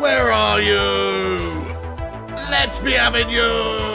Where are you? Let's be having you!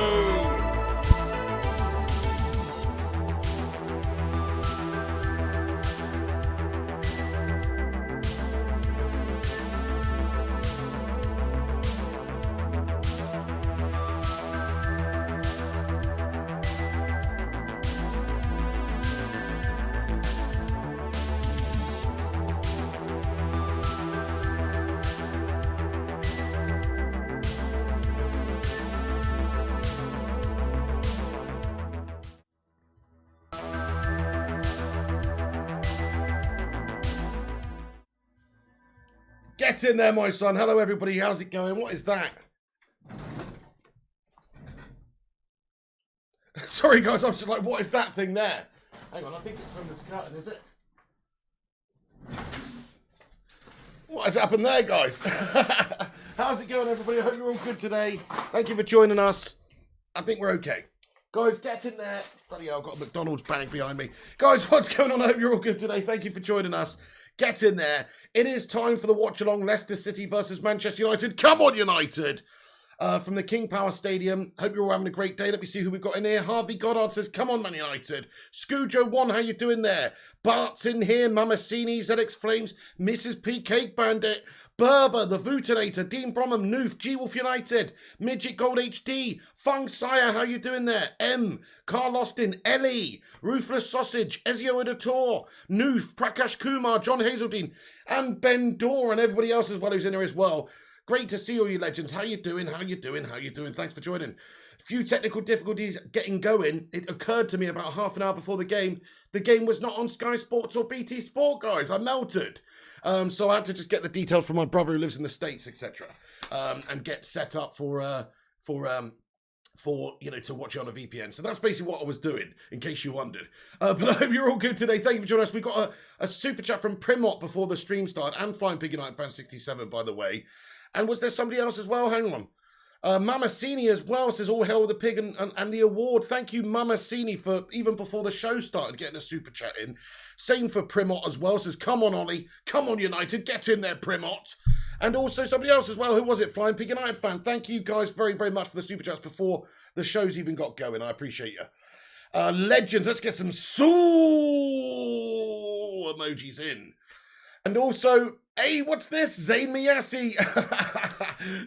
Get in there, my son. Hello, everybody. How's it going? What is that? Sorry, guys. I'm just like, what is that thing there? Hang on. I think it's from this curtain, is it? What has happened there, guys? How's it going, everybody? I hope you're all good today. Thank you for joining us. I think we're okay. Guys, get in there. Bloody hell, I've got a McDonald's bag behind me. Guys, what's going on? I hope you're all good today. Thank you for joining us. Get in there. It is time for the watch-along Leicester City versus Manchester United. Come on, United! From the King Power Stadium. Hope you're all having a great day. Let me see who we've got in here. Harvey Goddard says, come on, Man United. Scoojo1, how you doing there? Bart's in here. Mamassini, ZX Flames, Mrs. P. Cake Bandit, Berber, The Vootinator, Dean Bromham, Noof, G-Wolf United, Midget Gold HD, Fung Sire, how you doing there? M, Carl Austin, Ellie, Ruthless Sausage, Ezio Editor, Noof, Prakash Kumar, John Hazeldine, and Ben Dorr, and everybody else as well who's in here as well. Great to see all you legends. How you doing? How you doing? How you doing? Thanks for joining. A few technical difficulties getting going. It occurred to me about half an hour before the game. The game was not on Sky Sports or BT Sport, guys. I melted. So I had to just get the details from my brother who lives in the States, etc. And get set up for you know, to watch it on a VPN. So that's basically what I was doing, in case you wondered. But I hope you're all good today. Thank you for joining us. We got a super chat from Primot before the stream started, and Flying Pig United Fan 67, by the way. And was there somebody else as well? Hang on. Mamassini as well says, all hell with the pig and the award. Thank you, Mamassini, for even before the show started getting a super chat in. Same for Primot as well. Says, come on, Ollie. Come on, United. Get in there, Primot. And also somebody else as well. Who was it? Flying Pig United Fan. Thank you guys very, very much for the super chats before the show's even got going. I appreciate you. Legends. Let's get some soul emojis in. And also, hey, what's this? Zayn Miyasi.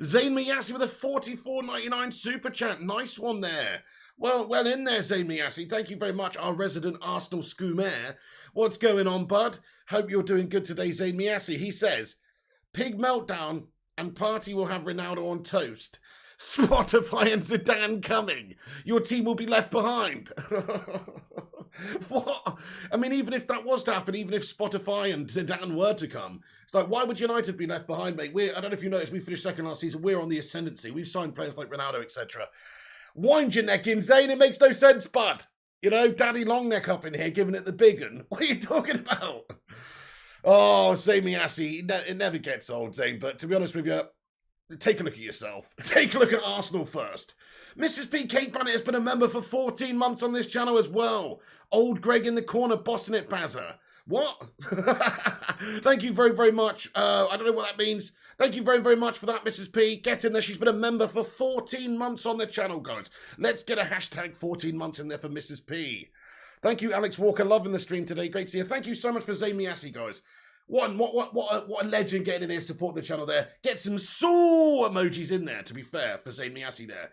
Zayn Miyasi with a $44.99 super chat. Nice one there. Well in there, Zayn Miyasi. Thank you very much, our resident Arsenal scoomer. What's going on, bud? Hope you're doing good today, Zayn Miyasi. He says, pig meltdown and party will have Ronaldo on toast. Spotify and Zidane coming. Your team will be left behind. What? I mean, even if that was to happen, even if Spotify and Zidane were to come, it's like, why would United be left behind, mate? I don't know if you noticed, we finished second last season. We're on the ascendancy. We've signed players like Ronaldo, etc. Wind your neck in, Zayn. It makes no sense, bud. You know, Daddy Longneck up in here giving it the big un. What are you talking about? Oh, Zayn Miyasi. It never gets old, Zayn. But to be honest with you, take a look at yourself. Take a look at Arsenal first. Mrs. P. Kate Bannett has been a member for 14 months on this channel as well. Old Greg in the corner bossing it, Bazza. What? Thank you very, very much. I don't know what that means. Thank you very, very much for that, Mrs. P. Get in there. She's been a member for 14 months on the channel, guys. Let's get a hashtag 14 months in there for Mrs. P. Thank you, Alex Walker. Loving the stream today. Great to see you. Thank you so much for Zayn Miyasi, guys. What a legend getting in here, support the channel there. Get some soul emojis in there, to be fair, for Zayn Miyasi there.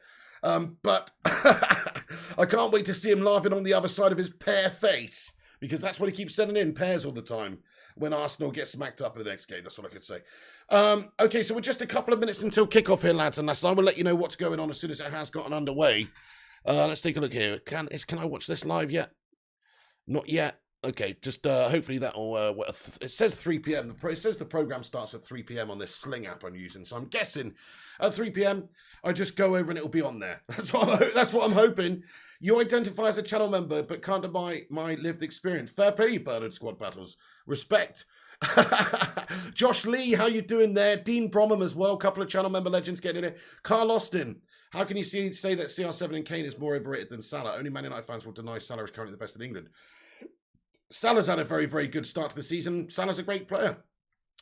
But I can't wait to see him laughing on the other side of his pear face, because that's what he keeps sending in, pears all the time, when Arsenal gets smacked up in the next game. That's what I could say. Okay, so we're just a couple of minutes until kickoff here, lads, and I will let you know what's going on as soon as it has gotten underway. Let's take a look here. Can I watch this live yet? Not yet. Okay, just hopefully that'll... it says 3 p.m. It says the program starts at 3 p.m. on this Sling app I'm using, so I'm guessing at 3 p.m. I just go over and it'll be on there. That's what I'm hoping. You identify as a channel member, but can't deny my lived experience. Fair play, Bernard Squad Battles. Respect. Josh Lee, how you doing there? Dean Bromham as well. Couple of channel member legends getting in it. Carl Austin. How can you say that CR7 and Kane is more overrated than Salah? Only Man United fans will deny Salah is currently the best in England. Salah's had a very, very good start to the season. Salah's a great player.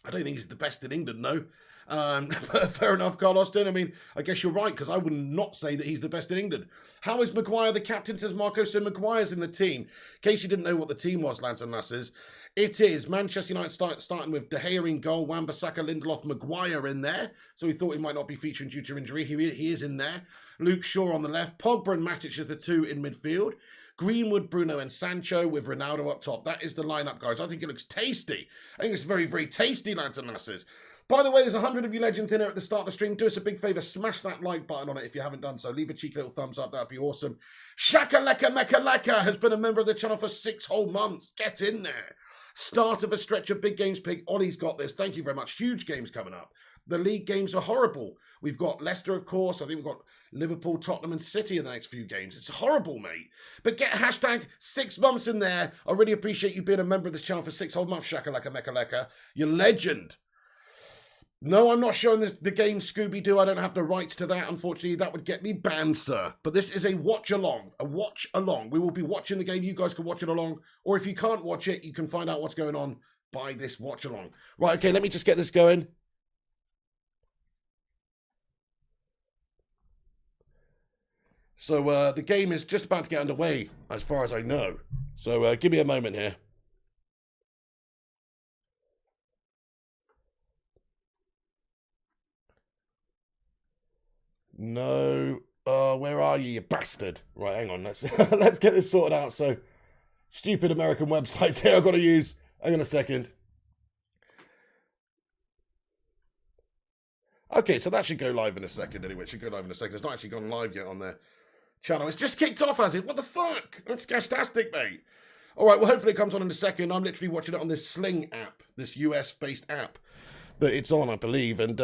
I don't think he's the best in England, no. But fair enough, Carl Austin. I mean, I guess you're right, because I would not say that he's the best in England. How is Maguire the captain, says Marco? So Maguire's in the team. In case you didn't know what the team was, lads and lasses, it is Manchester United starting with De Gea in goal, Wan-Bissaka, Lindelof, Maguire in there. So we thought he might not be featuring due to injury. He is in there. Luke Shaw on the left. Pogba and Matic as the two in midfield. Greenwood, Bruno and Sancho with Ronaldo up top. That is the lineup, guys. I think it looks tasty. I think it's very, very tasty, lads and lasses. By the way, there's 100 of you legends in here at the start of the stream. Do us a big favour, smash that like button on it if you haven't done so. Leave a cheeky little thumbs up, that'd be awesome. Shaka Leka Meka Leka has been a member of the channel for 6 whole months. Get in there. Start of a stretch of big games, Pig. Ollie's got this. Thank you very much. Huge games coming up. The league games are horrible. We've got Leicester, of course. I think we've got Liverpool, Tottenham and City in the next few games. It's horrible, mate. But get hashtag 6 months in there. I really appreciate you being a member of this channel for 6 whole months, Shaka Leka Meka Leka. You're legend. No, I'm not showing the game Scooby-Doo. I don't have the rights to that. Unfortunately, that would get me banned, sir. But this is a watch-along. A watch-along. We will be watching the game. You guys can watch it along. Or if you can't watch it, you can find out what's going on by this watch-along. Right, okay, let me just get this going. So the game is just about to get underway, as far as I know. So give me a moment here. No, where are you bastard? Right, hang on, let's let's get this sorted out. So, stupid American websites here I've got to use. Hang on a second. Okay, so that should go live in a second anyway. It should go live in a second. It's not actually gone live yet on their channel. It's just kicked off, has it? What the fuck? That's fantastic, mate. All right, well, hopefully it comes on in a second. I'm literally watching it on this Sling app, this US-based app that it's on, I believe, and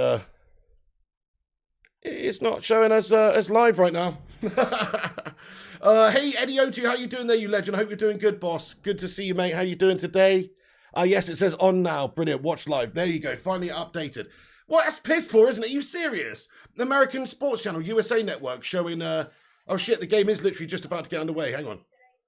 it's not showing as live right now. Hey, Eddie O2, how you doing there, you legend? I hope you're doing good, boss. Good to see you, mate. How you doing today? Yes, it says on now. Brilliant. Watch live. There you go. Finally updated. Well, that's piss poor, isn't it? Are you serious? The American Sports Channel, USA Network, showing... oh, shit, the game is literally just about to get underway. Hang on.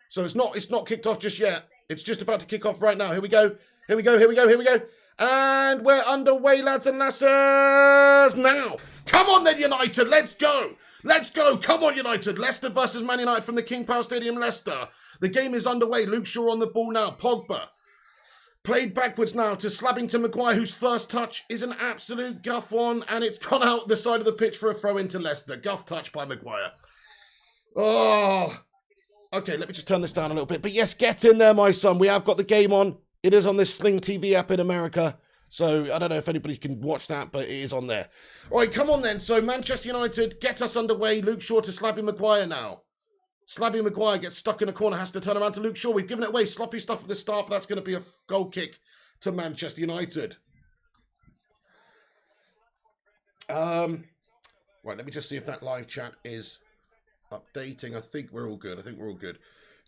So it's not kicked off just yet. It's just about to kick off right now. Here we go. Here we go. Here we go. Here we go. And we're underway, lads and lasses. Now, come on then, United. Let's go. Let's go. Come on, United. Leicester versus Man United from the King Power Stadium, Leicester. The game is underway. Luke Shaw on the ball now. Pogba. Played backwards now to Slabbington Maguire, whose first touch is an absolute guff one. And it's gone out the side of the pitch for a throw into Leicester. Guff touch by Maguire. Oh. Okay, let me just turn this down a little bit. But yes, get in there, my son. We have got the game on. It is on this Sling TV app in America. So I don't know if anybody can watch that, but it is on there. All right, come on then. So Manchester United, get us underway. Luke Shaw to Slabby Maguire now. Slabby Maguire gets stuck in a corner, has to turn around to Luke Shaw. We've given it away. Sloppy stuff at the start, but that's going to be a goal kick to Manchester United. Right, let me just see if that live chat is updating. I think we're all good.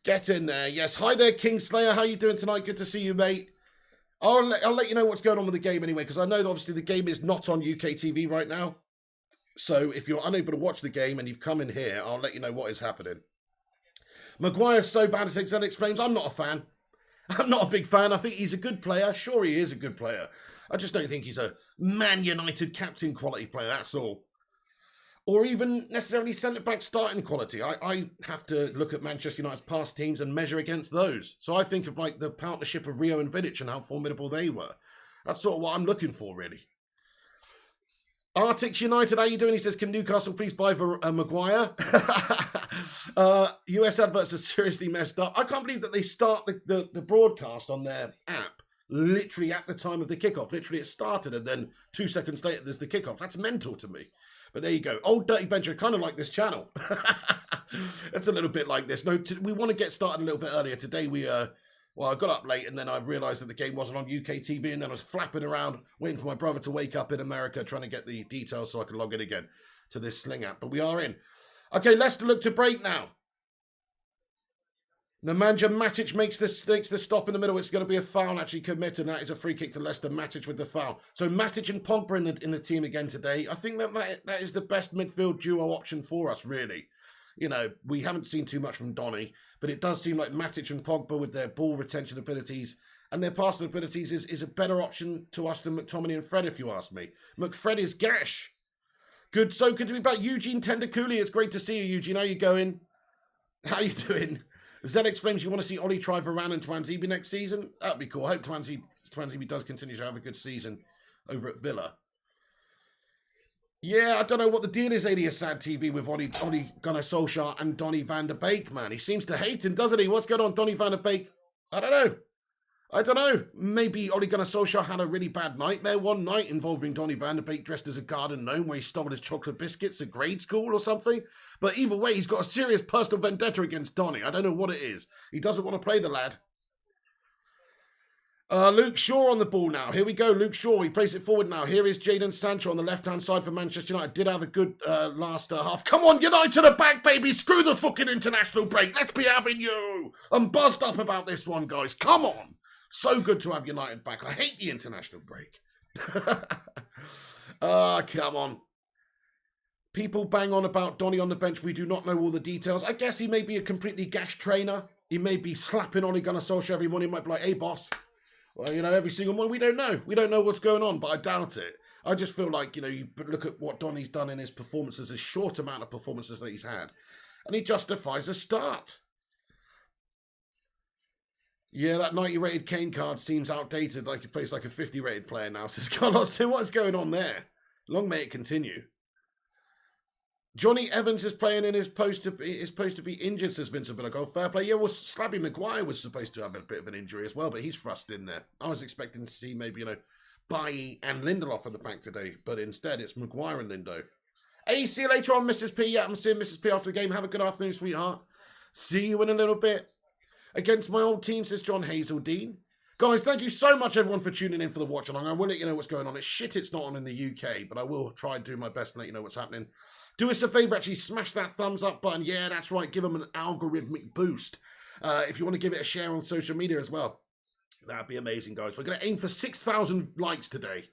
Get in there. Yes. Hi there, Kingslayer. How you doing tonight? Good to see you, mate. I'll let you know what's going on with the game anyway, because I know that obviously the game is not on UK TV right now. So if you're unable to watch the game and you've come in here, I'll let you know what is happening. Maguire's so bad at Xenix Flames. I'm not a fan. I'm not a big fan. I think he's a good player. Sure, he is a good player. I just don't think he's a Man United captain quality player, that's all. Or even necessarily centre-back starting quality. I have to look at Manchester United's past teams and measure against those. So I think of like the partnership of Rio and Vidic and how formidable they were. That's sort of what I'm looking for, really. Arctic United, how you doing? He says, can Newcastle please buy Maguire? US adverts are seriously messed up. I can't believe that they start the broadcast on their app literally at the time of the kickoff. Literally, it started and then 2 seconds later, there's the kickoff. That's mental to me. But there you go. Old Dirty Bencher, kind of like this channel. It's a little bit like this. No, we want to get started a little bit earlier. Today well, I got up late and then I realised that the game wasn't on UK TV and then I was flapping around waiting for my brother to wake up in America trying to get the details so I could log in again to this Sling app. But we are in. Okay, Leicester look to break now. Nemanja Matic makes the stop in the middle. It's going to be a foul actually committed. That is a free kick to Leicester. Matic with the foul. So Matic and Pogba in the team again today. I think that is the best midfield duo option for us, really. You know, we haven't seen too much from Donny, but it does seem like Matic and Pogba with their ball retention abilities and their passing abilities is a better option to us than McTominay and Fred, if you ask me. McFred is gash. Good, so good to be back. Eugene Tendercooley, it's great to see you, Eugene. How you going? How you doing? ZX Flames, you want to see Ollie try Varane and Twanzebe next season? That'd be cool. I hope Twanzebe does continue to have a good season over at Villa. Yeah, I don't know what the deal is, Sad TV, with Ollie Gunnar Solskjaer and Donny van der Beek, man. He seems to hate him, doesn't he? What's going on, Donny van der Beek? I don't know. I don't know. Maybe Ole Gunnar Solskjaer had a really bad nightmare one night involving Donny van de Beek dressed as a garden gnome where he stole his chocolate biscuits at grade school or something. But either way, he's got a serious personal vendetta against Donny. I don't know what it is. He doesn't want to play the lad. Luke Shaw on the ball now. Here we go, Luke Shaw. He plays it forward now. Here is Jadon Sancho on the left-hand side for Manchester United. Did have a good last half. Come on, United are back, baby. Screw the fucking international break. Let's be having you. I'm buzzed up about this one, guys. Come on. So good to have United back. I hate the international break. Come on. People bang on about Donny on the bench. We do not know all the details. I guess he may be a completely gash trainer. He may be slapping Ole Gunnar Solskjaer every morning. He might be like, hey, boss. Well, you know, every single one, we don't know. We don't know what's going on, but I doubt it. I just feel like, you know, you look at what Donny's done in his performances, a short amount of performances that he's had, and he justifies a start. Yeah, that 90-rated Kane card seems outdated, like he plays like a 50-rated player now, says Carlos. What's going on there? Long may it continue. Johnny Evans is playing and is supposed to be injured, says Vincent Billagol. Fair play. Yeah, well, Slabby Maguire was supposed to have a bit of an injury as well, but he's thrust in there. I was expecting to see maybe, you know, Bailly and Lindelof at the back today, but instead it's Maguire and Lindo. Hey, see you later on, Mrs. P. Yeah, I'm seeing Mrs. P after the game. Have a good afternoon, sweetheart. See you in a little bit. Against my old team, says John Hazeldine. Guys, thank you so much, everyone, for tuning in for the watch along. I will let you know what's going on. It's shit it's not on in the UK, but I will try and do my best to let you know what's happening. Do us a favour, actually smash that thumbs up button. Yeah, that's right. Give them an algorithmic boost. If you want to give it a share on social media as well. That'd be amazing, guys. We're going to aim for 6,000 likes today.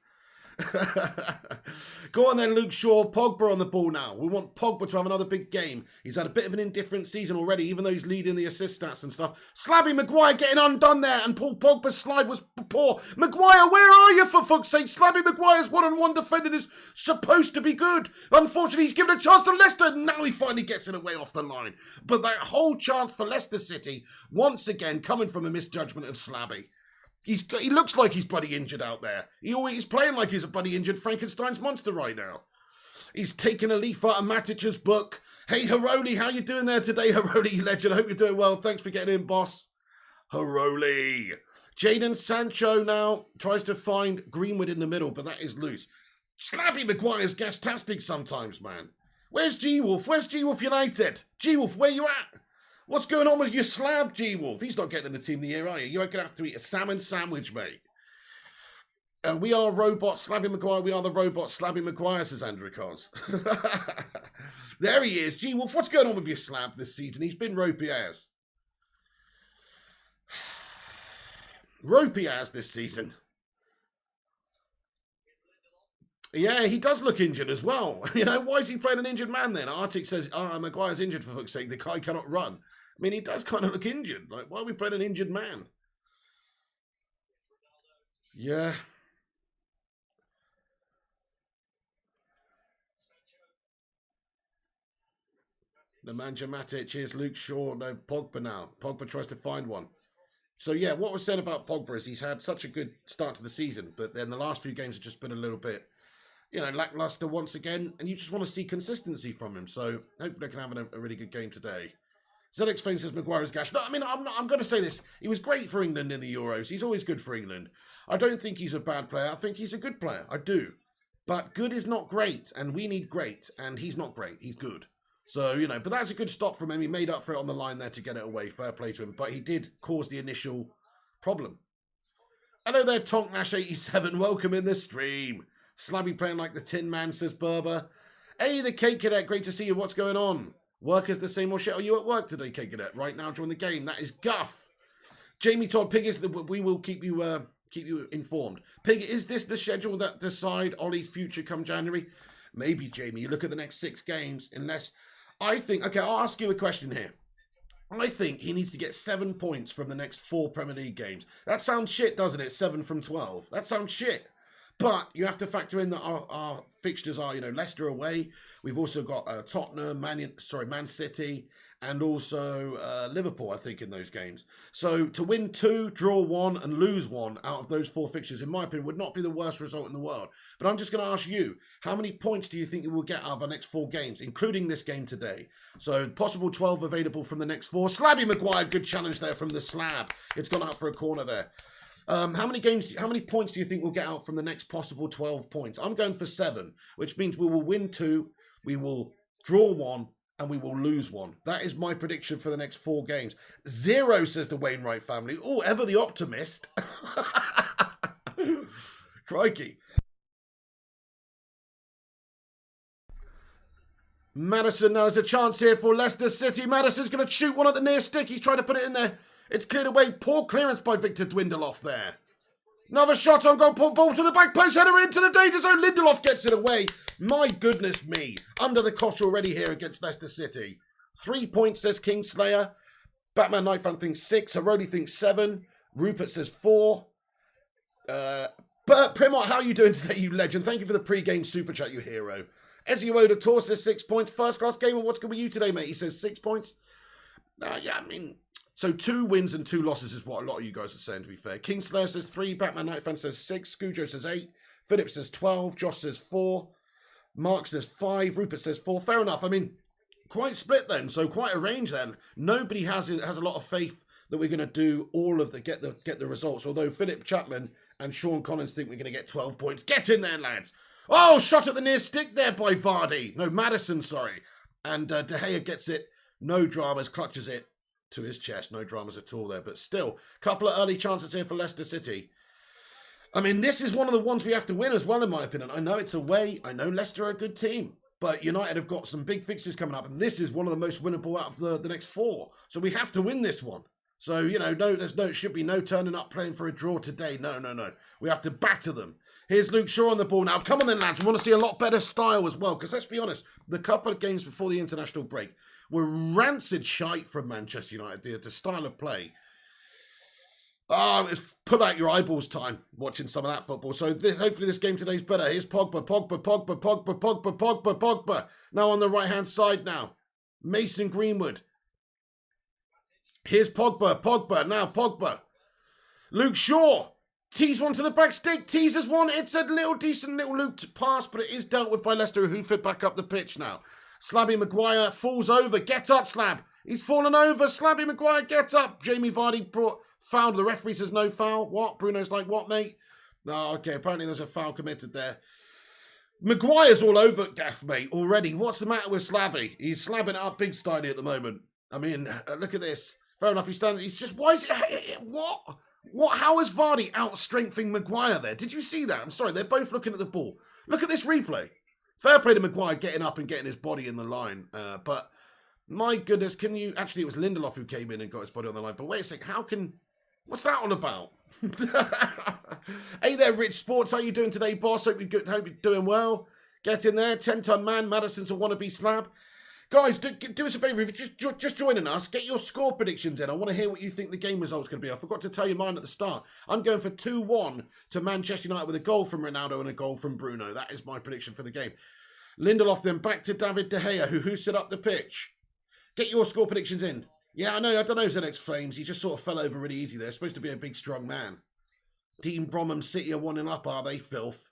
Go on then, Luke Shaw. Pogba on the ball now. We want Pogba to have another big game. He's had a bit of an indifferent season already, even though he's leading the assist stats and stuff. Slabby Maguire getting undone there, and Paul Pogba's slide was poor. Maguire, where are you, for fuck's sake? Slabby Maguire's one-on-one defending is supposed to be good. Unfortunately, he's given a chance to Leicester. Now he finally gets it away off the line. But that whole chance for Leicester City, once again, coming from a misjudgment of Slabby. He looks like he's bloody injured out there. He's playing like he's a bloody injured Frankenstein's monster right now. He's taken a leaf out of Matic's book. Hey, Haroli, how you doing there today, Haroli legend? I hope you're doing well. Thanks for getting in, boss. Haroli. Jadon Sancho now tries to find Greenwood in the middle, but that is loose. Slabby Maguire's gas-tastic sometimes, man. Where's G-Wolf? Where's G-Wolf United? G-Wolf, where you at? What's going on with your slab, G-Wolf? He's not getting in the team of the year, are you? You're going to have to eat a salmon sandwich, mate. We are robot Slabby Maguire. We are the robot Slabby Maguire, says Andrew Cos. There he is. G-Wolf, what's going on with your slab this season? He's been ropey as. Ropey as this season. Yeah, he does look injured as well. You know, why is he playing an injured man then? Arctic says, Maguire's injured for fuck's sake. The guy cannot run. I mean, he does kind of look injured. Like, why are we playing an injured man? Yeah. Nemanja Matic, here's Luke Shaw. No, Pogba now. Pogba tries to find one. So, yeah, what was said about Pogba is he's had such a good start to the season, but then the last few games have just been a little bit, you know, lackluster once again, and you just want to see consistency from him. So, hopefully they can have a really good game today. ZX Fame says Maguire's gash. No, I mean, I'm going to say this. He was great for England in the Euros. He's always good for England. I don't think he's a bad player. I think he's a good player. I do. But good is not great, and we need great, and he's not great. He's good. So, you know, but that's a good stop from him. He made up for it on the line there to get it away. Fair play to him. But he did cause the initial problem. Hello there, TonkNash87. Welcome in the stream. Slabby playing like the Tin Man, says Berber. Hey, the Cake Cadet. Great to see you. What's going on? Work is the same or shit. Are you at work today, Cake Cadet? Right now during the game. That is guff. Jamie Todd Pig is we will keep you informed. Pig, is this the schedule that decide Ollie's future come January? Maybe, Jamie. You look at the next 6 games, unless I think. Okay, I'll ask you a question here. I think he needs to get 7 points from the next 4 Premier League games. That sounds shit, doesn't it? 7 from 12. That sounds shit. But you have to factor in that our fixtures are, you know, Leicester away. We've also got Tottenham, Man City, and also Liverpool, I think, in those games. So to win 2, draw 1, and lose 1 out of those 4 fixtures, in my opinion, would not be the worst result in the world. But I'm just going to ask you, how many points do you think you will get out of our next 4 games, including this game today? So possible 12 available from the next 4. Slabby Maguire, good challenge there from the slab. It's gone out for a corner there. How many points do you think we'll get out from the next possible 12 points? I'm going for 7, which means we will win 2, we will draw 1, and we will lose 1. That is my prediction for the next 4 games. 0, says the Wainwright family. Oh, ever the optimist. Crikey. Maddison, now there's a chance here for Leicester City. Maddison's going to shoot one at the near stick. He's trying to put it in there. It's cleared away. Poor clearance by Victor Dwindleoff there. Another shot on goal. Ball to the back post. Header into the danger zone. Lindelof gets it away. My goodness me. Under the cosh already here against Leicester City. 3 points, says Kingslayer. Batman Nightfan thinks 6. Herodi thinks 7. Rupert says 4. Bert Primot, how are you doing today, you legend? Thank you for the pre-game super chat, you hero. Ezio Tor says 6 points. First class gamer, what's good with you today, mate? He says 6 points. Yeah, I mean, so 2 wins and 2 losses is what a lot of you guys are saying, to be fair. Kingslayer says 3. Batman Nightfan says 6. Scujo says 8. Philip says 12. Josh says 4. Mark says 5. Rupert says 4. Fair enough. I mean, quite split then. So quite a range then. Nobody has a lot of faith that we're going to do all of the get the results. Although Philip Chapman and Sean Collins think we're going to get 12 points. Get in there, lads. Oh, shot at the near stick there by Vardy. No, Maddison, sorry. And De Gea gets it. No dramas. Clutches it to his chest. No dramas at all there. But still, couple of early chances here for Leicester City. I mean, this is one of the ones we have to win as well, in my opinion. I know it's away. I know Leicester are a good team. But United have got some big fixtures coming up. And this is one of the most winnable out of the next 4. So we have to win this one. So, it should be no turning up playing for a draw today. No. We have to batter them. Here's Luke Shaw on the ball now. Come on then, lads. We want to see a lot better style as well. Because let's be honest, the couple of games before the international break were rancid shite from Manchester United. The style of play. It's pull out your eyeballs time watching some of that football. So hopefully this game today's better. Here's Pogba. Now on the right-hand side now. Mason Greenwood. Here's Pogba. Now Pogba. Luke Shaw. Tease one to the back stick. Teases one. It's a decent little looped pass, but it is dealt with by Leicester, who fit back up the pitch now. Slabby Maguire falls over. Get up, Slab. He's fallen over. Slabby Maguire, get up. Jamie Vardy fouled. The referee says no foul. What? Bruno's like, what, mate? No, okay. Apparently there's a foul committed there. Maguire's all over Gaff, mate, already. What's the matter with Slabby? He's slabbing it up big styly at the moment. I mean, look at this. Fair enough, he stands. He's just, why is it, what? How is Vardy out-strengthening Maguire there? Did you see that? I'm sorry, they're both looking at the ball. Look at this replay. Fair play to Maguire getting up and getting his body in the line. But, my goodness, actually, it was Lindelof who came in and got his body on the line. But wait a sec, what's that all about? Hey there, Rich Sports. How you doing today, boss? Hope you're doing well. Get in there. 10-ton man. Maddison's a wannabe Slab. Guys, do us a favour. If you're just joining us, get your score predictions in. I want to hear what you think the game result's going to be. I forgot to tell you mine at the start. I'm going for 2-1 to Manchester United with a goal from Ronaldo and a goal from Bruno. That is my prediction for the game. Lindelof then back to David De Gea, who set up the pitch. Get your score predictions in. Yeah, I don't know ZX Flames. He just sort of fell over really easy there. Supposed to be a big, strong man. Dean Bromham City are 1-0 up, are they, filth?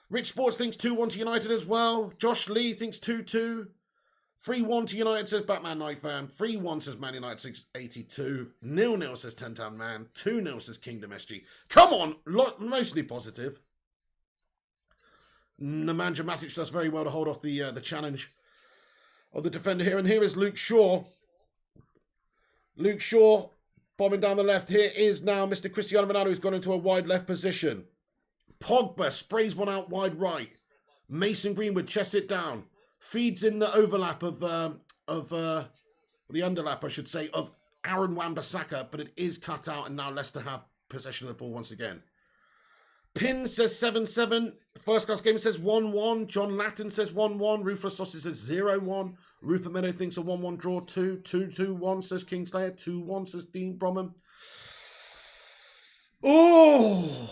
Rich Sports thinks 2-1 to United as well. Josh Lee thinks 2-2. 3-1 to United, says Batman Nightfan. 3-1 says Man United 682. 0-0 says 10-Town Man. 2-0 says Kingdom SG. Come on! Mostly positive. Nemanja Matic does very well to hold off the challenge of the defender here. And here is Luke Shaw. Luke Shaw bombing down the left. Here is now Mr. Cristiano Ronaldo, who's gone into a wide left position. Pogba sprays one out wide right. Mason Greenwood chests it down. Feeds in the overlap of the underlap, I should say, of Aaron Wan-Bissaka, but it is cut out, and now Leicester have possession of the ball once again. Pin says 7-7. First class gamer says 1-1. John Latin says 1-1. Ruthless Sausage says 0-1. Rupert Meadow thinks a 1-1 draw. 2-2-2-1 says Kingslayer. 2-1 says Dean Bromham. Oh!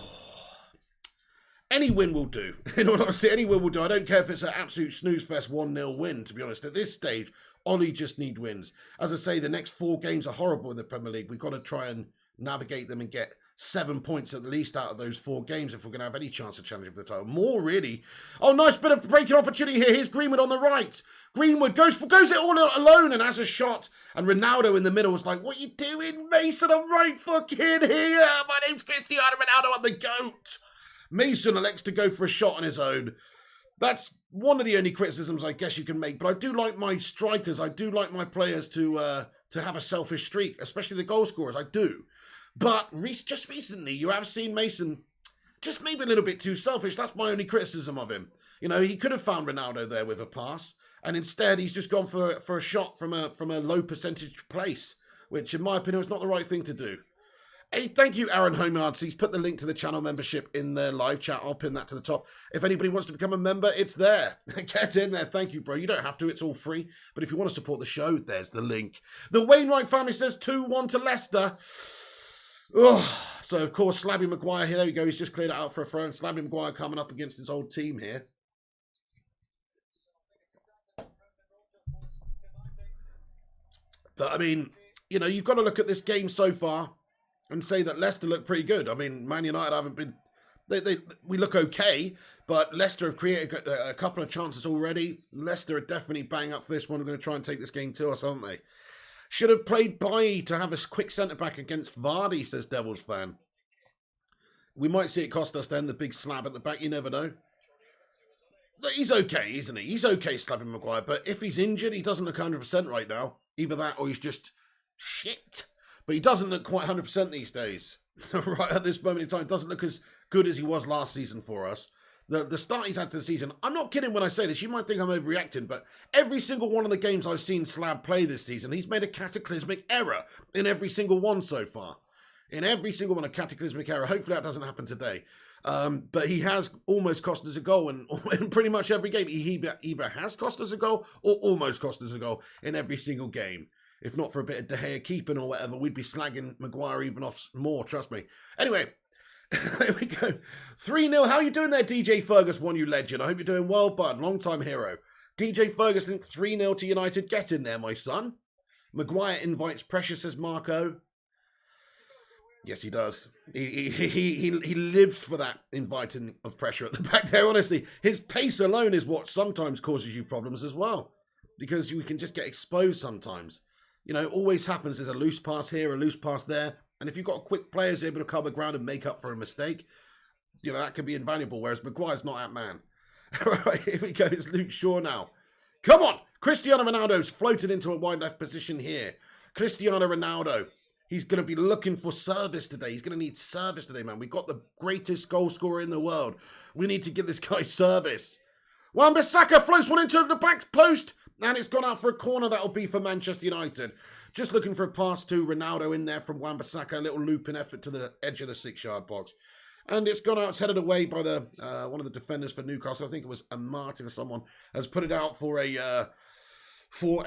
Any win will do. In all honesty, any win will do. I don't care if it's an absolute snooze fest 1-0 win, to be honest. At this stage, Ollie just need wins. As I say, the next 4 games are horrible in the Premier League. We've got to try and navigate them and get 7 points at the least out of those 4 games if we're going to have any chance of challenging for the title. More, really. Oh, nice bit of breaking opportunity here. Here's Greenwood on the right. Greenwood goes it all alone and has a shot. And Ronaldo in the middle was like, what are you doing, Mason? I'm right fucking here. My name's Cristiano Ronaldo. I'm the GOAT. Mason elects to go for a shot on his own. That's one of the only criticisms I guess you can make. But I do like my strikers. I do like my players to have a selfish streak, especially the goal scorers. I do. But just recently, you have seen Mason just maybe a little bit too selfish. That's my only criticism of him. You know, he could have found Ronaldo there with a pass, and instead he's just gone for a shot from a low percentage place, which in my opinion is not the right thing to do. Hey, thank you, Aaron Homeards. He's put the link to the channel membership in the live chat. I'll pin that to the top. If anybody wants to become a member, it's there. Get in there. Thank you, bro. You don't have to. It's all free. But if you want to support the show, there's the link. The Wainwright family says 2-1 to Leicester. Oh, so, of course, Slabby Maguire here. There we go. He's just cleared it out for a throw. And Slabby Maguire coming up against his old team here. But, I mean, you know, you've got to look at this game so far and say that Leicester look pretty good. I mean, Man United haven't been... We look okay, but Leicester have created a couple of chances already. Leicester are definitely bang up for this one. We're going to try and take this game to us, aren't they? Should have played Bailly to have a quick centre-back against Vardy, says Devils fan. We might see it cost us then, the big slab at the back. You never know. He's okay, isn't he? He's okay, Slabbing Maguire. But if he's injured, he doesn't look 100% right now. Either that or he's just shit. But he doesn't look quite 100% these days. Right at this moment in time, doesn't look as good as he was last season for us. The start he's had to the season, I'm not kidding when I say this, you might think I'm overreacting, but every single one of the games I've seen Slab play this season, he's made a cataclysmic error in every single one so far. In every single one, a cataclysmic error. Hopefully that doesn't happen today. But he has almost cost us a goal in pretty much every game. He either has cost us a goal or almost cost us a goal in every single game. If not for a bit of De Gea keeping or whatever, we'd be slagging Maguire even off more, trust me. Anyway, there we go. 3-0. How are you doing there, DJ Fergus, one you legend? I hope you're doing well, bud. Long-time hero. DJ Ferguson, 3-0 to United. Get in there, my son. Maguire invites pressure, says Marco. Yes, he does. He lives for that inviting of pressure at the back there, honestly. His pace alone is what sometimes causes you problems as well. Because you can just get exposed sometimes. You know, it always happens. There's a loose pass here, a loose pass there. And if you've got a quick player who's able to cover ground and make up for a mistake, you know, that can be invaluable. Whereas Maguire's not that man. All right, here we go. It's Luke Shaw now. Come on. Cristiano Ronaldo's floated into a wide left position here. Cristiano Ronaldo. He's going to be looking for service today. He's going to need service today, man. We've got the greatest goal scorer in the world. We need to give this guy service. Wan-Bissaka floats one into the back post. And it's gone out for a corner. That'll be for Manchester United. Just looking for a pass to Ronaldo in there from Wan-Bissaka. A little looping effort to the edge of the 6-yard box. And it's gone out. It's headed away by the one of the defenders for Newcastle. I think it was a Martin or someone has put it out for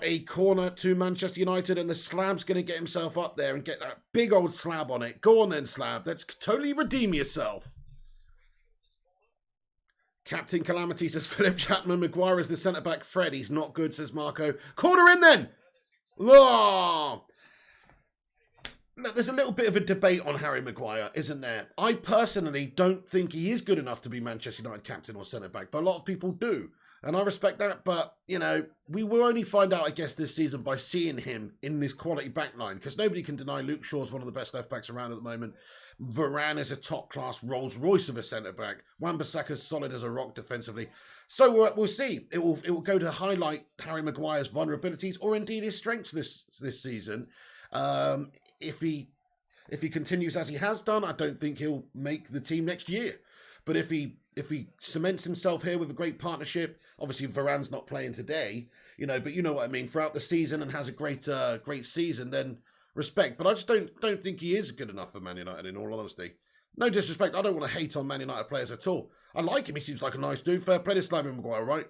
a corner to Manchester United. And the Slab's going to get himself up there and get that big old slab on it. Go on then, Slab. Let's totally redeem yourself. Captain Calamity, says Philip Chapman. Maguire is the centre-back. Fred, he's not good, says Marco. Corner in then! Oh! Now, there's a little bit of a debate on Harry Maguire, isn't there? I personally don't think he is good enough to be Manchester United captain or centre-back, but a lot of people do. And I respect that, but, you know, we will only find out, I guess, this season by seeing him in this quality backline, because nobody can deny Luke Shaw's one of the best left-backs around at the moment. Varane is a top-class Rolls-Royce of a centre-back. Wan-Bissaka's solid as a rock defensively. So we'll see. It will go to highlight Harry Maguire's vulnerabilities or indeed his strengths this season. If he continues as he has done, I don't think he'll make the team next year. But if he cements himself here with a great partnership, obviously Varane's not playing today, you know, but you know what I mean, throughout the season and has a great season, then respect. But I just don't think he is good enough for Man United, in all honesty. No disrespect, I don't want to hate on Man United players at all. I like him, he seems like a nice dude. Fair play to Slabby Maguire, right?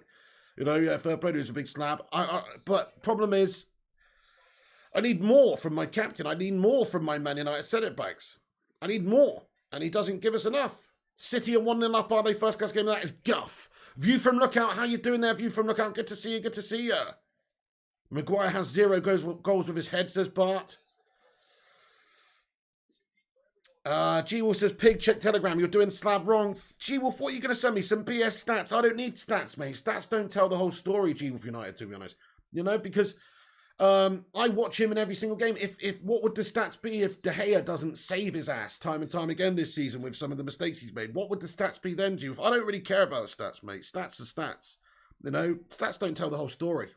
You know, yeah, fair play to, he's a big slab. But problem is, I need more from my captain. I need more from my Man United centre-backs. I need more, and he doesn't give us enough. City are 1-0 up, are they? First class game of that is guff. View from Lookout, how you doing there? View from Lookout, good to see you, good to see you. Maguire has 0 goals with his head, says Bart. G-Wolf says, Pig, check Telegram. You're doing slab wrong. G-Wolf, what are you going to send me? Some BS stats? I don't need stats, mate. Stats don't tell the whole story, G-Wolf United, to be honest. You know, because I watch him in every single game. If what would the stats be if De Gea doesn't save his ass time and time again this season with some of the mistakes he's made? What would the stats be then, G-Wolf? I don't really care about stats, mate. Stats are stats. You know, stats don't tell the whole story.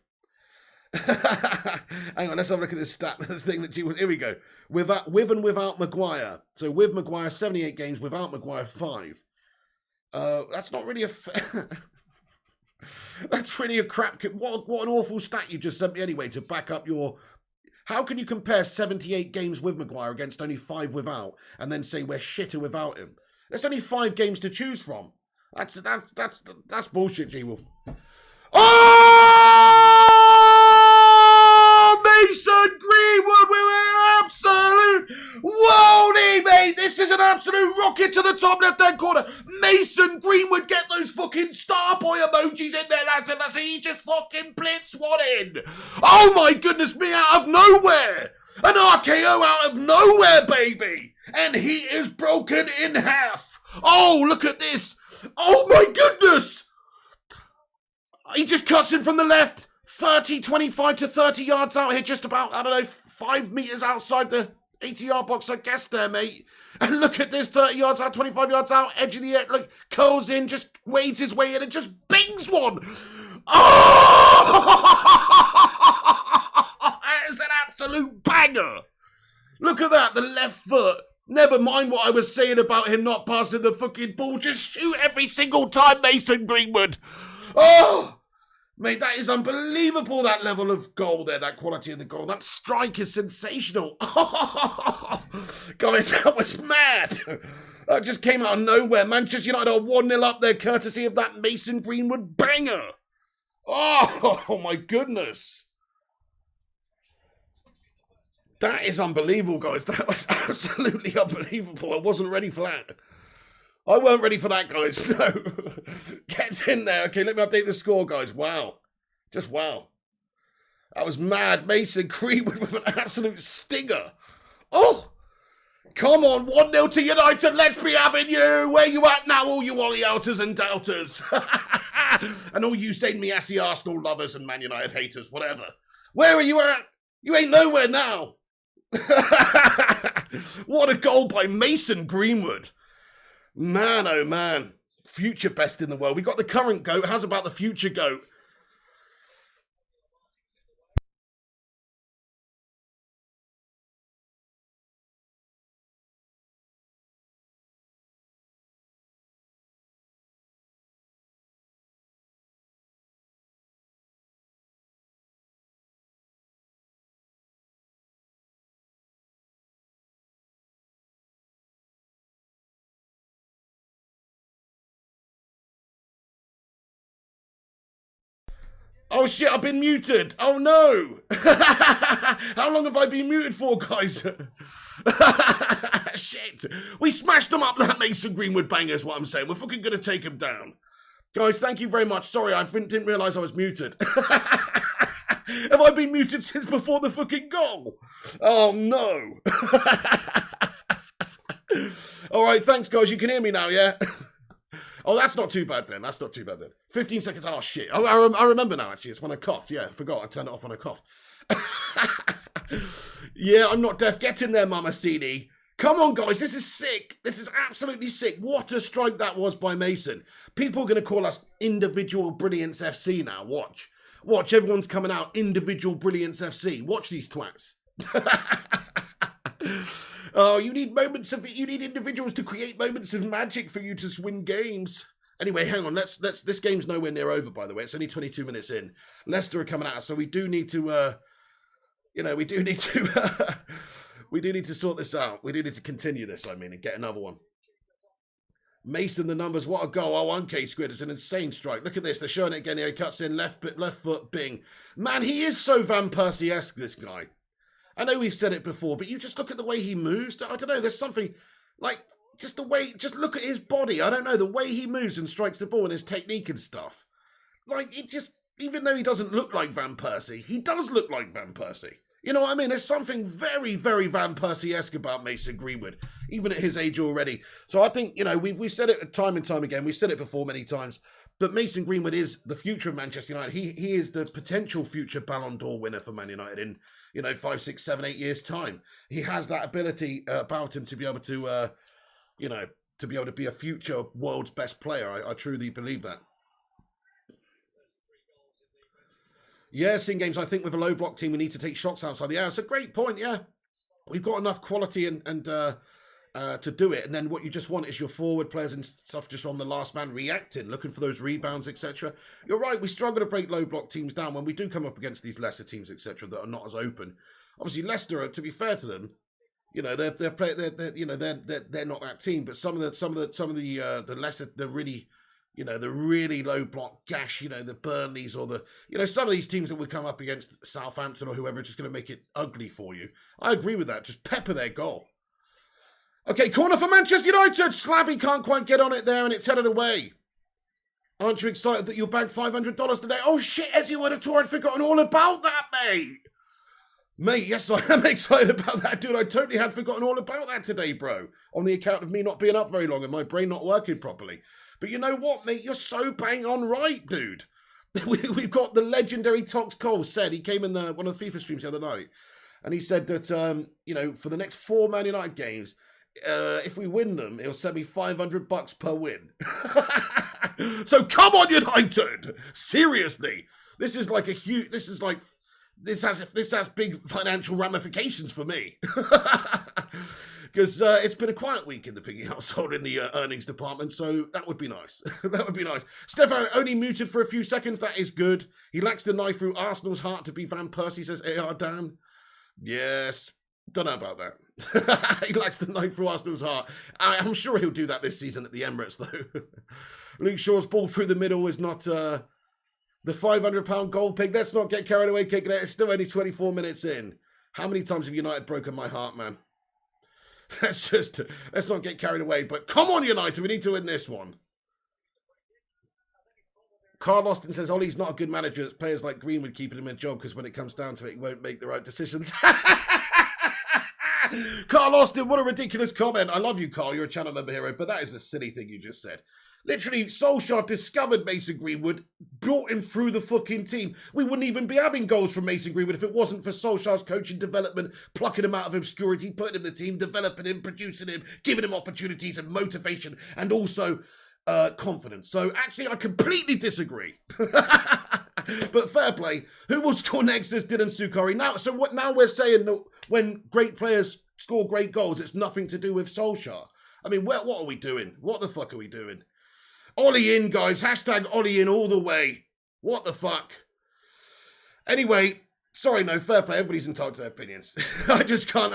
Hang on, let's have a look at this stat. This thing that G-Wolf... Here we go. With and without Maguire. So with Maguire, 78 games. Without Maguire, 5. That's not really a... That's really a crap... What an awful stat you just sent me anyway to back up your... How can you compare 78 games with Maguire against only 5 without and then say we're shitter without him? There's only 5 games to choose from. That's bullshit, G-Wolf. Oh! Mason Greenwood with an absolute woody, mate. This is an absolute rocket to the top left-hand corner. Mason Greenwood, get those fucking star boy emojis in there, lads. And he just fucking blitzed one in. Oh my goodness me, out of nowhere. An RKO out of nowhere, baby. And he is broken in half. Oh, look at this. Oh my goodness. He just cuts in from the left. 25 to 30 yards out here, just about, I don't know, 5 metres outside the 80-yard box, I guess there, mate. And look at this, 30 yards out, 25 yards out, edge of the air, look, curls in, just wades his way in and just bings one. Oh! That is an absolute banger. Look at that, the left foot. Never mind what I was saying about him not passing the fucking ball. Just shoot every single time, Mason Greenwood. Oh! Mate, that is unbelievable, that level of goal there, that quality of the goal. That strike is sensational. Guys, that was mad. That just came out of nowhere. Manchester United are 1-0 up there, courtesy of that Mason Greenwood banger. Oh my goodness. That is unbelievable, guys. That was absolutely unbelievable. I wasn't ready for that. I weren't ready for that, guys. No. Gets in there. Okay, let me update the score, guys. Wow. Just wow. That was mad. Mason Greenwood with an absolute stinger. Oh! Come on, 1-0 to United. Let's be having you. Where you at now, all you Ollie outers and doubters? And all you St. Miassi Arsenal lovers and Man United haters, whatever. Where are you at? You ain't nowhere now. What a goal by Mason Greenwood. Man, oh man. Future best in the world. We got the current GOAT. How's about the future GOAT? Oh shit, I've been muted. Oh no. How long have I been muted for, guys? Shit. We smashed them up, that Mason Greenwood banger is what I'm saying. We're fucking going to take him down. Guys, thank you very much. Sorry, I didn't realise I was muted. Have I been muted since before the fucking goal? Oh no. All right, thanks guys. You can hear me now, yeah? Oh, that's not too bad then. 15 seconds. Oh, shit. I remember now, actually. It's when I coughed. Yeah, I forgot. I turned it off when I coughed. Yeah, I'm not deaf. Get in there, Mama CD. Come on, guys. This is sick. This is absolutely sick. What a strike that was by Mason. People are going to call us Individual Brilliance FC now. Watch. Watch. Everyone's coming out. Individual Brilliance FC. Watch these twats. Oh, you need individuals to create moments of magic for you to win games. Anyway, hang on. This game's nowhere near over, by the way. It's only 22 minutes in. Leicester are coming at us, so we do need to, we do need to sort this out. We do need to continue this, and get another one. Mason, the numbers, what a goal. Oh, 1K Squid, it's an insane strike. Look at this, they're showing it again here. He cuts in, left foot, bing. Man, he is so Van Persie-esque, this guy. I know we've said it before, but you just look at the way he moves. I don't know, there's something, just look at his body. I don't know, the way he moves and strikes the ball and his technique and stuff. Even though he doesn't look like Van Persie, he does look like Van Persie. You know what I mean? There's something very, very Van Persie-esque about Mason Greenwood, even at his age already. So I think, you know, we've said it time and time again. We've said it before many times. But Mason Greenwood is the future of Manchester United. He is the potential future Ballon d'Or winner for Man United in, you know, 5, 6, 7, 8 years' time. He has that ability about him to be able to, you know, to be able to be a future world's best player. I truly believe that. Yes, in games, I think with a low block team, we need to take shots outside the area. It's a great point, yeah. We've got enough quality and to do it. And then what you just want is your forward players and stuff just on the last man reacting, looking for those rebounds, etc. You're right, we struggle to break low block teams down when we do come up against these Leicester teams, etc., that are not as open. Obviously, Leicester, to be fair to them, you know, they're not that team, but some of the Leicester, the really, you know, the really low block gash, you know, the Burnleys or the, you know, some of these teams that would come up against Southampton or whoever are just going to make it ugly for you. I agree with that. Just pepper their goal. Okay, corner for Manchester United. Slabby can't quite get on it there and it's headed away. Aren't you excited that you'll bag $500 today? Oh shit, as you would have I'd forgotten all about that, mate. Mate, yes, I am excited about that, dude. I totally had forgotten all about that today, bro. On the account of me not being up very long and my brain not working properly. But you know what, mate? You're so bang on right, dude. We've got the legendary Tox Cole said, he came in one of the FIFA streams the other night, and he said that, you know, for the next 4 Man United games, if we win them, he'll send me $500 per win. So come on, United! Seriously. This is like a huge, this has big financial ramifications for me. Because it's been a quiet week in the Piggy household in the earnings department, so that would be nice. That would be nice. Stefan only muted for a few seconds. That is good. He lacks the knife through Arsenal's heart to be Van Persie, says AR Dan. Yes. Don't know about that. He lacks the knife through Arsenal's heart. I'm sure he'll do that this season at the Emirates, though. Luke Shaw's ball through the middle is not the £500 goal pig. Let's not get carried away kicking it. It's still only 24 minutes in. How many times have United broken my heart, man? Let's not get carried away. But come on, United, we need to win this one. Carl Austin says, Ollie's not a good manager. It's players like Greenwood keeping him in a job because when it comes down to it, he won't make the right decisions. Carl Austin, what a ridiculous comment. I love you, Carl. You're a channel member hero, but that is a silly thing you just said. Literally, Solskjaer discovered Mason Greenwood, brought him through the fucking team. We wouldn't even be having goals from Mason Greenwood if it wasn't for Solskjaer's coaching development, plucking him out of obscurity, putting him in the team, developing him, producing him, giving him opportunities and motivation, and also confidence. So actually, I completely disagree. But fair play. Who will score next is Dylan Sukari. Now we're saying that when great players score great goals, it's nothing to do with Solskjaer. I mean, what are we doing? What the fuck are we doing? Ollie in, guys. Hashtag Ollie in all the way. What the fuck? Anyway, sorry, no, fair play. Everybody's entitled to their opinions. I just don't.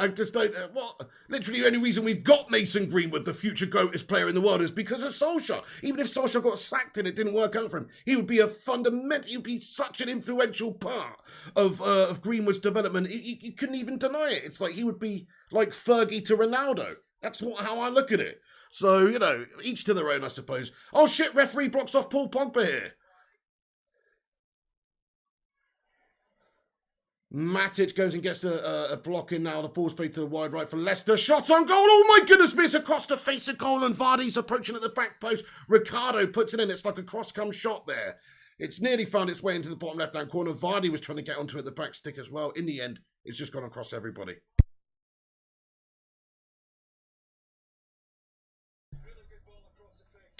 What? Literally, the only reason we've got Mason Greenwood, the future greatest player in the world, is because of Solskjaer. Even if Solskjaer got sacked and it didn't work out for him, he would be he'd be such an influential part of Greenwood's development. You couldn't even deny it. It's like he would be like Fergie to Ronaldo. That's how I look at it. So, you know, each to their own, I suppose. Oh, shit, referee blocks off Paul Pogba here. Matic goes and gets a block in now. The ball's played to the wide right for Leicester. Shot on goal. Oh, my goodness me. It's across the face of goal and Vardy's approaching at the back post. Ricardo puts it in. It's like a cross-come shot there. It's nearly found its way into the bottom left-hand corner. Vardy was trying to get onto it at the back stick as well. In the end, it's just gone across everybody.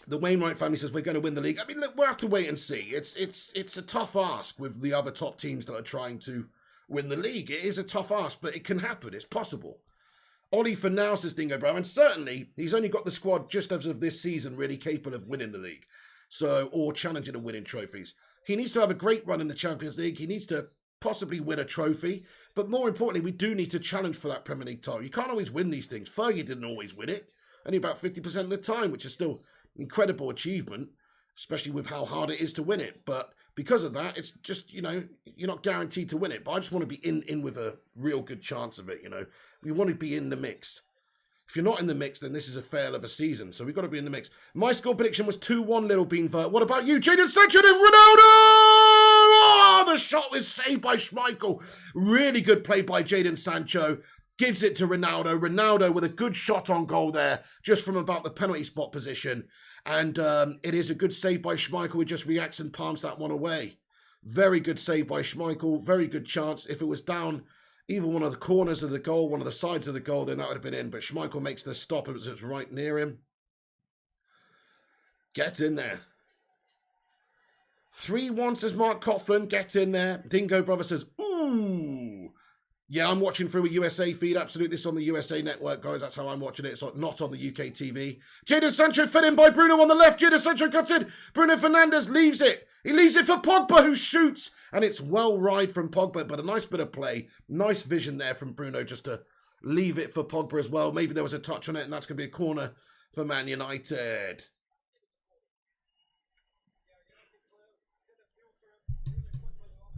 The Wainwright family says we're going to win the league. I mean, look, we'll have to wait and see. It's a tough ask with the other top teams that are trying to win the league. It is a tough ask, but it can happen. It's possible. Ollie for now, says Dingo Bro, and certainly he's only got the squad just as of this season really capable of winning the league, or challenging and winning trophies. He needs to have a great run in the Champions League. He needs to possibly win a trophy, but more importantly, we do need to challenge for that Premier League title. You can't always win these things. Fergie didn't always win it, only about 50% of the time, which is still incredible achievement, especially with how hard it is to win it. But because of that, it's just, you know, you're not guaranteed to win it. But I just want to be in with a real good chance of it, you know. We want to be in the mix. If you're not in the mix, then this is a fail of a season. So we've got to be in the mix. My score prediction was 2-1 Little Bean Vert. What about you? Jadon Sancho and Ronaldo! Oh, Another shot was saved by Schmeichel. Really good play by Jadon Sancho. Gives it to Ronaldo. Ronaldo with a good shot on goal there, just from about the penalty spot position. And it is a good save by Schmeichel, who just reacts and palms that one away. Very good save by Schmeichel. Very good chance. If it was down either one of the corners of the goal, one of the sides of the goal, then that would have been in. But Schmeichel makes the stop as it's right near him. Get in there. 3-1 says Mark Coughlin. Get in there. Dingo Brother says, ooh. Yeah, I'm watching through a USA feed. Absolutely. This is on the USA network, guys. That's how I'm watching it. It's not on the UK TV. Jadon Sancho fed in by Bruno on the left. Jadon Sancho cuts in. Bruno Fernandes leaves it. He leaves it for Pogba, who shoots. And it's well ride from Pogba, but a nice bit of play. Nice vision there from Bruno just to leave it for Pogba as well. Maybe there was a touch on it, and that's going to be a corner for Man United.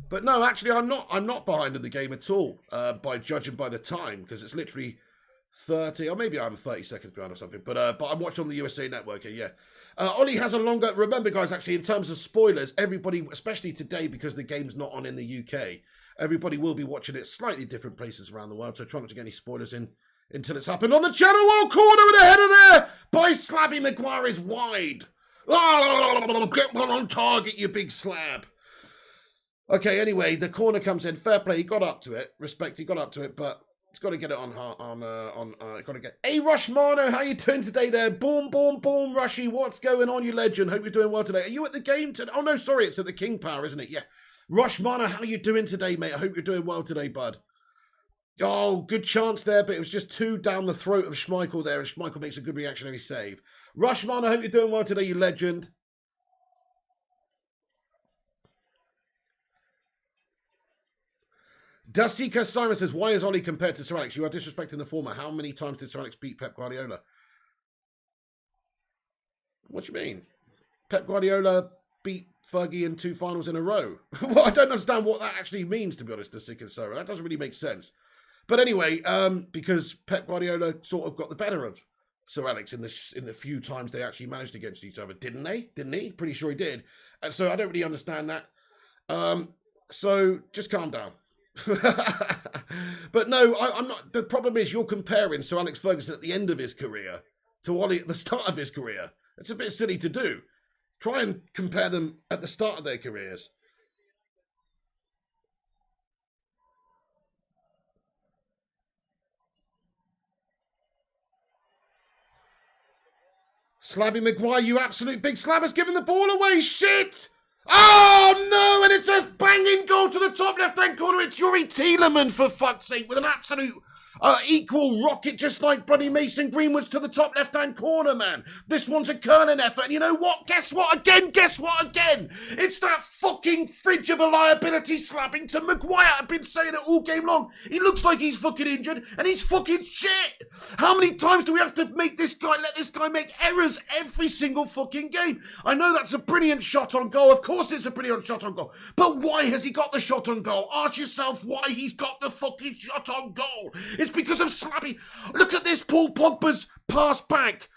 But no, actually, I'm not behind in the game at all, by judging by the time, because it's literally 30, or maybe I'm 30 seconds behind or something. But I'm watching on the USA Network here, yeah. Ollie has a longer... Remember, guys, actually, in terms of spoilers, everybody, especially today, because the game's not on in the UK, everybody will be watching it slightly different places around the world, so try not to get any spoilers in until it's happened on the channel. Oh, corner and a header there by Slabby. Maguire is wide. Oh, get one on target, you big slab. Okay, anyway, the corner comes in. Fair play. He got up to it. Respect, he got up to it, but he's got to get it on. Got to get. Hey, Rush Mano, how you doing today? There, boom, boom, boom, Rushy. What's going on, you legend? Hope you're doing well today. Are you at the game today? Oh no, sorry, it's at the King Power, isn't it? Yeah, Rush Mano, how you doing today, mate? I hope you're doing well today, bud. Oh, good chance there, but it was just too down the throat of Schmeichel there, and Schmeichel makes a good reactionary save. Rush Mano, I hope you're doing well today, you legend. Dasika Simon says, why is Ollie compared to Sir Alex? You are disrespecting the former. How many times did Sir Alex beat Pep Guardiola? What do you mean? Pep Guardiola beat Fergie in 2 finals in a row. Well, I don't understand what that actually means, to be honest, Dasika Simon. That doesn't really make sense. But anyway, because Pep Guardiola sort of got the better of Sir Alex in the few times they actually managed against each other. Didn't they? Didn't he? Pretty sure he did. And so I don't really understand that. So just calm down. But no, I'm not. The problem is you're comparing Sir Alex Ferguson at the end of his career to Ollie at the start of his career. It's a bit silly to do. Try and compare them at the start of their careers. Slabby Maguire, you absolute big slab, has given the ball away. Shit! Oh, no, and it's a banging goal to the top left-hand corner. It's Yuri Tielemans, for fuck's sake, with an absolute equal rocket, just like bloody Mason Greenwood's to the top left-hand corner, man. This one's a curling effort, and you know what? Guess what again? It's that fucking fridge of a liability slapping to Maguire. I've been saying it all game long. He looks like he's fucking injured, and he's fucking shit. How many times do we have to let this guy make errors every single fucking game? I know that's a brilliant shot on goal. Of course it's a brilliant shot on goal. But why has he got the shot on goal? Ask yourself why he's got the fucking shot on goal. It's because of Slabby. Look at this, Paul Pogba's pass back.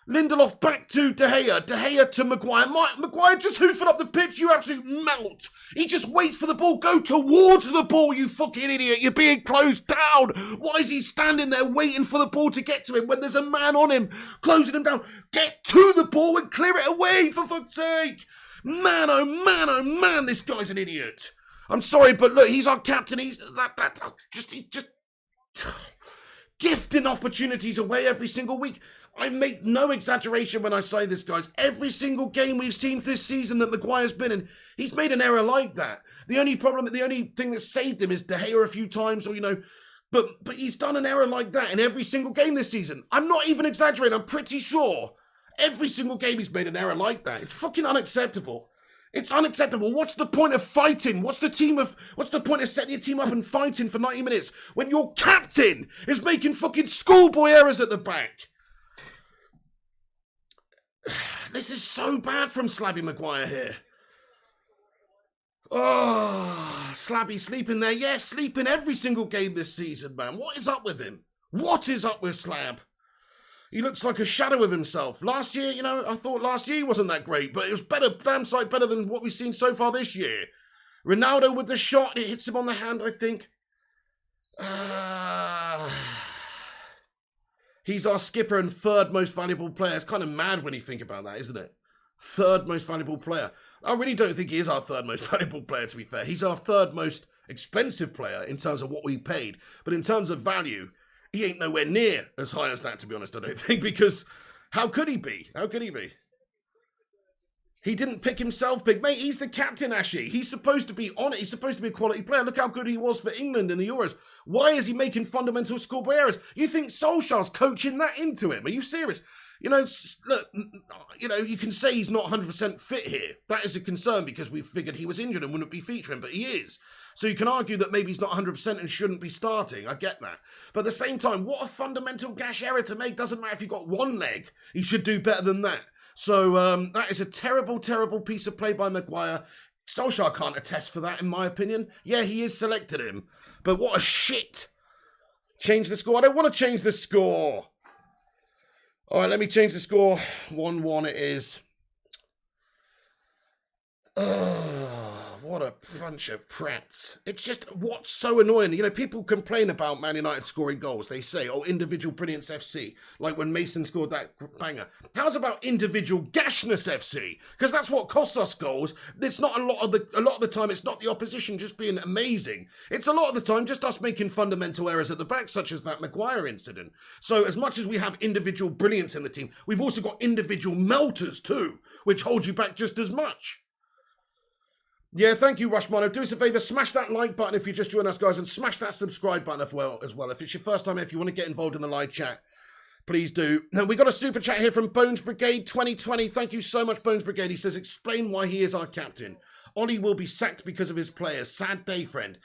Lindelof back to De Gea. De Gea to Maguire. Maguire just hoofing up the pitch, you absolute melt. He just waits for the ball. Go towards the ball, you fucking idiot. You're being closed down. Why is he standing there waiting for the ball to get to him when there's a man on him, closing him down? Get to the ball and clear it away, for fuck's sake. Man, oh man, oh man, this guy's an idiot. I'm sorry, but look, he's our captain. He's just gifting opportunities away every single week. I make no exaggeration when I say this, guys. Every single game we've seen this season that Maguire's been in, he's made an error like that. The only thing that saved him is De Gea a few times, or, you know, but he's done an error like that in every single game this season. I'm not even exaggerating. I'm pretty sure every single game he's made an error like that. It's fucking unacceptable. It's unacceptable. What's the point of fighting? What's the point of setting your team up and fighting for 90 minutes when your captain is making fucking schoolboy errors at the back? This is so bad from Slabby Maguire here. Oh, Slabby sleeping there. Yeah, sleeping every single game this season, man. What is up with him? What is up with Slab? He looks like a shadow of himself. Last year, you know, I thought last year he wasn't that great, but it was better, damn sight better than what we've seen so far this year. Ronaldo with the shot, it hits him on the hand, I think. He's our skipper and third most valuable player. It's kind of mad when you think about that, isn't it? Third most valuable player. I really don't think he is our third most valuable player, to be fair. He's our third most expensive player in terms of what we paid. But in terms of value, he ain't nowhere near as high as that, to be honest, I don't think, because how could he be? How could he be? He didn't pick himself, big mate. He's the captain, Ashley. He's supposed to be on it. He's supposed to be a quality player. Look how good he was for England in the Euros. Why is he making fundamental schoolboy errors? You think Solskjaer's coaching that into him? Are you serious? You know, look, you know, you can say he's not 100% fit here. That is a concern because we figured he was injured and wouldn't be featuring, but he is. So you can argue that maybe he's not 100% and shouldn't be starting. I get that. But at the same time, what a fundamental gash error to make. Doesn't matter if you've got one leg. He should do better than that. So that is a terrible, terrible piece of play by Maguire. Solskjaer can't attest for that, in my opinion. Yeah, he has selected him. But what a shit. Change the score. I don't want to change the score. All right, let me change the score. 1-1 it is. What a bunch of prats. It's just what's so annoying. You know, people complain about Man United scoring goals. They say, oh, individual brilliance FC. Like when Mason scored that banger. How's about individual gashness FC? Because that's what costs us goals. It's not a lot of the time, it's not the opposition just being amazing. It's a lot of the time just us making fundamental errors at the back, such as that Maguire incident. So as much as we have individual brilliance in the team, we've also got individual melters too, which hold you back just as much. Yeah, thank you, Rushmano. Do us a favour, smash that like button if you just joined us, guys, and smash that subscribe button as well. If it's your first time here, if you want to get involved in the live chat, please do. Now, we got a super chat here from Bones Brigade 2020. Thank you so much, Bones Brigade. He says, explain why he is our captain. Ollie will be sacked because of his players. Sad day, friend.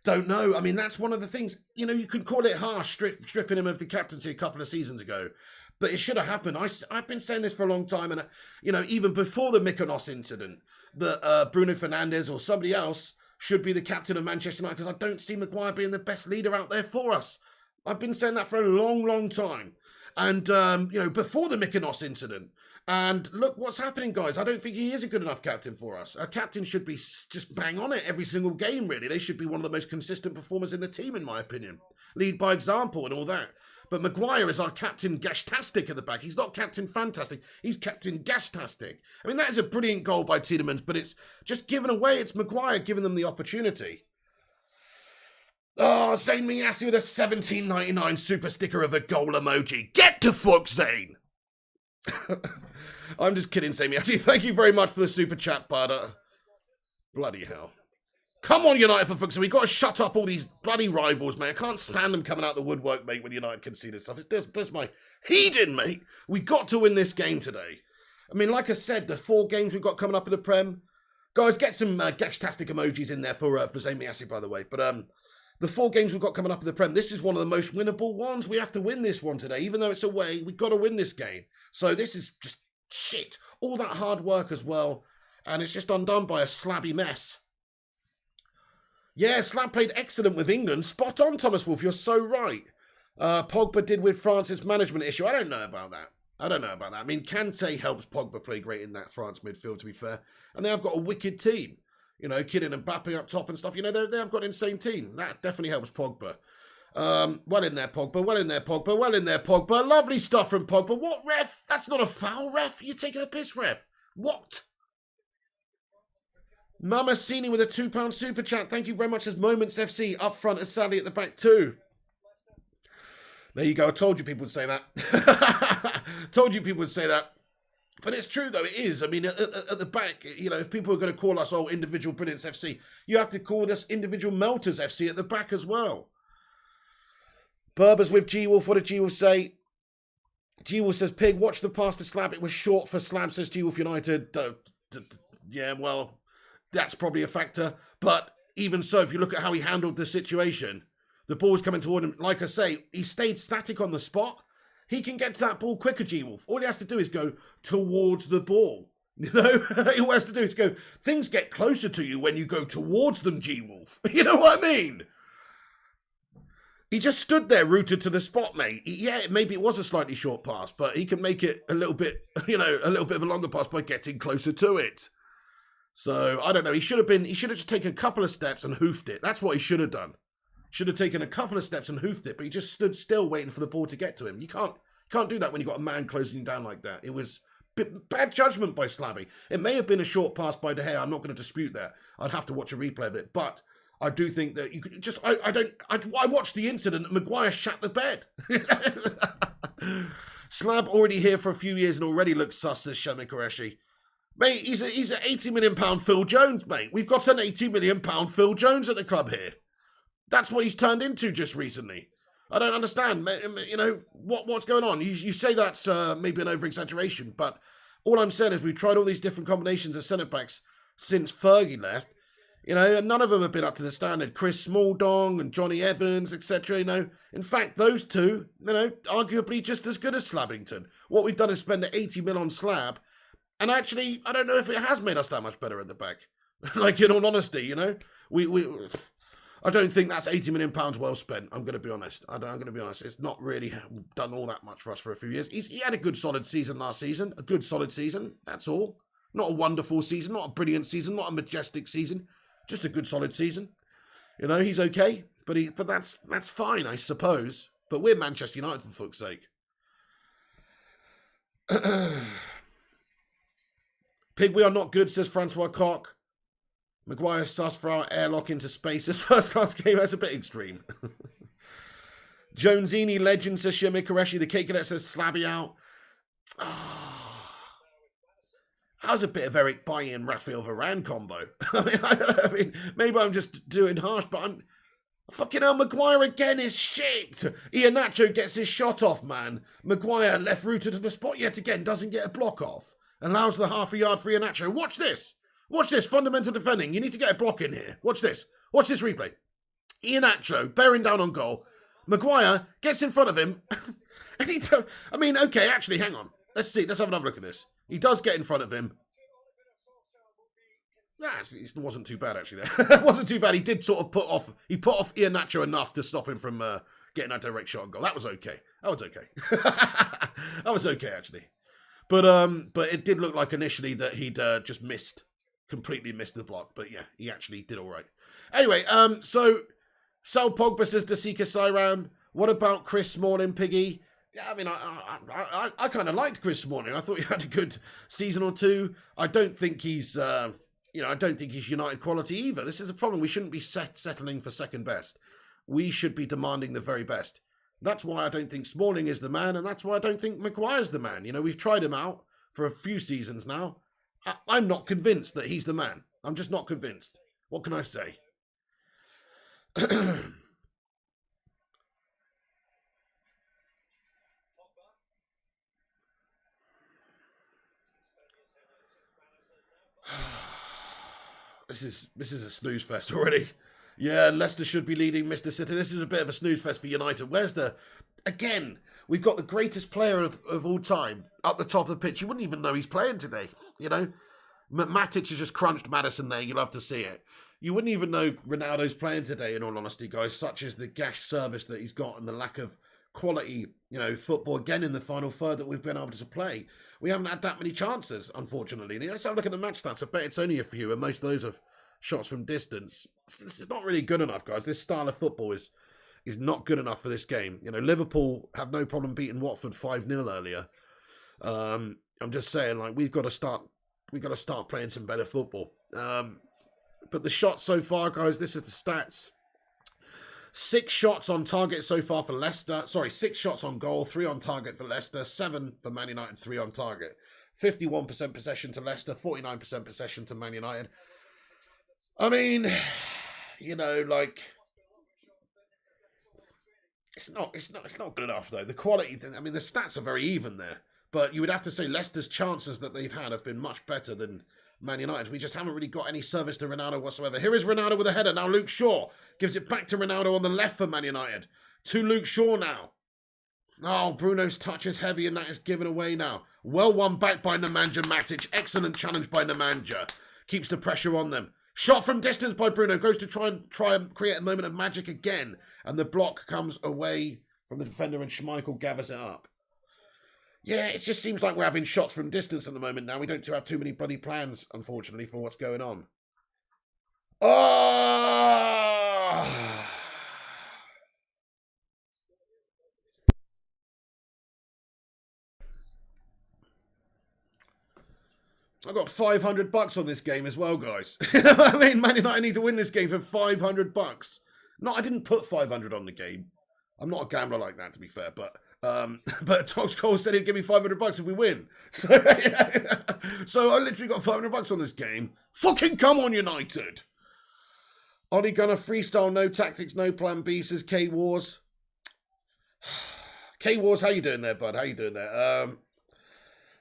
Don't know. I mean, that's one of the things, you know, you could call it harsh, stripping him of the captaincy a couple of seasons ago. But it should have happened. I've been saying this for a long time, and, you know, even before the Mykonos incident, that Bruno Fernandes or somebody else should be the captain of Manchester United, because I don't see Maguire being the best leader out there for us. I've been saying that for a long, long time. And, you know, before the Mykonos incident. And look what's happening, guys. I don't think he is a good enough captain for us. A captain should be just bang on it every single game, really. They should be one of the most consistent performers in the team, in my opinion. Lead by example and all that. But Maguire is our captain gashtastic at the back. He's not captain fantastic. He's captain gashtastic. I mean, that is a brilliant goal by Tielemans, but it's just given away. It's Maguire giving them the opportunity. Oh, Zayn Miyasi with a 17.99 super sticker of a goal emoji. Get to fuck, Zayn. I'm just kidding, Zayn Miyasi. Thank you very much for the super chat, bud. Bloody hell. Come on, United, for fuck's sake. We've got to shut up all these bloody rivals, mate. I can't stand them coming out the woodwork, mate, when United concede and stuff. There's my heeding, mate. We got to win this game today. I mean, like I said, the 4 games we've got coming up in the Prem. Guys, get some gashtastic emojis in there for Zayn Miyasi, by the way. But the 4 games we've got coming up in the Prem, this is one of the most winnable ones. We have to win this one today. Even though it's away, we've got to win this game. So this is just shit. All that hard work as well. And it's just undone by a slabby mess. Yeah, Slab played excellent with England. Spot on, Thomas Wolf. You're so right. Pogba did with France's management issue. I don't know about that. I mean, Kante helps Pogba play great in that France midfield, to be fair. And they have got a wicked team. You know, Kylian and Mbappe up top and stuff. You know, they have got an insane team. That definitely helps Pogba. Well in there, Pogba. Well in there, Pogba. Well in there, Pogba. Lovely stuff from Pogba. What, ref? That's not a foul, ref. You're taking the piss, ref. What? Mamasini with a £2 super chat. Thank you very much. As Moments FC up front as Sally at the back too. There you go. I told you people would say that. Told you people would say that. But it's true though. It is. I mean, at the back, you know, if people are going to call us individual brilliance FC, you have to call us individual melters FC at the back as well. Berbers with G-Wolf. What did G-Wolf say? G-Wolf says, Pig, watch the pass to Slab. It was short for Slab, says G-Wolf United. Yeah, well, that's probably a factor. But even so, if you look at how he handled the situation, the ball's coming toward him. Like I say, he stayed static on the spot. He can get to that ball quicker, G-Wolf. All he has to do is go towards the ball. You know, all he has to do is go, things get closer to you when you go towards them, G-Wolf. You know what I mean? He just stood there rooted to the spot, mate. Yeah, maybe it was a slightly short pass, but he can make it a little bit, you know, a little bit of a longer pass by getting closer to it. So I don't know. He should have just taken a couple of steps and hoofed it. That's what he should have done. Should have taken a couple of steps and hoofed it, but he just stood still waiting for the ball to get to him. You can't do that when you've got a man closing you down like that. It was bad judgment by Slabby. It may have been a short pass by De Gea. I'm not going to dispute that. I'd have to watch a replay of it, but I do think that you could just. I watched the incident. And Maguire shat the bed. Slab already here for a few years and already looks sus as Shami Qureshi. Mate, he's an £80 million Phil Jones, mate. We've got an £80 million Phil Jones at the club here. That's what he's turned into just recently. I don't understand. You know, what's going on? You say that's maybe an over-exaggeration, but all I'm saying is we've tried all these different combinations of centre-backs since Fergie left, you know, and none of them have been up to the standard. Chris Smalldong and Johnny Evans, etc., you know. In fact, those two, you know, arguably just as good as Slabbington. What we've done is spend the 80 mil on Slab, and actually, I don't know if it has made us that much better at the back. Like, in all honesty, you know, I don't think that's £80 million well spent. I'm going to be honest. I'm going to be honest. It's not really done all that much for us for a few years. He had a good solid season last season. A good solid season. That's all. Not a wonderful season. Not a brilliant season. Not a majestic season. Just a good solid season. You know, he's okay. But that's fine, I suppose. But we're Manchester United, for fuck's sake. Pig, we are not good, says Francois Coq. Maguire sus for our airlock into space. His first class game, that's a bit extreme. Jonesini legend, says Shimmy Koreshi. The cake cadet says Slabby out. That was a bit of Eric Bailly and Raphael Varane combo. I mean, maybe I'm just doing harsh, but I'm... Fucking hell, Maguire again is shit. Iheanacho gets his shot off, man. Maguire left rooted to the spot yet again, doesn't get a block off. Allows the half a yard for Iheanacho. Watch this. Watch this, fundamental defending. You need to get a block in here. Watch this. Watch this replay. Iheanacho bearing down on goal. Maguire gets in front of him. I mean, okay, actually, hang on. Let's see. Let's have another look at this. He does get in front of him. Nah, it wasn't too bad, actually, there. It wasn't too bad. He did sort of put off Iheanacho enough to stop him from getting that direct shot on goal. That was okay. That was okay. That was okay, actually. But it did look like initially that he'd just completely missed the block. But yeah, he actually did all right. Anyway, so Sal Pogba says Dasika Sairam. What about Chris Smalling, Piggy? Yeah, I mean, I kind of liked Chris Smalling. I thought he had a good season or two. I don't think he's... I don't think he's United quality either. This is the problem. We shouldn't be settling for second best. We should be demanding the very best. That's why I don't think Smalling is the man, and that's why I don't think Maguire's the man. You know, we've tried him out for a few seasons now. I'm not convinced that he's the man. I'm just not convinced. What can I say? This is a snooze fest already. Yeah, Leicester should be leading Mr. City. This is a bit of a snooze fest for United. Again, we've got the greatest player of all time up the top of the pitch. You wouldn't even know he's playing today, you know? Matic has just crunched Maddison there. You'll have to see it. You wouldn't even know Ronaldo's playing today, in all honesty, guys, such as the gash service that he's got and the lack of quality, you know, football again in the final third that we've been able to play. We haven't had that many chances, unfortunately. Let's have a look at the match stats. I bet it's only a few, and most of those are shots from distance. This is not really good enough, guys. This style of football is not good enough for this game. You know, Liverpool have no problem beating Watford 5-0 earlier. I'm just saying, like, we've got to start playing some better football. But the shots so far, guys, this is the stats. 6 shots on target so far for Leicester. Sorry, 6 shots on goal, 3 on target for Leicester, 7 for Man United, 3 on target. 51% possession to Leicester, 49% possession to Man United. I mean, you know, like, it's not good enough though. The quality, I mean, the stats are very even there, but you would have to say Leicester's chances that they've had have been much better than Man United. We just haven't really got any service to Ronaldo whatsoever. Here is Ronaldo with a header. Now Luke Shaw gives it back to Ronaldo on the left for Man United. To Luke Shaw now. Oh, Bruno's touch is heavy and that is given away now. Well won back by Nemanja Matic. Excellent challenge by Nemanja. Keeps the pressure on them. Shot from distance by Bruno. Goes to try and create a moment of magic again. And the block comes away from the defender and Schmeichel gathers it up. Yeah, it just seems like we're having shots from distance at the moment now. We don't have too many bloody plans, unfortunately, for what's going on. Oh! I got $500 on this game as well, guys. I mean, Man United need to win this game for $500. No, I didn't put 500 on the game. I'm not a gambler like that, to be fair, but Tox Cole said he'd give me $500 if we win. So, so I literally got $500 on this game. Fucking come on, United! Ollie Gunner freestyle, no tactics, no plan B, says K Wars. K Wars, how you doing there, bud? How you doing there?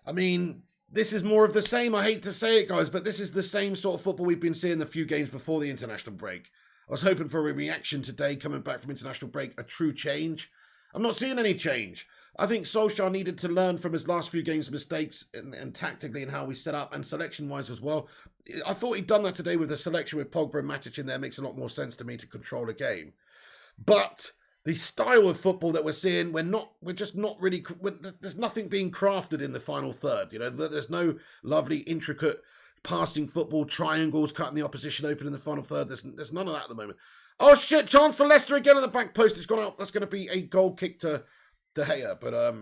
I mean, this is more of the same. I hate to say it, guys, but this is the same sort of football we've been seeing the few games before the international break. I was hoping for a reaction today, coming back from international break, a true change. I'm not seeing any change. I think Solskjaer needed to learn from his last few games' mistakes and tactically and how we set up and selection-wise as well. I thought he'd done that today with the selection with Pogba and Matic in there. Makes a lot more sense to me to control a game. But the style of football that we're seeing, we're just not really, there's nothing being crafted in the final third. You know, there's no lovely, intricate passing football, triangles, cutting the opposition open in the final third. There's none of that at the moment. Oh shit, chance for Leicester again at the back post. It's gone out. That's going to be a goal kick to De Gea. But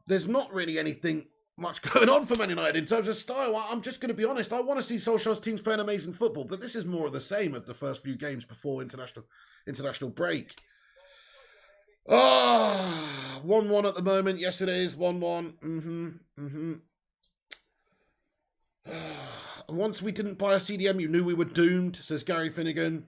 there's not really anything much going on for Man United in terms of style. I'm just going to be honest. I want to see Solskjaer's teams playing amazing football, but this is more of the same of the first few games before international break. Oh, 1-1 at the moment. Yes, it is. 1-1. Once we didn't buy a CDM, you knew we were doomed, says Gary Finnegan.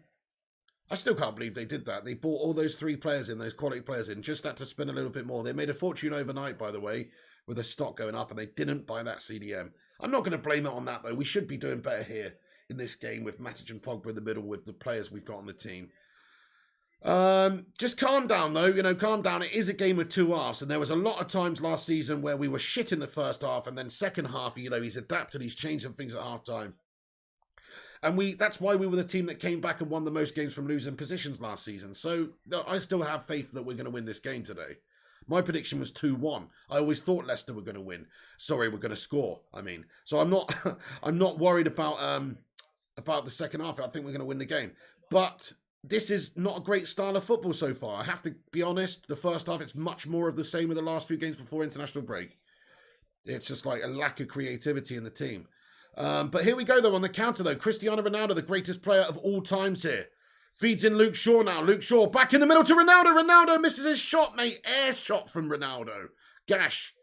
I still can't believe they did that. They bought all those three players in, those quality players in, just had to spend a little bit more. They made a fortune overnight, by the way, with the stock going up, and they didn't buy that CDM. I'm not going to blame it on that, though. We should be doing better here in this game with Matic and Pogba in the middle with the players we've got on the team. Just calm down, though. You know, calm down. It is a game of two halves, and there was a lot of times last season where we were shit in the first half, and then second half, you know, he's adapted, he's changed some things at half-time. And that's why we were the team that came back and won the most games from losing positions last season. So I still have faith that we're going to win this game today. My prediction was 2-1. I always thought Leicester were going to win. Sorry, we're going to score. I mean, so I'm not I'm not worried about the second half. I think we're going to win the game. But this is not a great style of football so far. I have to be honest. The first half, it's much more of the same with the last few games before international break. It's just like a lack of creativity in the team. But here we go, though, on the counter, though. Cristiano Ronaldo, the greatest player of all times here. Feeds in Luke Shaw now. Luke Shaw back in the middle to Ronaldo. Ronaldo misses his shot, mate. Air shot from Ronaldo. Gash.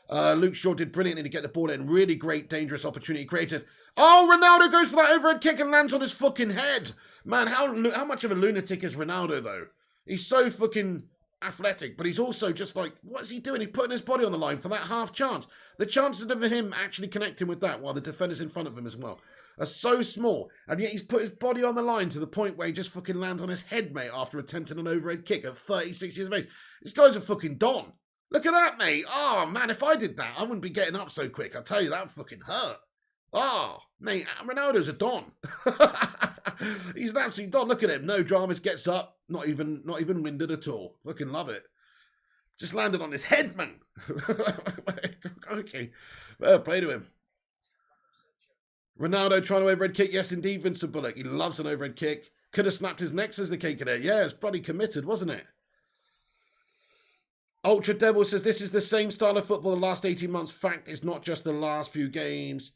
Luke Shaw did brilliantly to get the ball in. Really great, dangerous opportunity created. Oh, Ronaldo goes for that overhead kick and lands on his fucking head. Man, how much of a lunatic is Ronaldo, though? He's so fucking athletic, but he's also just like, what is he doing? He's putting his body on the line for that half chance. The chances of him actually connecting with that while the defender's in front of him as well are so small, and yet he's put his body on the line to the point where he just fucking lands on his head, mate, after attempting an overhead kick at 36 years of age. This guy's a fucking don. Look at that, mate. Oh, man, if I did that, I wouldn't be getting up so quick. I tell you, that would fucking hurt. Oh, mate, Ronaldo's a don. He's an absolute don. Look at him. No dramas, gets up. Not even winded at all. Fucking love it. Just landed on his head, man. Okay. Well, play to him. Ronaldo trying to overhead kick. Yes, indeed, Vincent Bullock. He loves an overhead kick. Could have snapped his neck, says the cake in there. Yeah, it's bloody committed, wasn't it? Ultra Devil says, this is the same style of football the last 18 months. Fact, it's not just the last few games.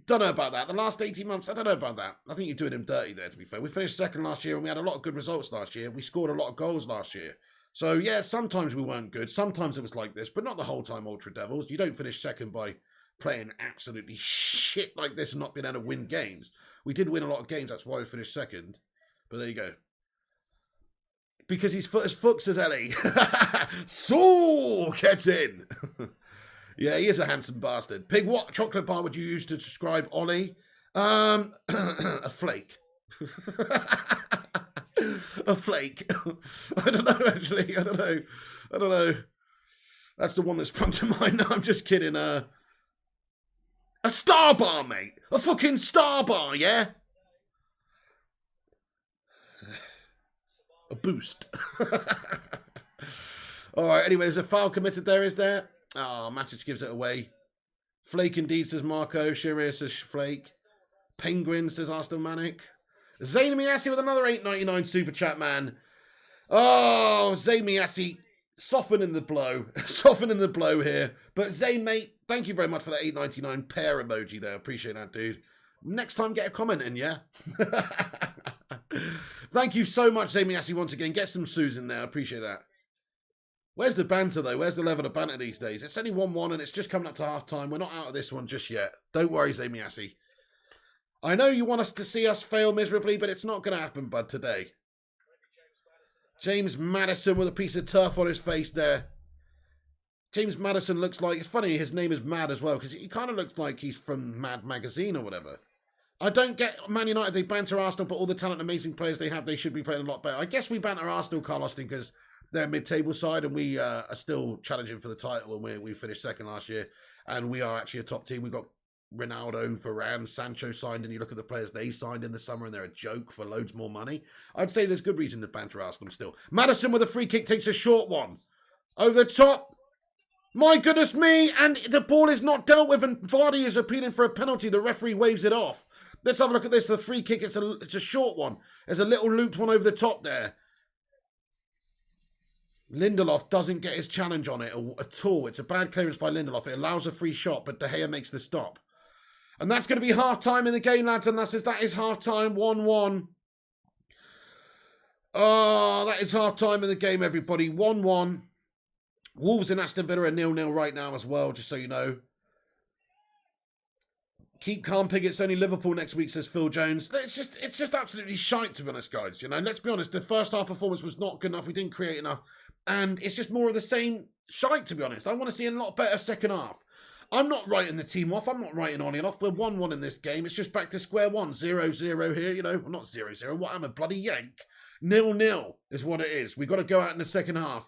Don't know about that. The last 18 months, I don't know about that. I think you're doing him dirty there, to be fair. We finished second last year and we had a lot of good results last year. We scored a lot of goals last year. So, yeah, sometimes we weren't good. Sometimes it was like this, but not the whole time, Ultra Devils. You don't finish second by playing absolutely shit like this and not being able to win games. We did win a lot of games. That's why we finished second. But there you go. Because he's foot as fucks, says Ellie. So, gets in. Yeah, he is a handsome bastard. Pig, what chocolate bar would you use to describe Ollie? A flake. A flake. I don't know, actually. I don't know. That's the one that sprung to mind. No, I'm just kidding. A star bar, mate. A fucking star bar, yeah? A boost. All right, anyway, there's a foul committed there, is there? Oh, Matic gives it away. Flake indeed, says Marco. Shiria says Flake. Penguin, says Aston Manic. Zayn Miassi with another $8.99 super chat, man. Oh, Zayn Miassi softening the blow. Softening the blow here. But Zayn, mate, thank you very much for that $8.99 pair emoji there. Appreciate that, dude. Next time, get a comment in, yeah? Thank you so much, Zayn Miassi, once again. Get some Sues in there. I appreciate that. Where's the banter, though? Where's the level of banter these days? It's only 1-1, and it's just coming up to half-time. We're not out of this one just yet. Don't worry, Zayn Miassi. I know you want us to see us fail miserably, but it's not going to happen, bud, today. James Maddison with a piece of turf on his face there. James Maddison looks like... It's funny, his name is Mad as well, because he kind of looks like he's from Mad Magazine or whatever. I don't get Man United. They banter Arsenal, but all the talent, amazing players they have, they should be playing a lot better. I guess we banter Arsenal, Carl Austin, because they're mid-table side, and we are still challenging for the title, and we finished second last year, and we are actually a top team. We've got Ronaldo, Varane, Sancho signed, and you look at the players they signed in the summer, and they're a joke for loads more money. I'd say there's good reason to banter Arsenal still. Maddison with a free kick takes a short one. Over the top. My goodness me, and the ball is not dealt with, and Vardy is appealing for a penalty. The referee waves it off. Let's have a look at this. The free kick, it's a short one. There's a little looped one over the top there. Lindelof doesn't get his challenge on it at all. It's a bad clearance by Lindelof. It allows a free shot, but De Gea makes the stop. And that's going to be half-time in the game, lads. And that is half-time, 1-1. Oh, that is half-time in the game, everybody. 1-1. Wolves and Aston Villa are 0-0 right now as well, just so you know. Keep calm, Pig. It's only Liverpool next week, says Phil Jones. It's just absolutely shite, to be honest, guys. You know, let's be honest. The first half performance was not good enough. We didn't create enough. And it's just more of the same shite, to be honest. I want to see a lot better second half. I'm not writing the team off. I'm not writing Ollie off. We're 1-1 in this game. It's just back to square one. 0-0 here, you know. Well, not 0-0. What, I'm a bloody yank. 0-0 is what it is. We've got to go out in the second half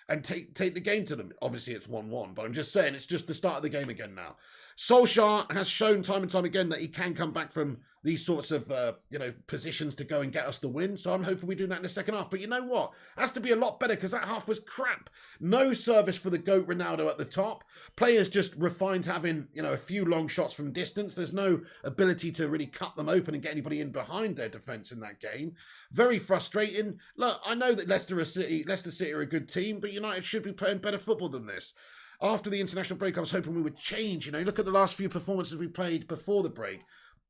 and take the game to them. Obviously, it's 1-1. But I'm just saying, it's just the start of the game again now. Solskjaer has shown time and time again that he can come back from these sorts of, positions to go and get us the win. So I'm hoping we do that in the second half. But you know what? It has to be a lot better because that half was crap. No service for the GOAT Ronaldo at the top. Players just refined having, a few long shots from distance. There's no ability to really cut them open and get anybody in behind their defence in that game. Very frustrating. Look, I know that Leicester City are a good team, but United should be playing better football than this. After the international break, I was hoping we would change. Look at the last few performances we played before the break.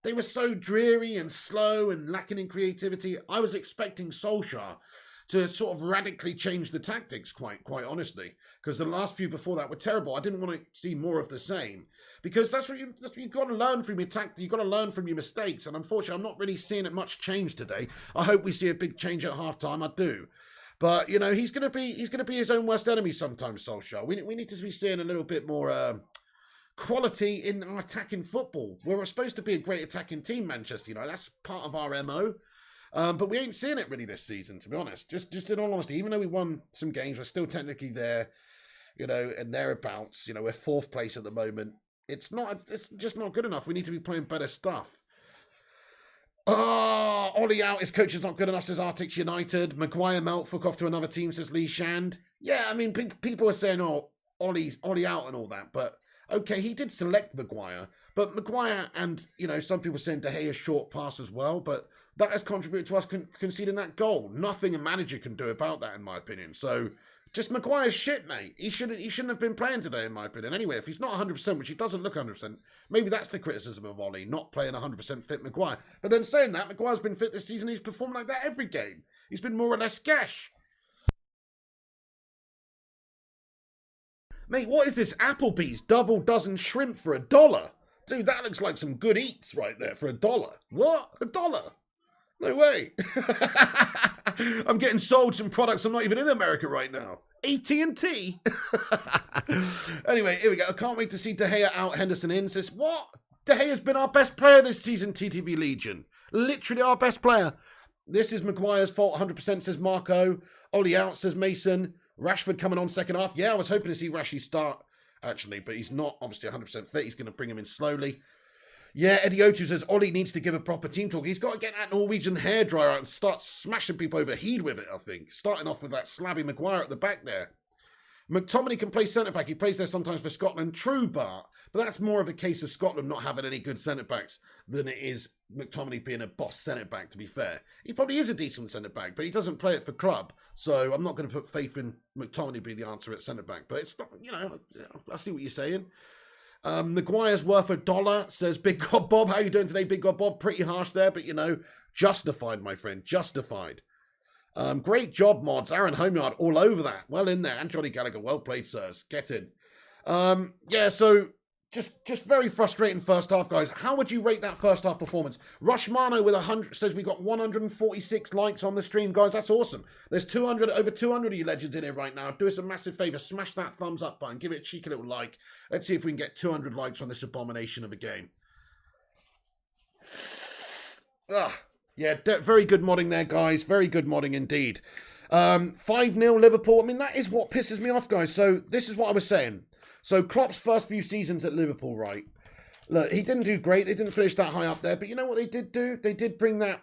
They were so dreary and slow and lacking in creativity. I was expecting Solskjaer to sort of radically change the tactics, quite honestly, because the last few before that were terrible. I didn't want to see more of the same, because that's what you've got to learn from your tactics. You've got to learn from your mistakes, and unfortunately, I'm not really seeing it much change today. I hope we see a big change at halftime. I do. But, he's going to be his own worst enemy sometimes, Solskjaer. We need to be seeing a little bit more quality in our attacking football. We're supposed to be a great attacking team, Manchester United. That's part of our MO. But we ain't seeing it really this season, to be honest. Just in all honesty, even though we won some games, we're still technically there, and thereabouts. We're fourth place at the moment. It's just not good enough. We need to be playing better stuff. Oh, Ollie out. His coach is not good enough, says Arctic United. Maguire Meltfook off to another team, says Lee Shand. Yeah, I mean, people are saying, Ollie out and all that. But, okay, he did select Maguire. But Maguire and, some people saying De Gea's short pass as well. But that has contributed to us conceding that goal. Nothing a manager can do about that, in my opinion. So, just Maguire's shit, mate. He shouldn't have been playing today, in my opinion. Anyway, if he's not 100%, which he doesn't look 100%, maybe that's the criticism of Ollie, not playing 100% fit Maguire. But then saying that, Maguire's been fit this season. He's performed like that every game. He's been more or less gash. Mate, what is this Applebee's double dozen shrimp for $1? Dude, that looks like some good eats right there for $1. What? $1? No way. I'm getting sold some products. I'm not even in America right now. AT&T. Anyway, here we go. I can't wait to see De Gea out, Henderson in. Says, what? De Gea's been our best player this season, TTV Legion. Literally our best player. This is Maguire's fault, 100%, says Marco. Ollie out, says Mason. Rashford coming on second half. Yeah, I was hoping to see Rashi start, actually, but he's not obviously 100% fit. He's going to bring him in slowly. Yeah, Eddie O2 says Ollie needs to give a proper team talk. He's got to get that Norwegian hairdryer out and start smashing people over head with it, I think. Starting off with that slabby Maguire at the back there. McTominay can play centre-back. He plays there sometimes for Scotland. True, Bart. But that's more of a case of Scotland not having any good centre-backs than it is McTominay being a boss centre-back, to be fair. He probably is a decent centre-back, but he doesn't play it for club. So I'm not going to put faith in McTominay being the answer at centre-back. But it's not, I see what you're saying. Maguire's worth $1, says Big God Bob. How you doing today, Big God Bob? Pretty harsh there, but, justified, my friend. Justified. Great job, mods. Aaron Homeyard all over that. Well in there. And Johnny Gallagher. Well played, sirs. Get in. So just very frustrating first half, guys. How would you rate that first half performance? Rushmano with 100 says we got 146 likes on the stream, guys. That's awesome. There's over 200 of you legends in here right now. Do us a massive favor. Smash that thumbs up button. Give it a cheeky little like. Let's see if we can get 200 likes on this abomination of a game. Yeah, very good modding there, guys. Very good modding indeed. 5-0 Liverpool. I mean, that is what pisses me off, guys. So this is what I was saying. So Klopp's first few seasons at Liverpool, right? Look, he didn't do great. They didn't finish that high up there. But you know what they did do? They did bring that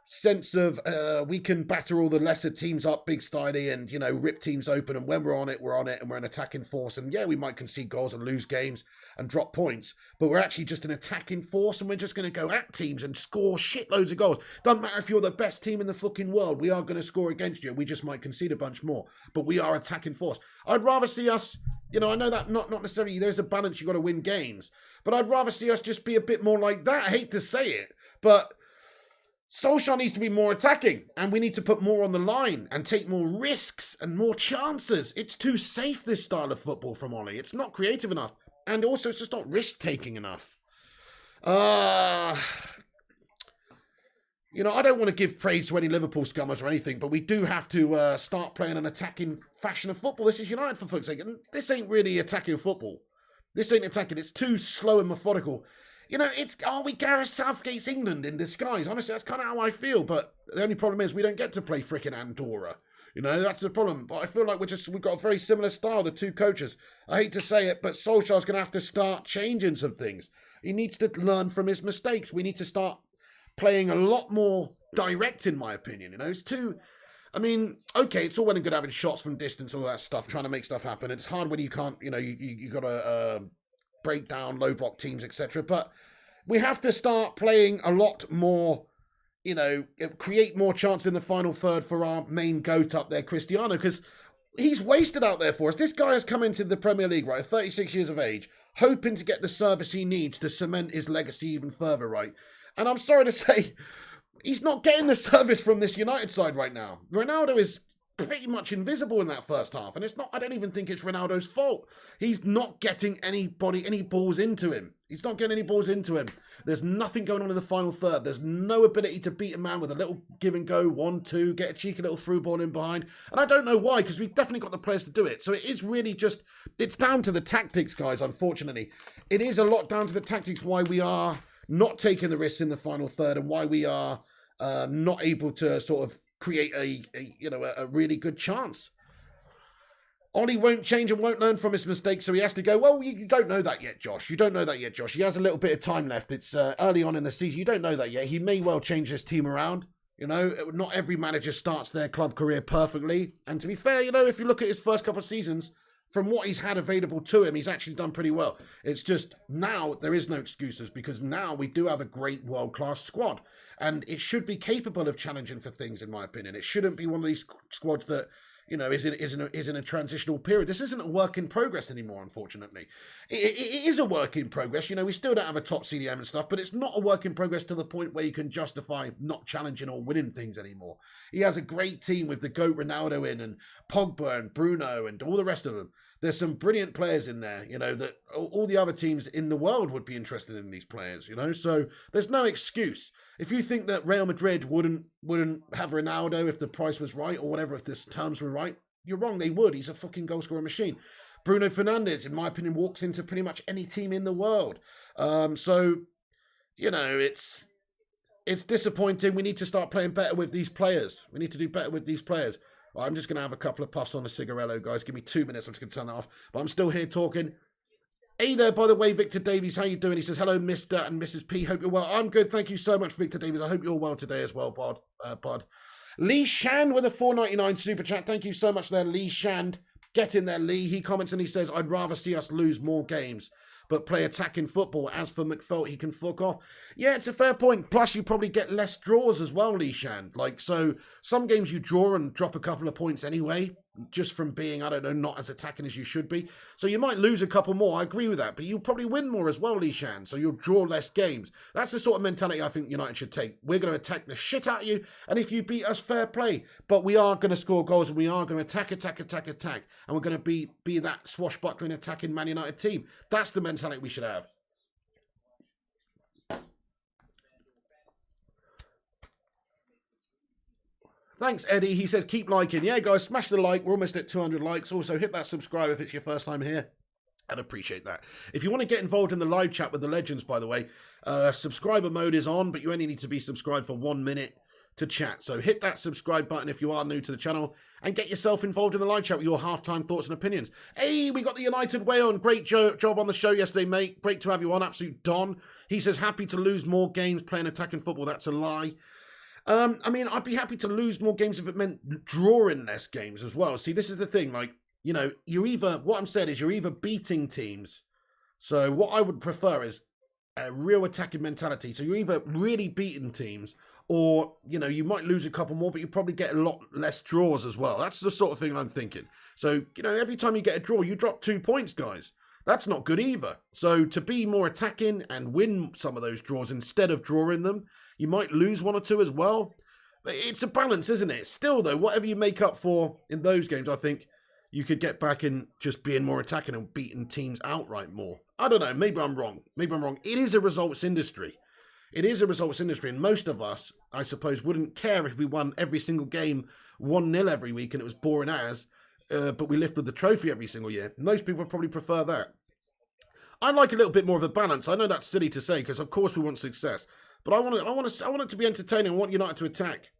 sense of we can batter all the lesser teams up big styly and, rip teams open. And when we're on it, and we're an attacking force. And yeah, we might concede goals and lose games and drop points. But we're actually just an attacking force and we're just going to go at teams and score shitloads of goals. Doesn't matter if you're the best team in the fucking world. We are going to score against you. We just might concede a bunch more. But we are attacking force. I'd rather see us... I know that not necessarily there's a balance, you got to win games. But I'd rather see us just be a bit more like that. I hate to say it, but Solskjaer needs to be more attacking. And we need to put more on the line and take more risks and more chances. It's too safe, this style of football from Ollie. It's not creative enough. And also, it's just not risk-taking enough. I don't want to give praise to any Liverpool scummers or anything, but we do have to start playing an attacking fashion of football. This is United, for fuck's sake. And this ain't really attacking football. This ain't attacking. It's too slow and methodical. Are we Gareth Southgate's England in disguise? Honestly, that's kind of how I feel. But the only problem is we don't get to play frickin' Andorra. That's the problem. But I feel like we've got a very similar style, the two coaches. I hate to say it, but Solskjaer's going to have to start changing some things. He needs to learn from his mistakes. We need to start playing a lot more direct, in my opinion. It's too... okay, it's all well and good having shots from distance, all that stuff, trying to make stuff happen. It's hard when you can't, you got to break down low block teams, etc. But we have to start playing a lot more, create more chance in the final third for our main goat up there, Cristiano, because he's wasted out there for us. This guy has come into the Premier League, right, 36 years of age, hoping to get the service he needs to cement his legacy even further, right? And I'm sorry to say, he's not getting the service from this United side right now. Ronaldo is pretty much invisible in that first half. And I don't even think it's Ronaldo's fault. He's not getting any balls into him. He's not getting any balls into him. There's nothing going on in the final third. There's no ability to beat a man with a little give and go, 1-2, get a cheeky little through ball in behind. And I don't know why, because we've definitely got the players to do it. So it is really just, it's down to the tactics, guys, unfortunately. It is a lot down to the tactics why we are not taking the risks in the final third and why we are not able to sort of create a really good chance. Ollie won't change and won't learn from his mistakes, so he has to go, well, you don't know that yet, Josh. You don't know that yet, Josh. He has a little bit of time left. It's early on in the season. You don't know that yet. He may well change his team around. Not every manager starts their club career perfectly. And to be fair, if you look at his first couple of seasons, from what he's had available to him, he's actually done pretty well. It's just now there is no excuses because now we do have a great world-class squad. And it should be capable of challenging for things, in my opinion. It shouldn't be one of these squads that, is in a transitional period. This isn't a work in progress anymore, unfortunately. It is a work in progress. We still don't have a top CDM and stuff, but it's not a work in progress to the point where you can justify not challenging or winning things anymore. He has a great team with the GOAT Ronaldo in and Pogba and Bruno and all the rest of them. There's some brilliant players in there, that all the other teams in the world would be interested in these players, so there's no excuse. If you think that Real Madrid wouldn't have Ronaldo if the price was right or whatever, if the terms were right, you're wrong. They would. He's a fucking goal scoring machine. Bruno Fernandes, in my opinion, walks into pretty much any team in the world. It's disappointing. We need to start playing better with these players. We need to do better with these players. Well, I'm just going to have a couple of puffs on a cigarello, guys. Give me 2 minutes. I'm just going to turn that off. But I'm still here talking. Hey there, by the way, Victor Davies. How you doing? He says, hello, Mr. and Mrs. P. Hope you're well. I'm good. Thank you so much, Victor Davies. I hope you're well today as well, Bod. Lee Shand with a $4.99 super chat. Thank you so much there, Lee Shand. Get in there, Lee. He comments and he says, I'd rather see us lose more games, but play attacking football. As for McFelt, he can fuck off. Yeah, it's a fair point. Plus, you probably get less draws as well, Lee Shand. Like, so some games you draw and drop a couple of points anyway, just from being, I don't know, not as attacking as you should be. So you might lose a couple more. I agree with that. But you'll probably win more as well, Lee Shand. So you'll draw less games. That's the sort of mentality I think United should take. We're going to attack the shit out of you. And if you beat us, fair play. But we are going to score goals and we are going to attack. And we're going to be that swashbuckling, attacking Man United team. That's the mentality we should have. Thanks, Eddie. He says, keep liking. Yeah, guys, smash the like. We're almost at 200 likes. Also, hit that subscribe if it's your first time here. I'd appreciate that. If you want to get involved in the live chat with the legends, by the way, subscriber mode is on, but you only need to be subscribed for 1 minute to chat. So hit that subscribe button if you are new to the channel and get yourself involved in the live chat with your halftime thoughts and opinions. Hey, we got the United way on. Great job on the show yesterday, mate. Great to have you on. Absolute Don. He says, happy to lose more games playing attacking football. That's a lie. I mean, I'd be happy to lose more games if it meant drawing less games as well. See, this is the thing, like, you know, what I'm saying is you're either beating teams. So what I would prefer is a real attacking mentality. So you're either really beating teams or, you know, you might lose a couple more, but you probably get a lot less draws as well. That's the sort of thing I'm thinking. So, you know, every time you get a draw, you drop 2 points, guys. That's not good either. So to be more attacking and win some of those draws instead of drawing them, you might lose 1 or 2 as well. It's a balance, isn't it? Still, though, whatever you make up for in those games, I think you could get back in just being more attacking and beating teams outright more. I don't know. Maybe I'm wrong. It is a results industry. And most of us, I suppose, wouldn't care if we won every single game 1-0 every week and it was boring as, but we lifted the trophy every single year. Most people would probably prefer that. I like a little bit more of a balance. I know that's silly to say because, of course, we want success. But I want it to be entertaining. I want United to attack.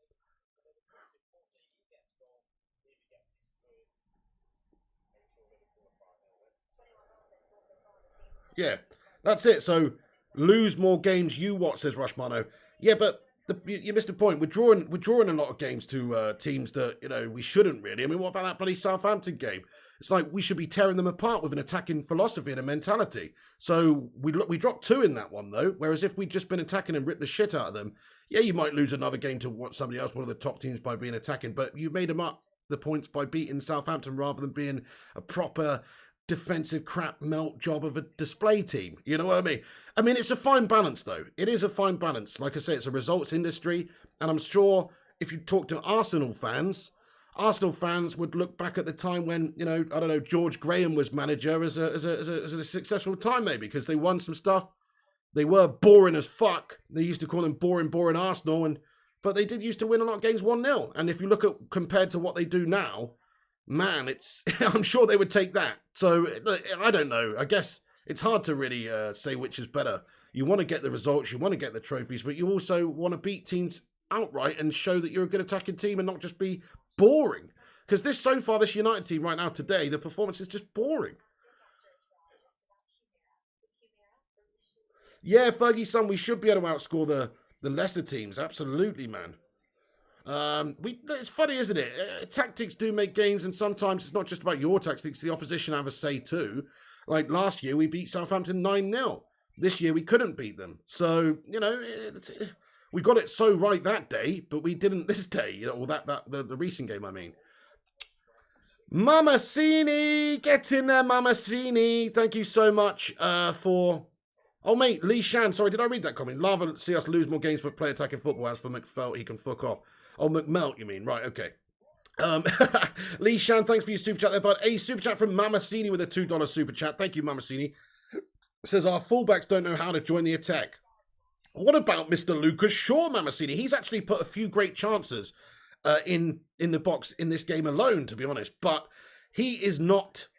Yeah, that's it. So lose more games. You what, says Rushmano. Yeah, but you missed the point. We're drawing a lot of games to teams that, you know, we shouldn't really. I mean, what about that bloody Southampton game? It's like we should be tearing them apart with an attacking philosophy and a mentality. So we dropped 2 in that one, though. Whereas if we'd just been attacking and ripped the shit out of them, yeah, you might lose another game to somebody else, one of the top teams, by being attacking. But you made them up the points by beating Southampton rather than being a proper defensive crap melt job of a display team. You know what I mean? I mean, it's a fine balance, though. It is a fine balance. Like I say, it's a results industry. And I'm sure if you talk to Arsenal fans would look back at the time when, you know, I don't know, George Graham was manager as a successful time, maybe, because they won some stuff. They were boring as fuck. They used to call them boring Arsenal, but they did used to win a lot of games 1-0. And if you look at compared to what they do now, man, it's I'm sure they would take that. So I don't know. I guess it's hard to really say which is better. You want to get the results, you want to get the trophies, but you also want to beat teams outright and show that you're a good attacking team and not just be boring. Because this United team right now today, the performance is just boring. Yeah, Fergie's son, we should be able to outscore the Leicester teams. Absolutely, man. It's funny, isn't it? Tactics do make games, and sometimes it's not just about your tactics. The opposition have a say too. Like last year, we beat Southampton 9-0. This year, we couldn't beat them. So, you know, we got it so right that day, but we didn't this day. You know, or the recent game, I mean. Mamacini, get in there, Mamacini. Thank you so much for... Oh, mate, Lee Shan. Sorry, did I read that comment? Rather see us lose more games but play attacking football. As for McFelt, he can fuck off. Oh, McMelt, you mean? Right, okay. Lee Shan, thanks for your super chat there, bud. A super chat from Mamacini with a $2 super chat. Thank you, Mamacini. Says, our fullbacks don't know how to join the attack. What about Mr. Lucas Shaw, Mamacini? He's actually put a few great chances in the box in this game alone, to be honest. But he is not...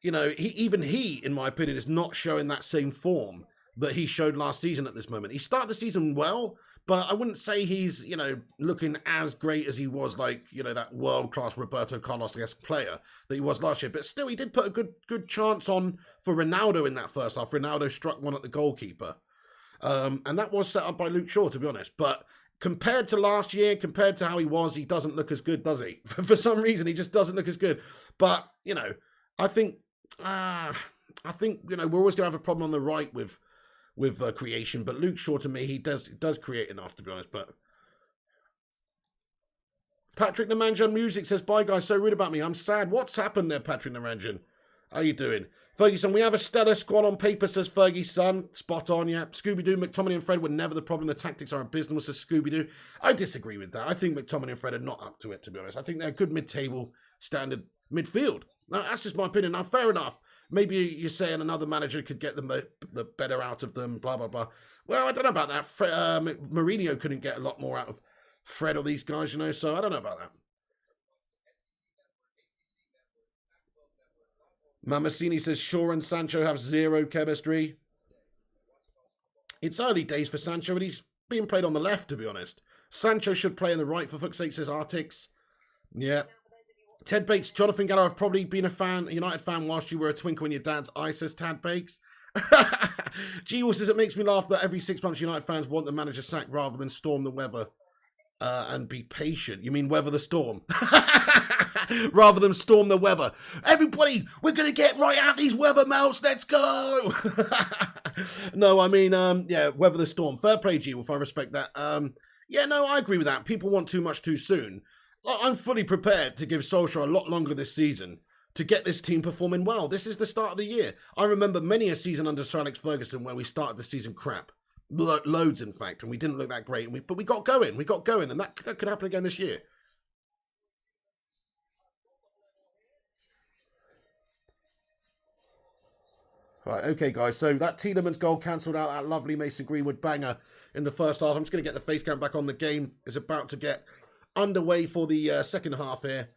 You know, he, in my opinion, is not showing that same form that he showed last season at this moment. He started the season well, but I wouldn't say he's, you know, looking as great as he was, like, you know, that world-class Roberto Carlos-esque player that he was last year. But still, he did put a good chance on for Ronaldo in that first half. Ronaldo struck one at the goalkeeper. And that was set up by Luke Shaw, to be honest. But compared to last year, compared to how he doesn't look as good, does he? For some reason, he just doesn't look as good. But, you know, I think, you know, we're always going to have a problem on the right with creation. But Luke Shaw, to me, he does create enough, to be honest. But Patrick Naranjan Music says, bye, guys. So rude about me. I'm sad. What's happened there, Patrick Naranjan? How you doing? Ferguson, we have a stellar squad on paper, says Fergie's son. Spot on, yeah. Scooby-Doo, McTominay and Fred were never the problem. The tactics are abysmal, says Scooby-Doo. I disagree with that. I think McTominay and Fred are not up to it, to be honest. I think they're a good mid-table standard midfield. Now, that's just my opinion. Now, fair enough. Maybe you're saying another manager could get the better out of them, blah, blah, blah. Well, I don't know about that. Mourinho couldn't get a lot more out of Fred or these guys, you know, so I don't know about that. Mamasini says Shaw and Sancho have zero chemistry. It's early days for Sancho, but he's being played on the left, to be honest. Sancho should play in the right, for fuck's sake, says Artix. Yeah. Ted Bates, Jonathan Gallo, I've probably been a United fan whilst you were a twinkle in your dad's eye, says Tad Bakes. G-Will says it makes me laugh that every 6 months United fans want the manager sacked rather than storm the weather and be patient. You mean weather the storm? Rather than storm the weather. Everybody, we're going to get right out these weather melts. Let's go. No, I mean, yeah, weather the storm. Fair play, G, if I respect that. Yeah, no, I agree with that. People want too much too soon. I'm fully prepared to give Solskjaer a lot longer this season to get this team performing well. This is the start of the year. I remember many a season under Sir Alex Ferguson where we started the season crap. Loads, in fact, and we didn't look that great. But we got going. We got going, and that could happen again this year. Right, okay, guys, so that Tielemans goal cancelled out that lovely Mason Greenwood banger in the first half. I'm just going to get the face cam back on. The game is about to get underway for the second half here.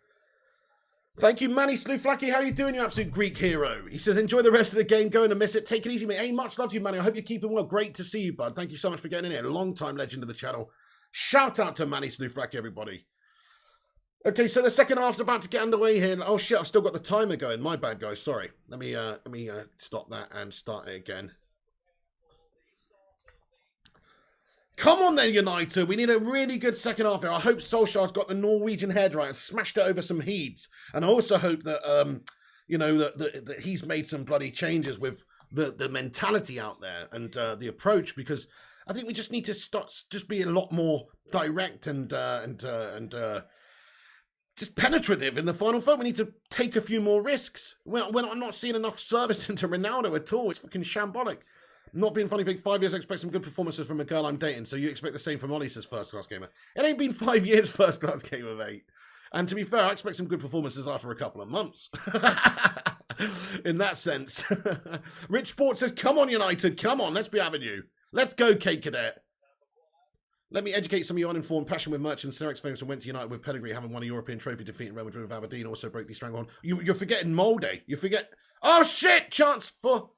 Thank you, Manny Slouflaki. How are you doing, you absolute Greek hero? He says, enjoy the rest of the game. Go and miss it. Take it easy, mate. Hey, much love to you, Manny. I hope you're keeping well. Great to see you, bud. Thank you so much for getting in here. Long-time legend of the channel. Shout out to Manny Slouflaki, everybody. Okay, so the second half's about to get underway here. Oh shit, I've still got the timer going. My bad, guys. Sorry. Let me stop that and start it again. Come on then, United. We need a really good second half here. I hope Solskjaer's got the Norwegian head right and smashed it over some heats. And I also hope that, you know, that he's made some bloody changes with the mentality out there and the approach, because I think we just need to start just being a lot more direct and just penetrative in the final third. We need to take a few more risks. I'm not seeing enough service into Ronaldo at all. It's fucking shambolic. Not being funny, big 5 years, I expect some good performances from a girl I'm dating, so you expect the same from Ollie, says First Class Gamer. It ain't been 5 years, First Class Gamer, mate. And to be fair, I expect some good performances after a couple of months. In that sense. Rich Sports says, come on, United, come on, let's be having you. Let's go, Kate Cadet. Let me educate some of you uninformed. Passion with merchants. Sir Alex Ferguson went to United with pedigree, having won a European trophy, defeating Real Madrid with Aberdeen, also broke the stranglehold. You're forgetting Molde. You forget... Oh, shit! Chance for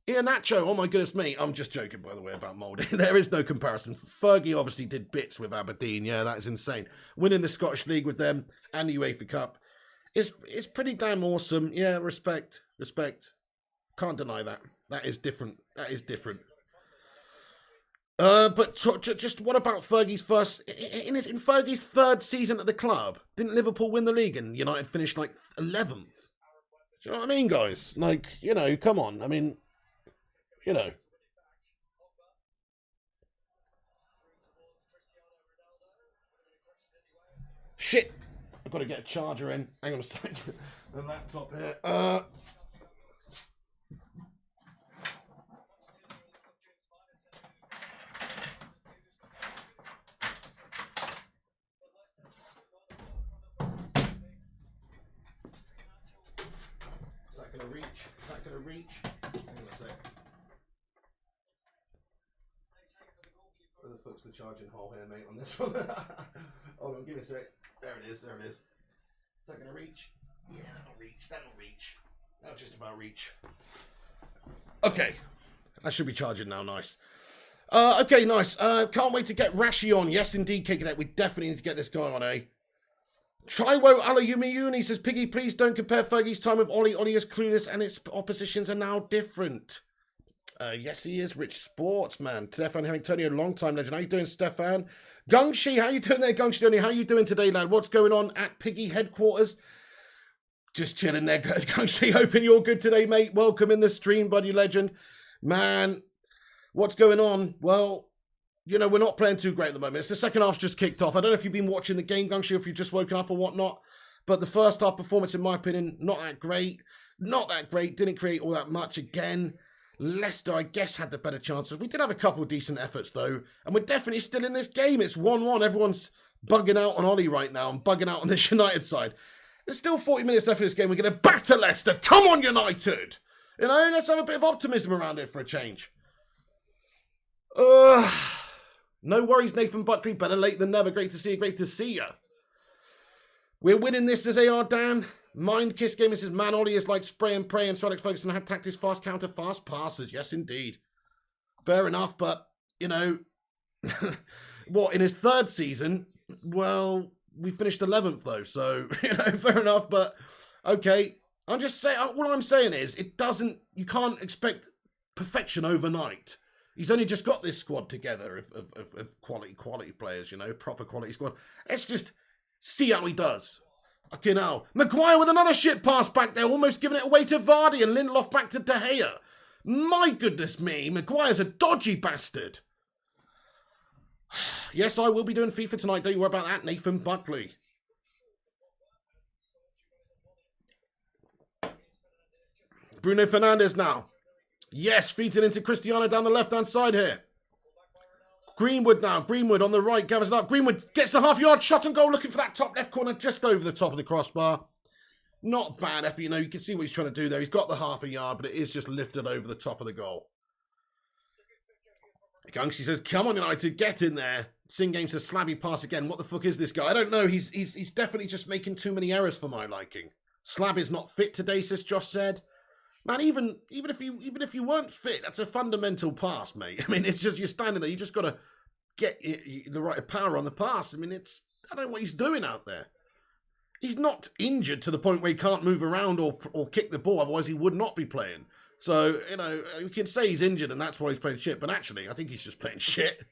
Iheanacho. Oh, my goodness me. I'm just joking, by the way, about Molde. There is no comparison. Fergie obviously did bits with Aberdeen. Yeah, that is insane. Winning the Scottish League with them and the UEFA Cup is pretty damn awesome. Yeah, respect. Can't deny that. That is different. But just what about Fergie's first... In Fergie's third season at the club, didn't Liverpool win the league and United finished like 11th? Do you know what I mean, guys? Like, you know, come on. I mean, you know. Shit! I've got to get a charger in. Hang on a second. The laptop here. Is that gonna reach? Hang on a sec. Where the fuck's the charging hole here, mate, on this one? Hold on, give me a sec. There it is. Is that gonna reach? Yeah, that'll reach. That'll just about reach. Okay. That should be charging now, nice. Okay, nice. Can't wait to get Rashi on. Yes, indeed, kicking it. We definitely need to get this guy on, eh? Triwo Alayumi says, Piggy, please don't compare Fergie's time with Ollie. Ollie is clueless and its oppositions are now different. Yes, he is. Rich Sports, man. Stefan Antonio, long-time legend. How you doing, Stefan? Gungshi, how you doing there, Gungshi? How you doing today, lad? What's going on at Piggy headquarters? Just chilling there, Gungshi. Hoping you're good today, mate. Welcome in the stream, buddy legend. Man, what's going on? Well, you know, we're not playing too great at the moment. It's the second half's just kicked off. I don't know if you've been watching the game, Gungshi, or if you've just woken up or whatnot. But the first half performance, in my opinion, not that great. Not that great. Didn't create all that much again. Leicester, I guess, had the better chances. We did have a couple of decent efforts, though. And we're definitely still in this game. It's 1-1. Everyone's bugging out on Ollie right now and bugging out on this United side. There's still 40 minutes left of this game. We're going to batter Leicester. Come on, United! You know, let's have a bit of optimism around it for a change. No worries, Nathan Buckley. Better late than never. Great to see you. Great to see you. We're winning this as AR Dan. Mind Kiss Gaming says, man, Ollie is like spray and pray, and Sonic Ferguson had tactics, fast counter, fast passes. Yes, indeed. Fair enough, but, you know, what, in his third season? Well, we finished 11th, though, so, you know, fair enough, but, okay. I'm just saying, all I'm saying is, you can't expect perfection overnight. He's only just got this squad together of quality players, you know, proper quality squad. Let's just see how he does. Okay, now, Maguire with another shit pass back there, almost giving it away to Vardy, and Lindelof back to De Gea. My goodness me, Maguire's a dodgy bastard. Yes, I will be doing FIFA tonight, don't you worry about that, Nathan Buckley. Bruno Fernandes now. Yes, feeding into Cristiano down the left-hand side here. Greenwood now. Greenwood on the right. Gathers up. Greenwood gets the half-yard shot and goal. Looking for that top left corner just over the top of the crossbar. Not bad effort. You know, you can see what he's trying to do there. He's got the half a yard, but it is just lifted over the top of the goal. Gungshi says, come on, United. Get in there. Sing Game says, slabby pass again. What the fuck is this guy? I don't know. He's definitely just making too many errors for my liking. Slab is not fit today, says Josh said. Man, even if you weren't fit, that's a fundamental pass, mate. I mean, it's just you're standing there. You just got to get the right power on the pass. I mean, I don't know what he's doing out there. He's not injured to the point where he can't move around or kick the ball. Otherwise, he would not be playing. So, you know, you can say he's injured and that's why he's playing shit. But actually, I think he's just playing shit.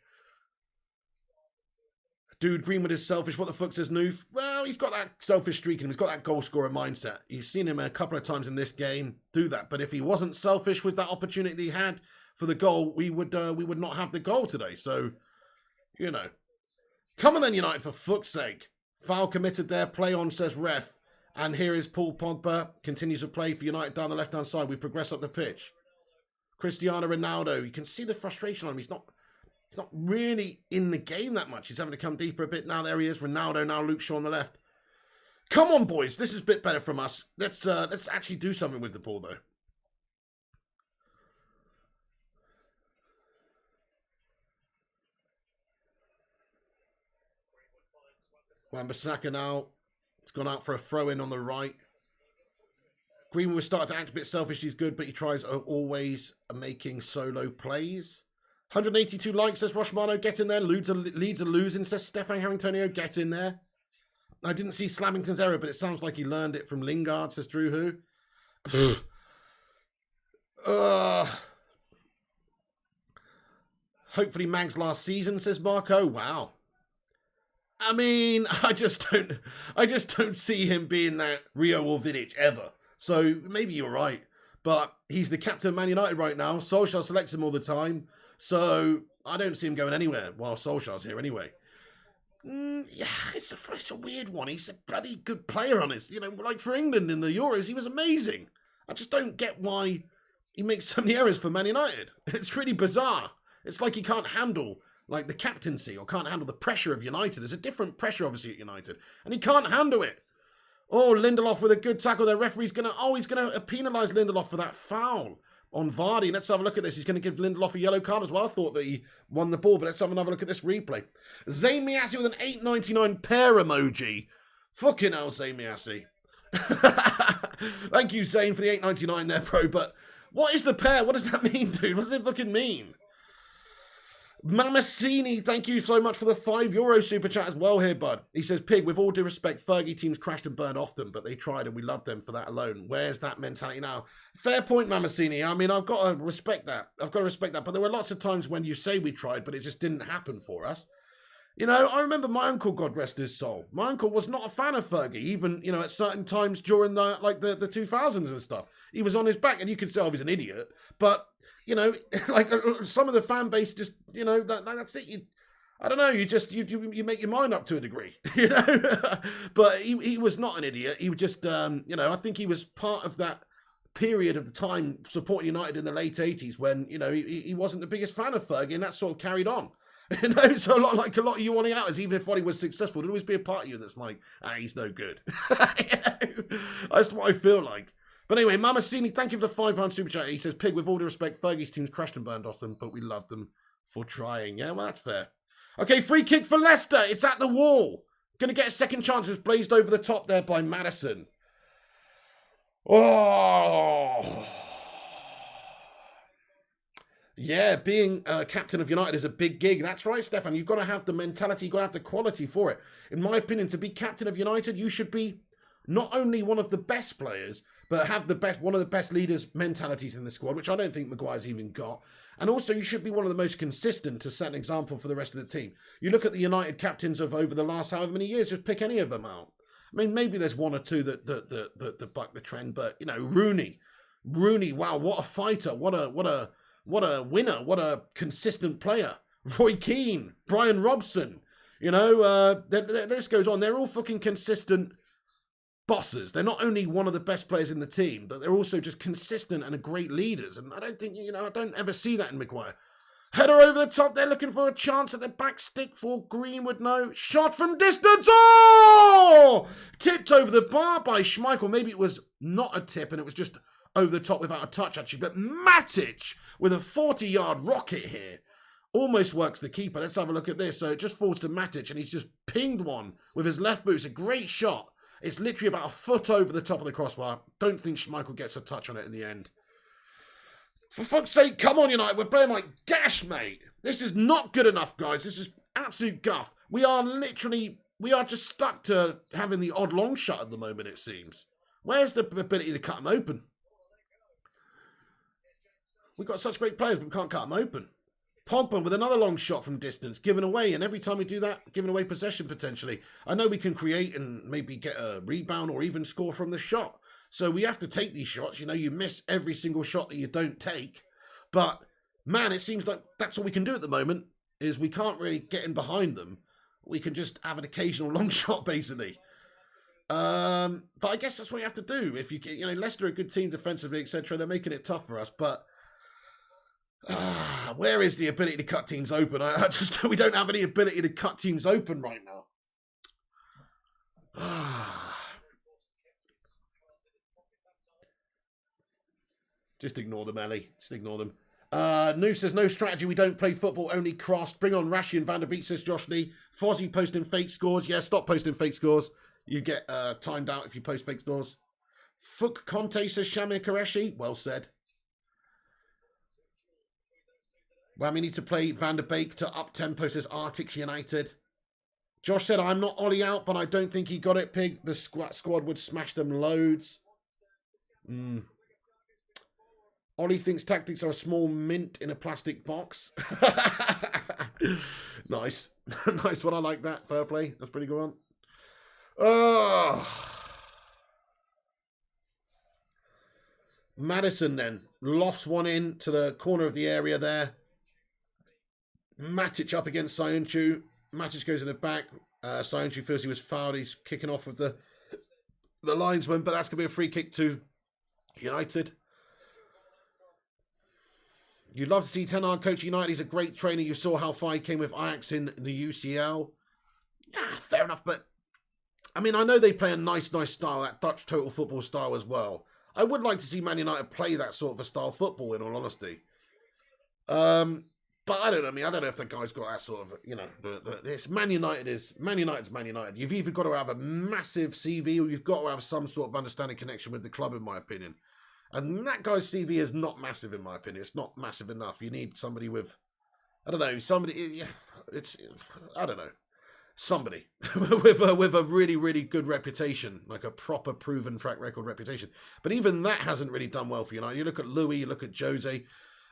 Dude, Greenwood is selfish. What the fuck says Noof? Well, he's got that selfish streak in him. He's got that goal scorer mindset. You've seen him a couple of times in this game do that. But if he wasn't selfish with that opportunity he had for the goal, we would not have the goal today. So, you know. Come on then, United, for fuck's sake. Foul committed there. Play on, says ref. And here is Paul Pogba. Continues to play for United down the left-hand side. We progress up the pitch. Cristiano Ronaldo. You can see the frustration on him. He's not really in the game that much. He's having to come deeper a bit. Now there he is. Ronaldo, now Luke Shaw on the left. Come on, boys. This is a bit better from us. Let's actually do something with the ball, though. Wan-Bissaka now. It's gone out for a throw-in on the right. Greenwood was starting to act a bit selfish. He's good, but he tries always making solo plays. 182 likes, says Roshmano, get in there. Leeds are losing, says Stefan Harringtonio, get in there. I didn't see Slamington's error, but it sounds like he learned it from Lingard, says Drew Who. Hopefully Mag's last season, says Marco. Wow. I mean, I just don't see him being that Rio or Vidic ever. So maybe you're right. But he's the captain of Man United right now. Solskjaer selects him all the time. So I don't see him going anywhere while Solskjaer's here anyway. Yeah, it's a weird one. He's a bloody good player on his, you know, like for England in the Euros, he was amazing. I just don't get why he makes so many errors for Man United. It's really bizarre. It's like he can't handle like the captaincy or can't handle the pressure of United. There's a different pressure obviously at United, and he can't handle it. Oh, Lindelof with a good tackle. The referee's gonna penalise Lindelof for that foul on Vardy. Let's have a look at this. He's going to give Lindelof a yellow card as well. I thought that he won the ball, but let's have another look at this replay. Zayn Miassi with an 8.99 pair emoji. Fucking hell, Zayn Miassi. Thank you, Zayn, for the 8.99 there, bro. But what is the pair? What does that mean, dude? What does it fucking mean? Mamasini, thank you so much for the €5 super chat as well here, bud. He says, Pig, with all due respect, Fergie teams crashed and burned often, but they tried and we loved them for that alone. Where's that mentality now? Fair point, Mamasini. I mean, I've got to respect that. But there were lots of times when you say we tried, but it just didn't happen for us. You know, I remember my uncle, God rest his soul. My uncle was not a fan of Fergie, even, you know, at certain times during the 2000s and stuff. He was on his back, and you could say, oh, he's an idiot. But, you know, like some of the fan base just, you know, that's it. I don't know, you make your mind up to a degree, you know. But he was not an idiot. He was just, you know, I think he was part of that period of the time supporting United in the late 80s when, you know, he wasn't the biggest fan of Fergie, and that sort of carried on. You know, so a lot of you wanting out is, even if Ollie was successful, there'll always be a part of you that's like, he's no good. You know? That's what I feel like. But anyway, Mamasini, thank you for the £5 super chat. He says, Pig, with all due respect, Fergie's teams crashed and burned off them, but we loved them for trying. Yeah, well, that's fair. Okay, free kick for Leicester. It's at the wall. Going to get a second chance. It's blazed over the top there by Maddison. Oh... Yeah, being captain of United is a big gig. That's right, Stefan. You've got to have the mentality, you've got to have the quality for it. In my opinion, to be captain of United, you should be not only one of the best players, but have one of the best leaders' mentalities in the squad, which I don't think Maguire's even got. And also, you should be one of the most consistent to set an example for the rest of the team. You look at the United captains of over the last however many years, just pick any of them out. I mean, maybe there's one or two that buck the trend, but, you know, Rooney, wow, what a fighter, what a winner, what a consistent player. Roy Keane, Brian Robson, you know, the list goes on. They're all fucking consistent bosses. They're not only one of the best players in the team, but they're also just consistent and great leaders. And I don't think, you know, I don't ever see that in Maguire. Header over the top. They're looking for a chance at the back stick for Greenwood. No. Shot from distance. Oh! Tipped over the bar by Schmeichel. Maybe it was not a tip and it was just over the top without a touch, actually. But Matic with a 40-yard rocket here almost works the keeper. Let's have a look at this. So it just falls to Matic, and he's just pinged one with his left boot. It's a great shot. It's literally about a foot over the top of the crossbar. Don't think Schmeichel gets a touch on it in the end. For fuck's sake, come on, United. We're playing like gash, mate. This is not good enough, guys. This is absolute guff. We are just stuck to having the odd long shot at the moment, it seems. Where's the ability to cut them open? We've got such great players, but we can't cut them open. Pogba with another long shot from distance, given away. And every time we do that, giving away possession potentially. I know we can create and maybe get a rebound or even score from the shot. So we have to take these shots. You know, you miss every single shot that you don't take. But, man, it seems like that's all we can do at the moment, is we can't really get in behind them. We can just have an occasional long shot, basically. But I guess that's what you have to do. If you know, Leicester are a good team defensively, etc. They're making it tough for us, but where is the ability to cut teams open? We don't have any ability to cut teams open right now. Just ignore them, Ellie. Just ignore them. Noof says, no strategy. We don't play football, only crossed. Bring on Rashi and Van der Beek, says Josh Lee. Fozzie posting fake scores. Yeah, stop posting fake scores. You get timed out if you post fake scores. Fook Conte, says Shamir Qureshi. Well said. Well, we need to play Van der Beek to up-tempo, says Arctics United. Josh said, I'm not Ollie out, but I don't think he got it, Pig. The squad would smash them loads. Ollie thinks tactics are a small mint in a plastic box. Nice. Nice one. I like that. Fair play. That's pretty good one. Oh. Maddison then lofts one in to the corner of the area there. Matic up against Sayuncu. Matic goes in the back. Sayuncu feels he was fouled. He's kicking off with the linesman, but that's going to be a free kick to United. You'd love to see Ten Hag coach United. He's a great trainer. You saw how far he came with Ajax in the UCL. Yeah, fair enough, but I mean, I know they play a nice style, that Dutch total football style as well. I would like to see Man United play that sort of a style football, in all honesty. But I don't know. I mean, I don't know if the guy's got that sort of, you know, this Man United's Man United. You've either got to have a massive CV or you've got to have some sort of understanding connection with the club, in my opinion. And that guy's CV is not massive, in my opinion. It's not massive enough. You need somebody with, I don't know, somebody, I don't know. Somebody with a really, really good reputation, like a proper proven track record reputation. But even that hasn't really done well for United. You look at Louis, you look at Jose.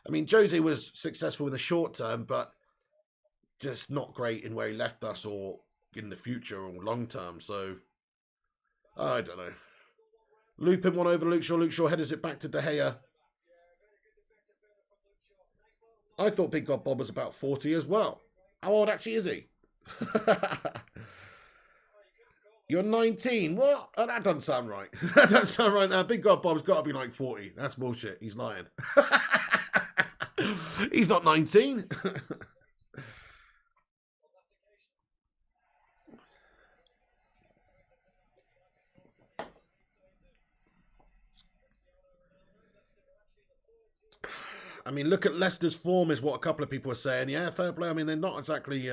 I mean, Jose was successful in the short term, but just not great in where he left us or in the future or long term. So, I don't know. Looping one over Luke Shaw. Luke Shaw headers it back to De Gea. I thought Big God Bob was about 40 as well. How old actually is he? You're 19. What? Oh, that doesn't sound right. That doesn't sound right now. Big God Bob's got to be like 40. That's bullshit. He's lying. He's not 19. I mean, look at Leicester's form is what a couple of people are saying. Yeah, fair play. I mean, they're not exactly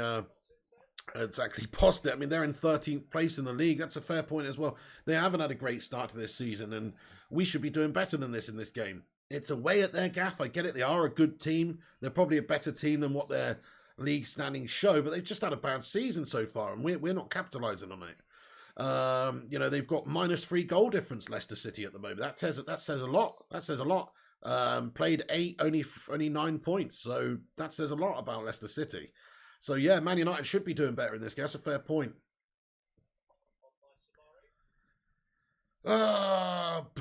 positive. I mean, they're in 13th place in the league. That's a fair point as well. They haven't had a great start to this season, and we should be doing better than this in this game. It's away at their gaff. I get it. They are a good team. They're probably a better team than what their league standings show, but they've just had a bad season so far, and we're not capitalising on it. You know, they've got -3 goal difference, Leicester City, at the moment. That says a lot. That says a lot. Played 8, only 9 points. So that says a lot about Leicester City. So yeah, Man United should be doing better in this game. That's a fair point.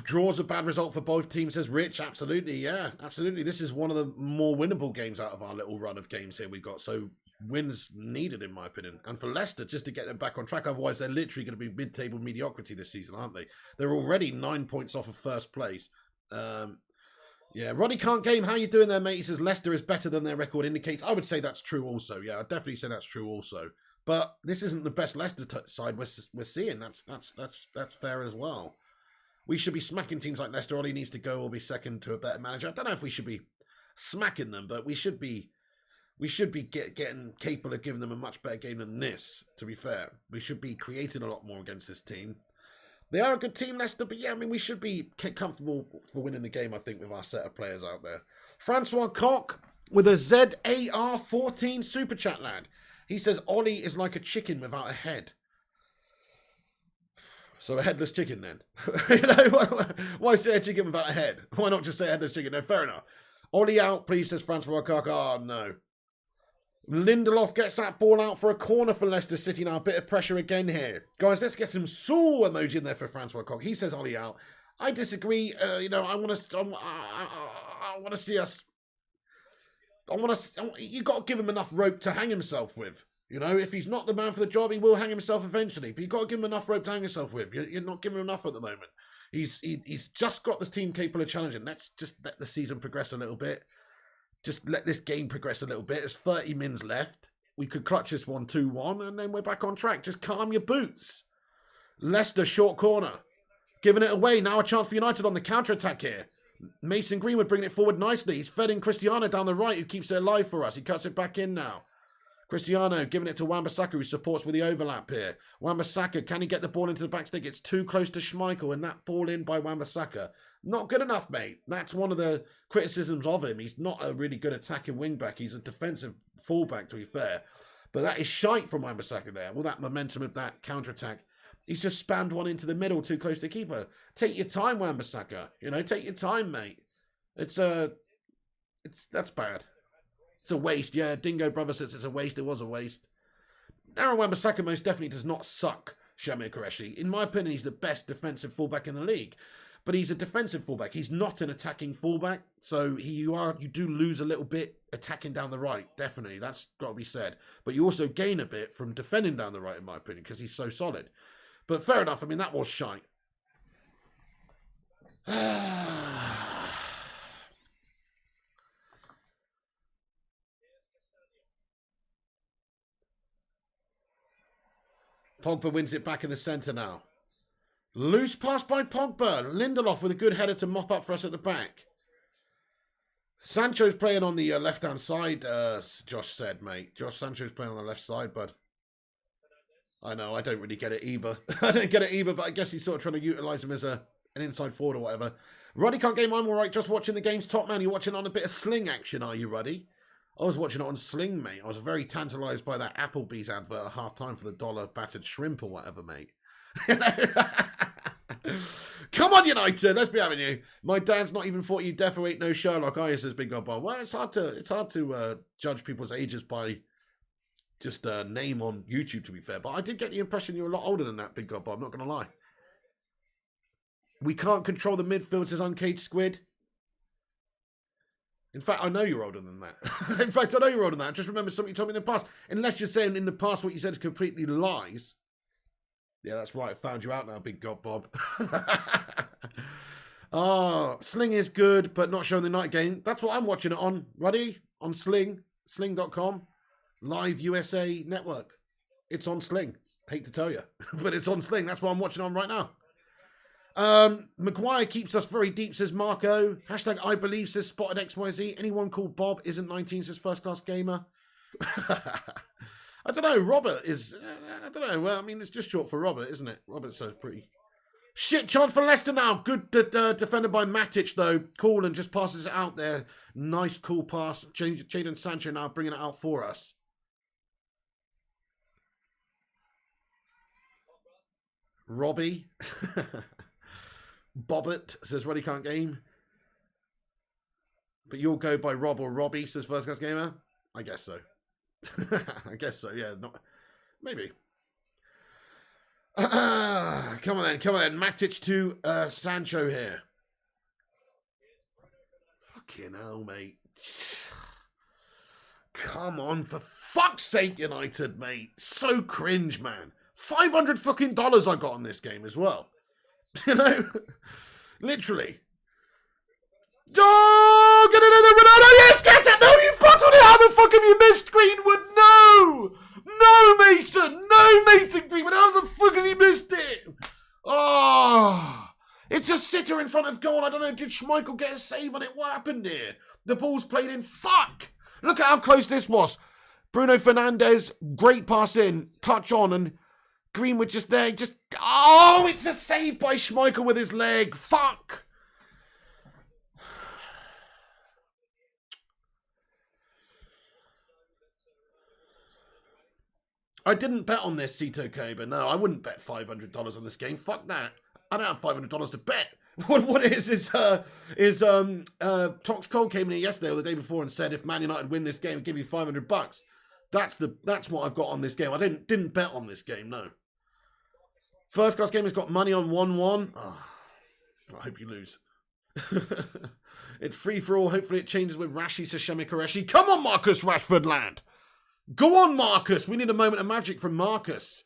Draws a bad result for both teams, says Rich. Absolutely, yeah, absolutely. This is one of the more winnable games out of our little run of games here we've got. So wins needed, in my opinion. And for Leicester, just to get them back on track. Otherwise, they're literally going to be mid-table mediocrity this season, aren't they? They're already 9 points off of first place. Yeah, Roddy Can't Game, how you doing there, mate? He says Leicester is better than their record indicates. I would say that's true also. Yeah, I'd definitely say that's true also. But this isn't the best Leicester side we're seeing. That's fair as well. We should be smacking teams like Leicester. Ollie needs to go or be second to a better manager. I don't know if we should be smacking them, but we should be getting capable of giving them a much better game than this, to be fair. We should be creating a lot more against this team. They are a good team, Leicester, but yeah, I mean, we should be comfortable for winning the game, I think, with our set of players out there. Francois Coq with a ZAR14 super chat, lad. He says, Ollie is like a chicken without a head. So a headless chicken, then. You know, why say a chicken without a head? Why not just say a headless chicken? No, fair enough. Ollie out, please, says Francois Coq. Oh, no. Lindelof gets that ball out for a corner for Leicester City now. A bit of pressure again here. Guys, let's get some soul emoji in there for Francois Coq. He says Ollie out. I disagree. You know, I want to see us. You got to give him enough rope to hang himself with. You know, if he's not the man for the job, he will hang himself eventually. But you got to give him enough rope to hang himself with. You're not giving him enough at the moment. He's just got the team capable of challenging. Let's just let the season progress a little bit. Just let this game progress a little bit. There's 30 mins left. We could clutch this 1-2-1, and then we're back on track. Just calm your boots. Leicester, short corner. Giving it away. Now a chance for United on the counter-attack here. Mason Greenwood bringing it forward nicely. He's fed in Cristiano down the right, who keeps it alive for us. He cuts it back in now. Cristiano giving it to Wan-Bissaka, who supports with the overlap here. Wan-Bissaka, can he get the ball into the back stick? It's too close to Schmeichel, and that ball in by Wan-Bissaka. Not good enough, mate. That's one of the criticisms of him. He's not a really good attacking wing-back. He's a defensive full-back, to be fair. But that is shite from Wan-Bissaka there. Well, that momentum of that counter-attack. He's just spammed one into the middle, too close to the keeper. Take your time, Wan-Bissaka. You know, take your time, mate. That's bad. It's a waste. Yeah, Dingo Brother says it's a waste. It was a waste. Aaron Wan-Bissaka most definitely does not suck Shamir Qureshi. In my opinion, he's the best defensive fullback in the league. But he's a defensive fullback. He's not an attacking fullback. So you do lose a little bit attacking down the right. Definitely. That's got to be said. But you also gain a bit from defending down the right, in my opinion, because he's so solid. But fair enough. I mean, that was shite. Pogba wins it back in the centre now. Loose pass by Pogba. Lindelof with a good header to mop up for us at the back. Sancho's playing on the left-hand side, Josh said, mate. Josh Sancho's playing on the left side, bud. I know, I don't really get it either. I don't get it either, but I guess he's sort of trying to utilise him as an inside forward or whatever. Roddy Can't Game, I'm all right. Just watching the game's top man. You're watching on a bit of Sling action, are you, Roddy? I was watching it on Sling, mate. I was very tantalised by that Applebee's advert at half-time for the dollar battered shrimp or whatever, mate. Come on, United. Let's be having you. My dad's not even 40. You definitely ain't no Sherlock, are you, says Big God Bob. Well, it's hard to judge people's ages by just a name on YouTube, to be fair. But I did get the impression you're a lot older than that, Big God Bob. I'm not going to lie. We can't control the midfield, says Uncaged Squid. In fact, I know you're older than that. In fact, I know you're older than that. I just remember something you told me in the past. Unless you're saying in the past what you said is completely lies. Yeah, that's right. I found you out now, Big God Bob. Oh, Sling is good, but not showing the night game. That's what I'm watching it on. Ready? On Sling. Sling.com. Live USA Network. It's on Sling. Hate to tell you. But it's on Sling. That's what I'm watching on right now. Maguire keeps us very deep, says Marco. Hashtag I believe, says Spotted XYZ. Anyone called Bob isn't 19, says First Class Gamer. I don't know. Robert is... I don't know. Well, I mean, it's just short for Robert, isn't it? Robert's so pretty... Shit chance for Leicester now. Good defended by Matic, though. Cool, and just passes it out there. Nice, cool pass. Jadon Sancho now bringing it out for us. Robbie. Bobbert, says Roddy can't game. But you'll go by Rob or Robbie, says First Class Gamer. I guess so. I guess so, yeah. Not, maybe. Come on then. Matic to Sancho here. Fucking hell, mate. Come on, for fuck's sake, United, mate. So cringe, man. $500 fucking dollars I got on this game as well. You know? Literally. Oh, get it in there, Ronaldo. Yes, get it. No, you bottled it. How the fuck have you missed Greenwood? No. No, Mason. No, Mason Greenwood. How the fuck has he missed it? Oh. It's a sitter in front of goal. I don't know. Did Schmeichel get a save on it? What happened here? The ball's played in. Fuck. Look at how close this was. Bruno Fernandes. Great pass in. Touch on and Greenwood just there. Just. Oh, it's a save by Schmeichel with his leg. Fuck. I didn't bet on this, Cito K, but no, I wouldn't bet $500 on this game. Fuck that. I don't have $500 to bet. What it is Tox Cole came in here yesterday or the day before and said if Man United win this game, I'll give you $500. That's what I've got on this game. I didn't bet on this game, no. First Class Game has got money on 1-1. Oh, I hope you lose. It's free for all. Hopefully it changes with Rashi to Shemi Qureshi. Come on, Marcus Rashford, lad. Go on, Marcus. We need a moment of magic from Marcus.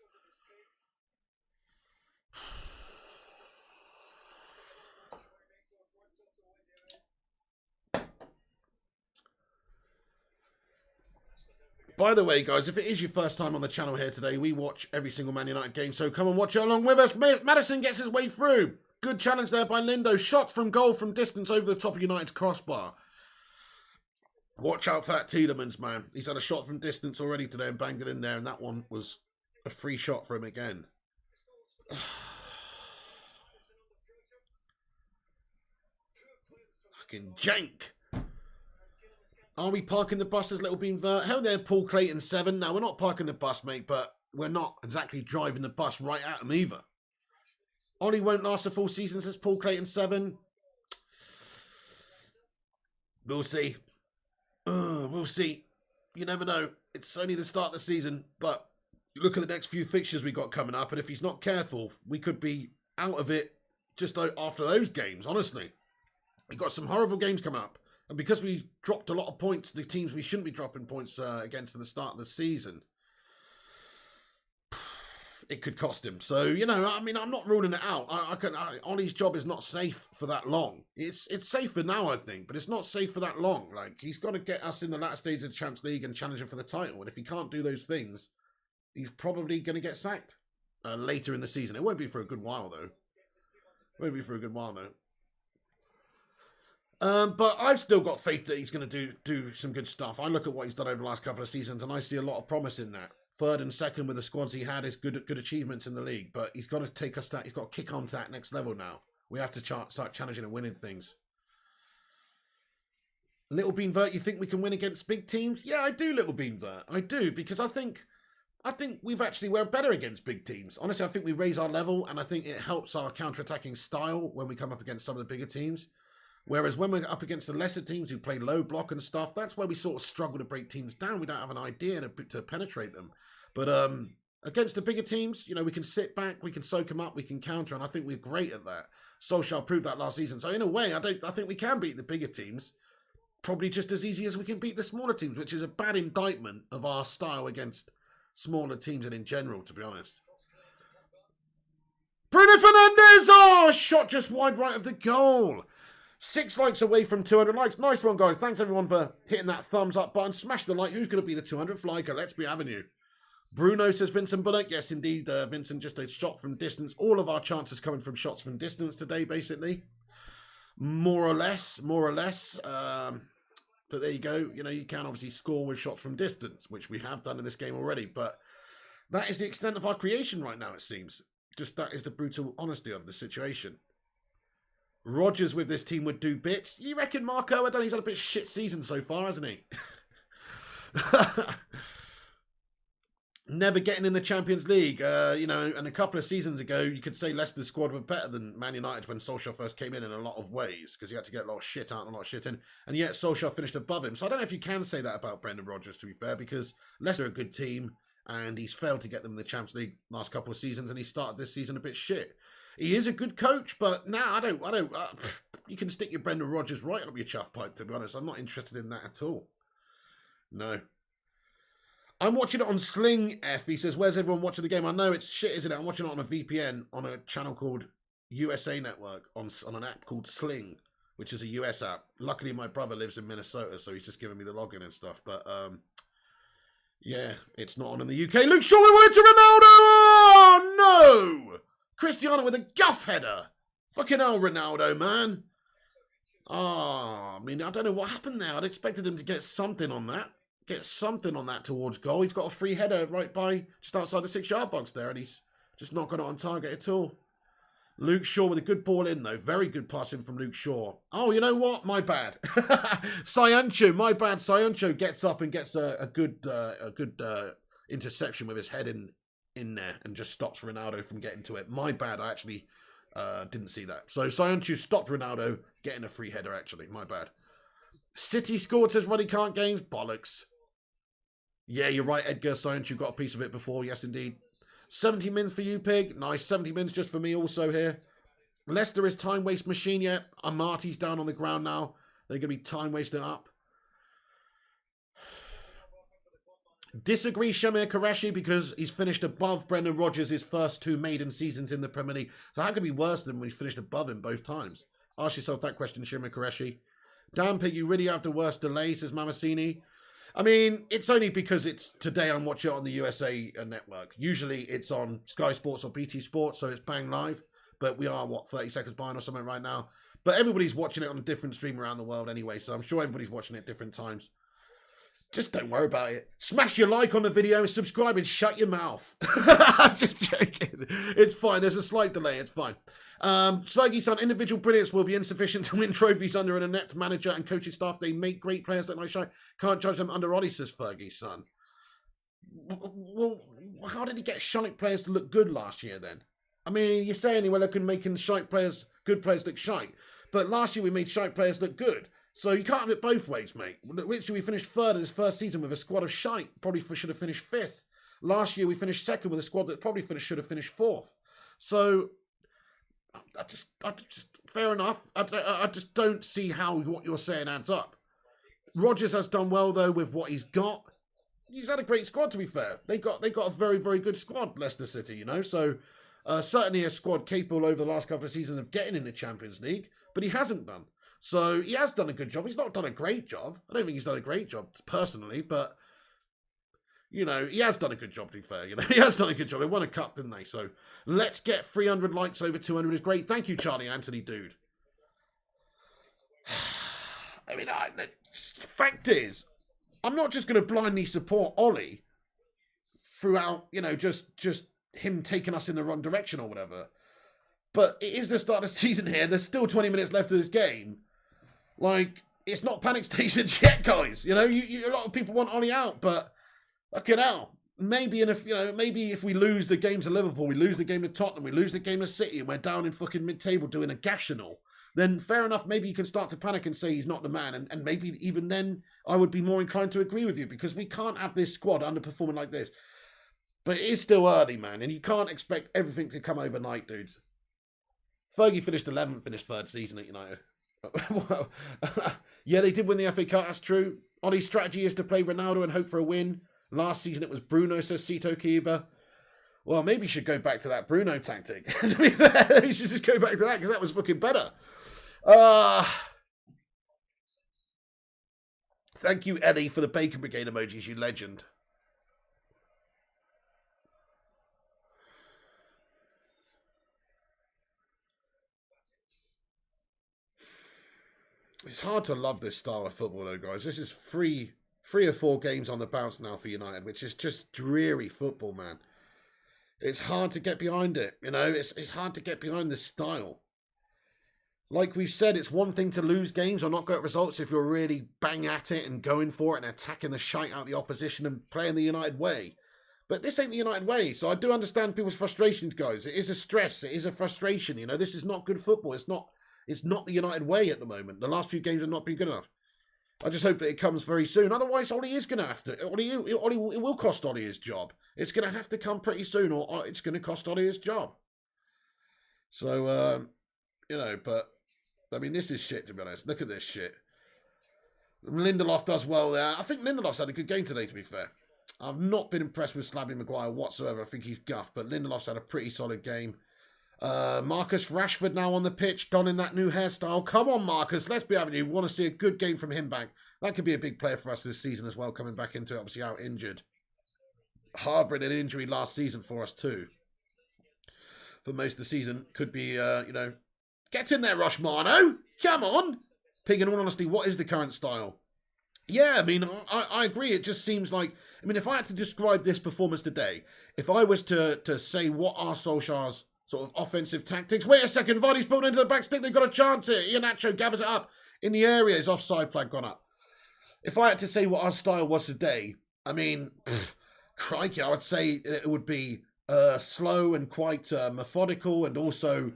By the way, guys, if it is your first time on the channel here today, we watch every single Man United game, so come and watch it along with us. Madison gets his way through. Good challenge there by Lindo. Shot from goal from distance over the top of United's crossbar. Watch out for that Tielemans, man. He's had a shot from distance already today and banged it in there, and that one was a free shot for him again. Fucking jank. Are we parking the bus as Little Bean Vert? Hell there, Paul Clayton 7. No, we're not parking the bus, mate, but we're not exactly driving the bus right at him either. Ollie won't last a full season, says Paul Clayton 7. We'll see. We'll see. You never know. It's only the start of the season, but look at the next few fixtures we got coming up, and if he's not careful, we could be out of it just after those games, honestly. We've got some horrible games coming up, and because we dropped a lot of points, the teams we shouldn't be dropping points against at the start of the season, it could cost him. So, you know, I mean, I'm not ruling it out. Ollie's job is not safe for that long. It's safe for now, I think, but it's not safe for that long. Like, he's got to get us in the latter stage of the Champions League and challenge him for the title. And if he can't do those things, he's probably going to get sacked later in the season. It won't be for a good while, though. But I've still got faith that he's going to do some good stuff. I look at what he's done over the last couple of seasons, and I see a lot of promise in that. Third and second with the squads he had is good achievements in the league, but he's got to take us that. He's got to kick on to that next level now. We have to start challenging and winning things. Little Bean Vert, you think we can win against big teams? Yeah, I do, Little Bean Vert. I do, because I think we're better against big teams. Honestly, I think we raise our level, and I think it helps our counter-attacking style when we come up against some of the bigger teams. Whereas when we're up against the lesser teams who play low block and stuff, that's where we sort of struggle to break teams down. We don't have an idea to penetrate them. But against the bigger teams, you know, we can sit back, we can soak them up, we can counter, and I think we're great at that. Solskjaer proved that last season. So in a way, I think we can beat the bigger teams, probably just as easy as we can beat the smaller teams, which is a bad indictment of our style against smaller teams and in general, to be honest. Bruno Fernandes! Oh, shot just wide right of the goal. 6 likes away from 200 likes. Nice one, guys. Thanks, everyone, for hitting that thumbs up button. Smash the like. Who's going to be the 200th liker? Let's be having you. Bruno, says Vincent Bullock. Yes, indeed, Vincent, just a shot from distance. All of our chances coming from shots from distance today, basically. More or less. But there you go. You know, you can obviously score with shots from distance, which we have done in this game already. But that is the extent of our creation right now, it seems. Just that is the brutal honesty of the situation. Rodgers with this team would do bits. You reckon, Marco? I don't know. He's had a bit shit season so far, hasn't he? Never getting in the Champions League. You know, and a couple of seasons ago, you could say Leicester's squad were better than Man United when Solskjaer first came in a lot of ways, because he had to get a lot of shit out and a lot of shit in. And yet Solskjaer finished above him. So I don't know if you can say that about Brendan Rodgers, to be fair, because Leicester are a good team. And he's failed to get them in the Champions League last couple of seasons, and he started this season a bit shit. He is a good coach, but now I don't. You can stick your Brendan Rodgers right up your chuff pipe, to be honest. I'm not interested in that at all. No. I'm watching it on Sling, F. He says, where's everyone watching the game? I know it's shit, isn't it? I'm watching it on a VPN on a channel called USA Network on an app called Sling, which is a US app. Luckily, my brother lives in Minnesota, so he's just giving me the login and stuff. But, yeah, it's not on in the UK. Luke Shaw went to Ronaldo! Oh, no! Cristiano with a guff header. Fucking hell, Ronaldo, man. Oh, I mean, I don't know what happened there. I'd expected him to get something on that. Get something on that towards goal. He's got a free header right by, just outside the 6-yard box there, and he's just not got it on target at all. Luke Shaw with a good ball in, though. Very good passing from Luke Shaw. Oh, you know what? My bad. Sayancho, my bad. Sayancho gets up and gets a good interception with his head in there and just stops Ronaldo from getting to it. My bad. I actually didn't see that. So Sayancho stopped Ronaldo getting a free header, actually. My bad. City scored, says Ruddy Can't Games. Bollocks. Yeah, you're right, Edgar. Sayancho got a piece of it before. Yes, indeed. 70 mins for you, Pig. Nice. 70 mins just for me also here. Leicester is time waste machine yet. Amarty's down on the ground now. They're going to be time wasting up. Disagree Shamir Qureshi because he's finished above Brendan Rodgers' first 2 maiden seasons in the Premier League. So how could it be worse than when he finished above him both times? Ask yourself that question, Shamir Qureshi. Damn, Pig, you really have the worst delay, says Mamassini. I mean, it's only because it's today I'm watching it on the USA network. Usually it's on Sky Sports or BT Sports, so it's bang live. But we are, 30 seconds behind or something right now. But everybody's watching it on a different stream around the world anyway, so I'm sure everybody's watching it at different times. Just don't worry about it. Smash your like on the video and subscribe and shut your mouth. I'm just joking. It's fine. There's a slight delay. It's fine. Fergie-san, individual brilliance will be insufficient to win trophies under an inept manager and coaching staff. They make great players that like shine. Can't judge them under Ollie, says Fergie-san. Well, how did he get shite players to look good last year then? I mean, you're saying, well, look, making shite players, good players look shite. But last year we made shite players look good. So you can't have it both ways, mate. Literally, we finished 3rd in his first season with a squad of shite. Probably should have finished 5th. Last year we finished 2nd with a squad that probably should have finished 4th. So I just fair enough. I just don't see how what you're saying adds up. Rodgers has done well though with what he's got. He's had a great squad, to be fair. They got a very, very good squad, Leicester City. You know, so certainly a squad capable over the last couple of seasons of getting in the Champions League, but he hasn't done. So he has done a good job. He's not done a great job. I don't think he's done a great job personally, but you know, he has done a good job, to be fair. You know, he has done a good job. They won a cup, didn't they? So let's get 300 likes over 200 is great. Thank you, Charlie Anthony, dude. I mean, the fact is, I'm not just going to blindly support Ollie throughout, you know, just him taking us in the wrong direction or whatever. But it is the start of the season here. There's still 20 minutes left of this game. Like, it's not panic stations yet, guys. You know, a lot of people want Ollie out, but fucking hell. Maybe if we lose the games to Liverpool, we lose the game to Tottenham, we lose the game to City, and we're down in fucking mid-table doing a gational, then fair enough, maybe you can start to panic and say he's not the man. And maybe even then I would be more inclined to agree with you, because we can't have this squad underperforming like this. But it is still early, man, and you can't expect everything to come overnight, dudes. Fergie finished 11th in his third season at United. Yeah, they did win the FA Cup, that's true. Ollie's strategy is to play Ronaldo and hope for a win. Last season it was Bruno, says Sito Kiba. Well, maybe you should go back to that Bruno tactic. To be fair, you should just go back to that, because that was fucking better. Thank you, Eddie, for the Bacon Brigade emojis, you legend. It's hard to love this style of football, though, guys. This is three or four games on the bounce now for United, which is just dreary football, man. It's hard to get behind it, you know. It's hard to get behind this style. Like we've said, it's one thing to lose games or not get results if you're really bang at it and going for it and attacking the shite out of the opposition and playing the United way. But this ain't the United way, so I do understand people's frustrations, guys. It is a stress. It is a frustration, you know. This is not good football. It's not the United way at the moment. The last few games have not been good enough. I just hope that it comes very soon. Otherwise, Ollie is going to have to. It will cost Ollie his job. It's going to have to come pretty soon, or it's going to cost Ollie his job. So, you know, but, I mean, this is shit, to be honest. Look at this shit. Lindelof does well there. I think Lindelof's had a good game today, to be fair. I've not been impressed with Slabby Maguire whatsoever. I think he's guffed, but Lindelof's had a pretty solid game. Marcus Rashford now on the pitch, donning that new hairstyle. Come on, Marcus, let's be having you. Want to see a good game from him back. That could be a big player for us this season as well, coming back into it, obviously out injured. Harbouring an injury last season for us too. For most of the season, could be, you know, get in there, Roshmano. Come on. Pig, in all honesty, what is the current style? Yeah, I mean, I agree. It just seems like, I mean, if I had to describe this performance today, if I was to say what are Solskjaer's sort of offensive tactics. Wait a second, Vardy's put into the back stick. They've got a chance here. Iheanacho gathers it up in the area. His offside flag gone up. If I had to say what our style was today, I mean, crikey, I would say it would be slow and quite methodical, and also,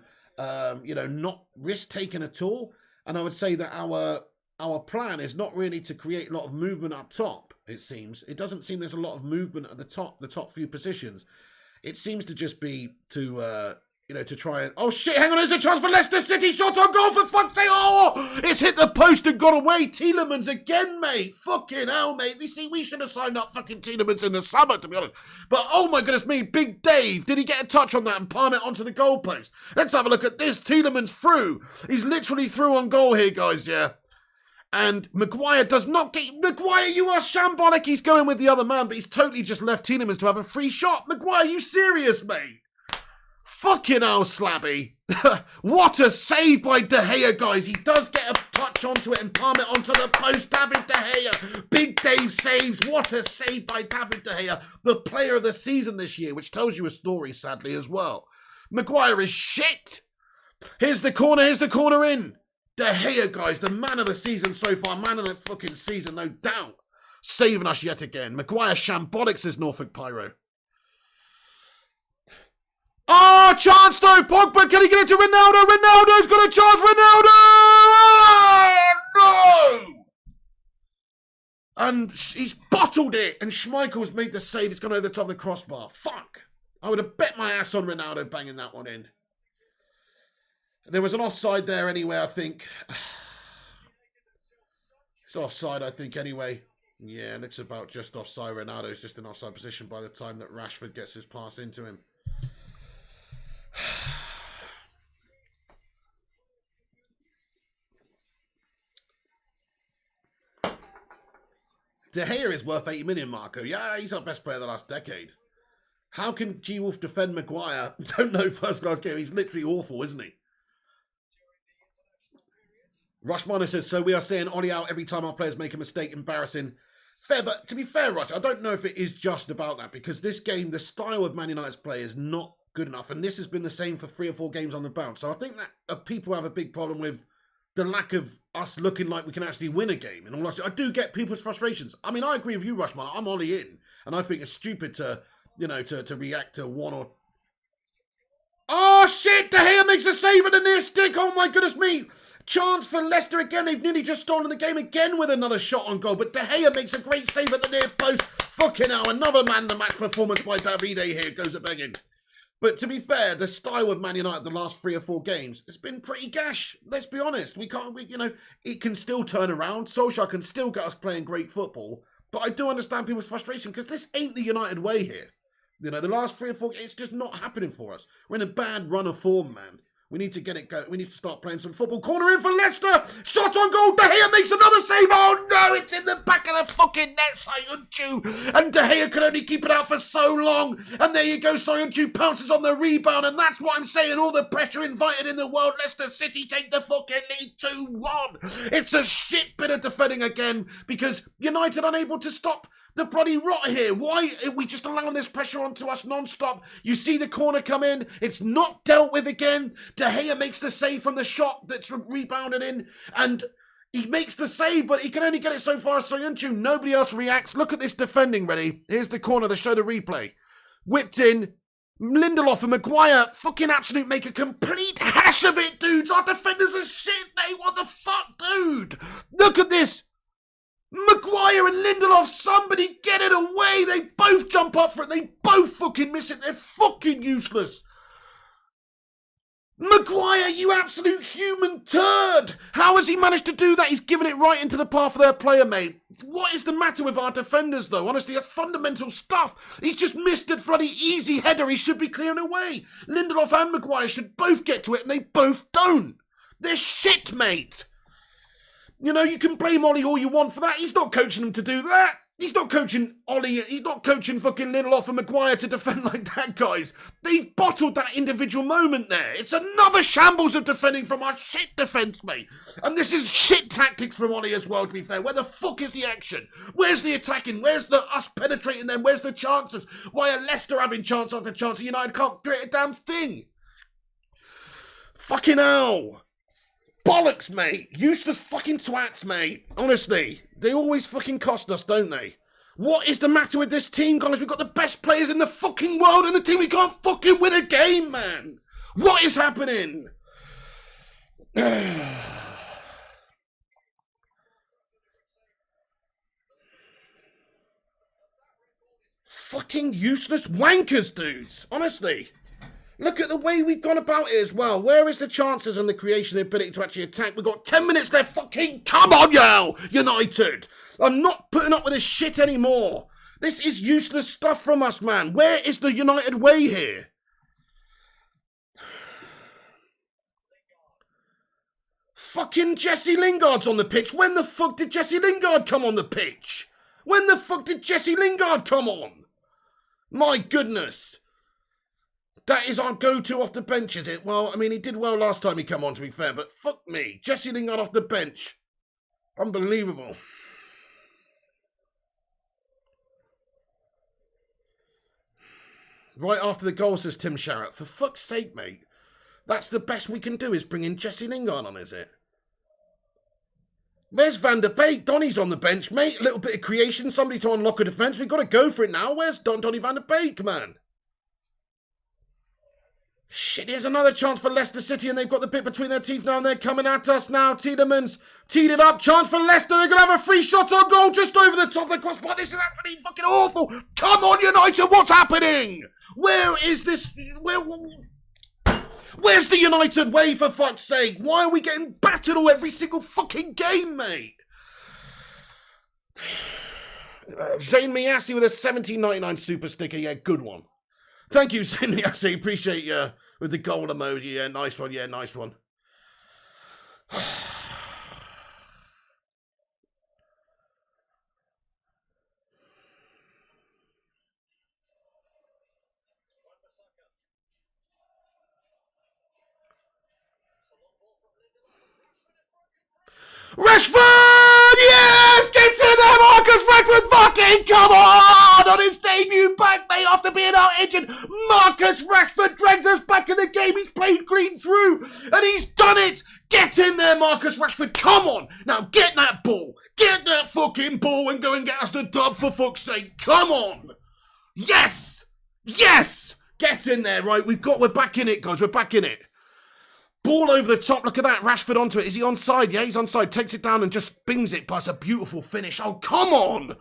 you know, not risk-taking at all. And I would say that our plan is not really to create a lot of movement up top, it seems. It doesn't seem there's a lot of movement at the top few positions. It seems to just be to, you know, to try and... Oh, shit, hang on, there's a chance for Leicester City. Shot on goal, for fuck's sake. Oh, it's hit the post and got away. Tielemans again, mate. Fucking hell, mate. You see, we should have signed up fucking Tielemans in the summer, to be honest. But, oh, my goodness me, Big Dave. Did he get a touch on that and palm it onto the goalpost? Let's have a look at this. Tielemans through. He's literally through on goal here, guys, yeah. And Maguire does not get... Maguire, you are shambolic. He's going with the other man, but he's totally just left Tielemans to have a free shot. Maguire, you serious, mate? Fucking hell, Slabby. What a save by De Gea, guys. He does get a touch onto it and palm it onto the post. David De Gea. Big Dave saves. What a save by David De Gea. The player of the season this year, which tells you a story, sadly, as well. Maguire is shit. Here's the corner in. De Gea, guys, the man of the season so far. Man of the fucking season, no doubt. Saving us yet again. Maguire shambolic, says Norfolk Pyro. Oh, chance though. Pogba, can he get it to Ronaldo? Ronaldo's got a chance. Ronaldo! Oh, no! And he's bottled it. And Schmeichel's made the save. It's gone over the top of the crossbar. Fuck. I would have bet my ass on Ronaldo banging that one in. There was an offside there anyway, I think. It's offside, I think, anyway. Yeah, it's about just offside. Ronaldo's just in offside position by the time that Rashford gets his pass into him. De Gea is worth 80 million, Marco. Yeah, he's our best player of the last decade. How can G-Wolf defend Maguire? Don't know, first class game. He's literally awful, isn't he? Rushmano says, so we are saying Ollie out every time our players make a mistake. Embarrassing. Fair, but to be fair, Rush, I don't know if it is just about that, because this game, the style of Man United's play is not good enough, and this has been the same for 3 or 4 games on the bounce. So I think that people have a big problem with the lack of us looking like we can actually win a game. And all I do get people's frustrations. I mean, I agree with you, Rushman. I'm Ollie in, and I think it's stupid to, you know, to react to one or... Oh, shit! De Gea makes a save at the near stick! Oh, my goodness me! Chance for Leicester again. They've nearly just stolen the game again with another shot on goal. But De Gea makes a great save at the near post. Fucking hell, another man-the-match performance by Davide here. Goes a begging. But to be fair, the style of Man United the last 3 or 4 games has been pretty gash. Let's be honest. It can still turn around. Solskjaer can still get us playing great football. But I do understand people's frustration because this ain't the United way here. The last 3 or 4 games, it's just not happening for us. We're in a bad run of form, man. We need to get it going. We need to start playing some football. Corner in for Leicester. Shot on goal. De Gea makes another save. Oh no, it's in the back of the fucking net, Soyuncu. And De Gea can only keep it out for so long. And there you go, Soyuncu pounces on the rebound. And that's what I'm saying. All the pressure invited in the world. Leicester City take the fucking lead 2-1. It's a shit bit of defending again because United unable to stop the bloody rot here. Why are we just allowing this pressure onto us non-stop? You see the corner come in. It's not dealt with again. De Gea makes the save from the shot that's rebounded in. And he makes the save, but he can only get it so far as Soyuncu. Nobody else reacts. Look at this defending, ready. Here's the corner. They show the replay. Whipped in. Lindelof and Maguire fucking absolute make a complete hash of it, dudes. Our defenders are shit, mate. What the fuck, dude? Look at this. Maguire and Lindelof, somebody get it away. They both jump up for it. They both fucking miss it. They're fucking useless. Maguire, you absolute human turd. How has he managed to do that? He's given it right into the path of their player, mate. What is the matter with our defenders, though? Honestly, that's fundamental stuff. He's just missed a bloody easy header he should be clearing away. Lindelof and Maguire should both get to it, and they both don't. They're shit, mate. You can blame Ollie all you want for that. He's not coaching them to do that. He's not coaching Ollie. He's not coaching fucking Lindelof and Maguire to defend like that, guys. They've bottled that individual moment there. It's another shambles of defending from our shit defence, mate. And this is shit tactics from Ollie as well, to be fair. Where the fuck is the action? Where's the attacking? Where's the us penetrating them? Where's the chances? Why are Leicester having chance after chance and United can't create a damn thing? Fucking hell. Bollocks, mate. Useless fucking twats, mate. Honestly, they always fucking cost us, don't they? What is the matter with this team, guys? We've got the best players in the fucking world in the team. We can't fucking win a game, man. What is happening? Fucking useless wankers, dudes. Honestly. Look at the way we've gone about it as well. Where is the chances and the creation ability to actually attack? We've got 10 minutes left. Fucking come on, yo, United. I'm not putting up with this shit anymore. This is useless stuff from us, man. Where is the United way here? Fucking Jesse Lingard's on the pitch. When the fuck did Jesse Lingard come on the pitch? When the fuck did Jesse Lingard come on? My goodness. That is our go-to off the bench, is it? Well, I mean, he did well last time he came on, to be fair, but fuck me. Jesse Lingard off the bench. Unbelievable. Right after the goal, says Tim Sharratt. For fuck's sake, mate. That's the best we can do is bring in Jesse Lingard on, is it? Where's Van der Beek? Donny's on the bench, mate. A little bit of creation, somebody to unlock a defence. We've got to go for it now. Where's Donny Van der Beek, man? Shit, here's another chance for Leicester City, and they've got the bit between their teeth now, and they're coming at us now. Tielemans teed it up. Chance for Leicester. They're going to have a free shot on goal just over the top of the crossbar. This is absolutely fucking awful. Come on, United. What's happening? Where is this? Where's the United way, for fuck's sake? Why are we getting battered all every single fucking game, mate? Zayn Miyasi with a 17.99 super sticker. Yeah, good one. Thank you, Zayn Miyasi. Appreciate you with the goal emoji. Yeah, nice one. Yeah, nice one. Rashford! Yes! Gets in there, Marcus Rashford! Fucking come on his debut back, mate, after being out injured. Marcus Rashford drags us back in the game. He's played clean through, and he's done it! Get in there, Marcus Rashford. Come on! Now get that ball. Get that fucking ball and go and get us the dub, for fuck's sake. Come on! Yes! Yes! Get in there, right? We're back in it, guys. We're back in it. Ball over the top. Look at that. Rashford onto it. Is he onside? Yeah, he's onside. Takes it down and just bings it. But it's a beautiful finish. Oh, come on.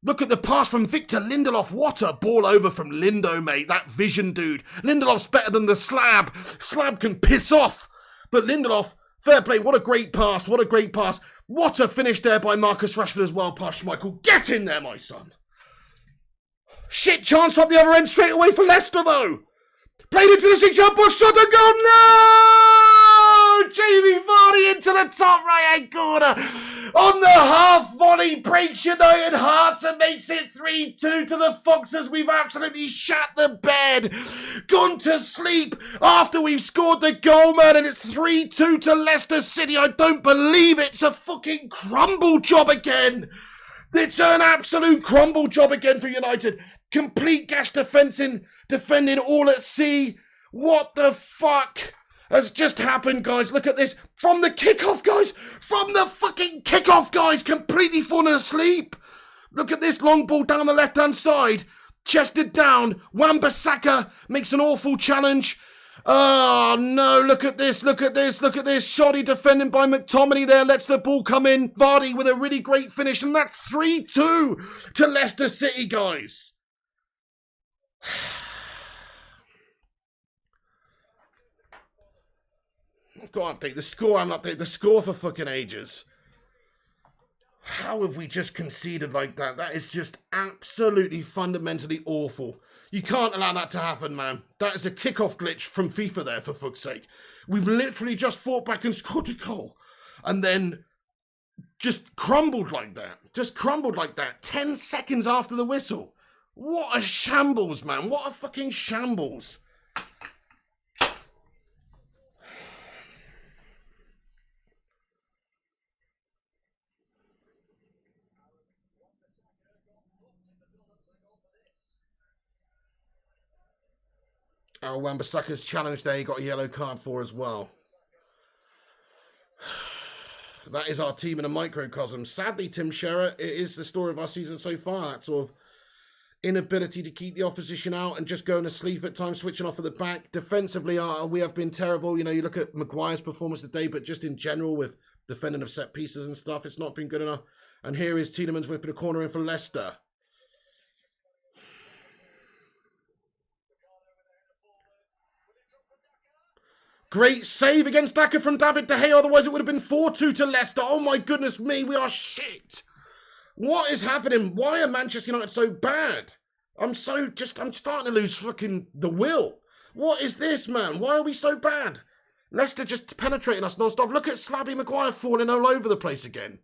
Look at the pass from Victor Lindelof. What a ball over from Lindo, mate. That vision, dude. Lindelof's better than the Slab. Slab can piss off. But Lindelof, fair play. What a great pass. What a great pass. What a finish there by Marcus Rashford as well. Pass Schmeichel. Get in there, my son. Shit chance up the other end straight away for Leicester, though. Played into the 6-yard box. Shot and goal. No! Jamie Vardy into the top right-hand corner. On the half volley, breaks United hearts and makes it 3-2 to the Foxes. We've absolutely shat the bed. Gone to sleep after we've scored the goal, man. And it's 3-2 to Leicester City. I don't believe it. It's a fucking crumble job again. It's an absolute crumble job again for United. Complete gash defending all at sea. What the fuck has just happened, guys? Look at this. From the kickoff, guys. From the fucking kickoff, guys. Completely fallen asleep. Look at this long ball down the left-hand side. Chested down. Wan-Bissaka makes an awful challenge. Oh, no. Look at this. Look at this. Look at this. Shoddy defending by McTominay there. Lets the ball come in. Vardy with a really great finish. And that's 3-2 to Leicester City, guys. I've got to update the score. I haven't updated the score for fucking ages. How have we just conceded like that? That is just absolutely fundamentally awful. You can't allow that to happen, man. That is a kickoff glitch from FIFA there, for fuck's sake. We've literally just fought back and scored a goal. And then just crumbled like that. Just crumbled like that. 10 seconds after the whistle. What a shambles, man. What a fucking shambles. Oh, Wan-Bissaka's challenge there, he got a yellow card for as well. That is our team in a microcosm. Sadly, Tim Shearer, it is the story of our season so far. That sort of inability to keep the opposition out and just going to sleep at times, switching off at the back. Defensively, we have been terrible. You know, you look at Maguire's performance today, but just in general with defending of set pieces and stuff, it's not been good enough. And here is Tielemans whipping a corner in for Leicester. Great save against Daka from David De Gea, otherwise it would have been 4-2 to Leicester. Oh my goodness me, we are shit. What is happening? Why are Manchester United so bad? I'm starting to lose fucking the will. What is this, man? Why are we so bad? Leicester just penetrating us non-stop. Look at Slabby Maguire falling all over the place again.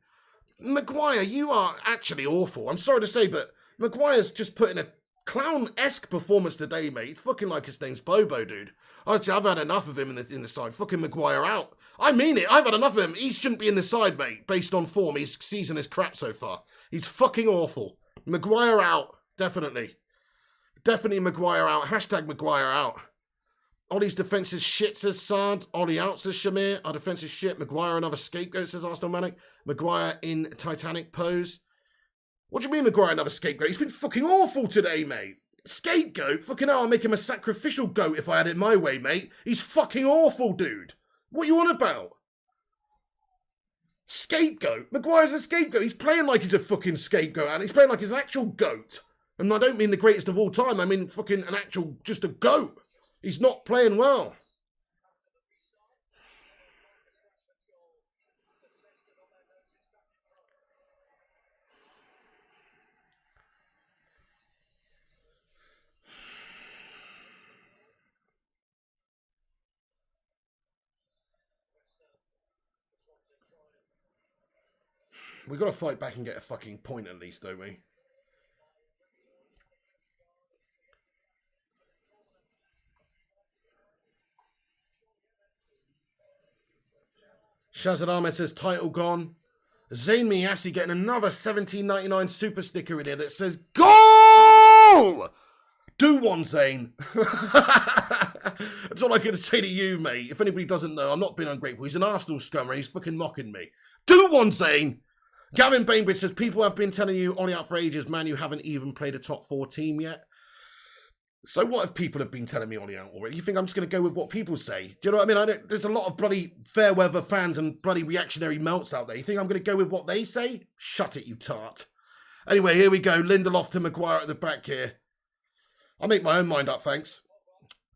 Maguire, you are actually awful. I'm sorry to say, but Maguire's just put in a clown-esque performance today, mate. It's fucking like his name's Bobo, dude. Honestly, I've had enough of him in the side. Fucking Maguire out. I mean it. I've had enough of him. He shouldn't be in the side, mate, based on form. His season is crap so far. He's fucking awful. Maguire out. Definitely. Definitely Maguire out. Hashtag Maguire out. Ollie's defence is shit, says Sard. Ollie out, says Shamir. Our defence is shit. Maguire another scapegoat, says Arsenal Manic. Maguire in Titanic pose. What do you mean Maguire another scapegoat? He's been fucking awful today, mate. Scapegoat? Fucking hell, I'll make him a sacrificial goat if I had it my way, mate. He's fucking awful, dude. What are you on about? Scapegoat? Maguire's a scapegoat. He's playing like he's a fucking scapegoat, and he's playing like he's an actual goat. And I don't mean the greatest of all time. I mean fucking an actual, just a goat. He's not playing well. We've got to fight back and get a fucking point at least, don't we? Shazad Ahmed says, title gone. Zayn Miyasi getting another $17.99 super sticker in here that says, goal! Do one, Zayn. That's all I can say to you, mate. If anybody doesn't know, I'm not being ungrateful. He's an Arsenal scummer. He's fucking mocking me. Do one, Zayn. Gavin Bainbridge says, people have been telling you, Ollie out for ages, man, you haven't even played a top 4 team yet. So what if people have been telling me Ollie out already? You think I'm just going to go with what people say? Do you know what I mean? There's a lot of bloody fair weather fans and bloody reactionary melts out there. You think I'm going to go with what they say? Shut it, you tart. Anyway, here we go. Lindelof to Maguire at the back here. I'll make my own mind up, thanks.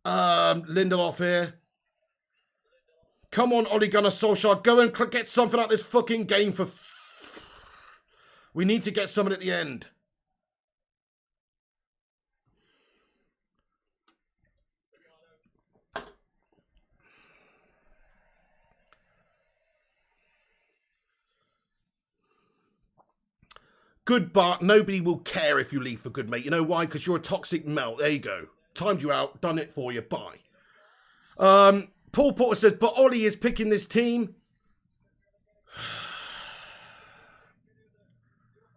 Lindelof here. Come on, Ole Gunnar Solskjaer. Go and get something out of this fucking game for... We need to get something at the end. Good Bart, nobody will care if you leave for good, mate. You know why? Because you're a toxic melt. There you go. Timed you out, done it for you. Bye. Paul Porter says, but Ollie is picking this team.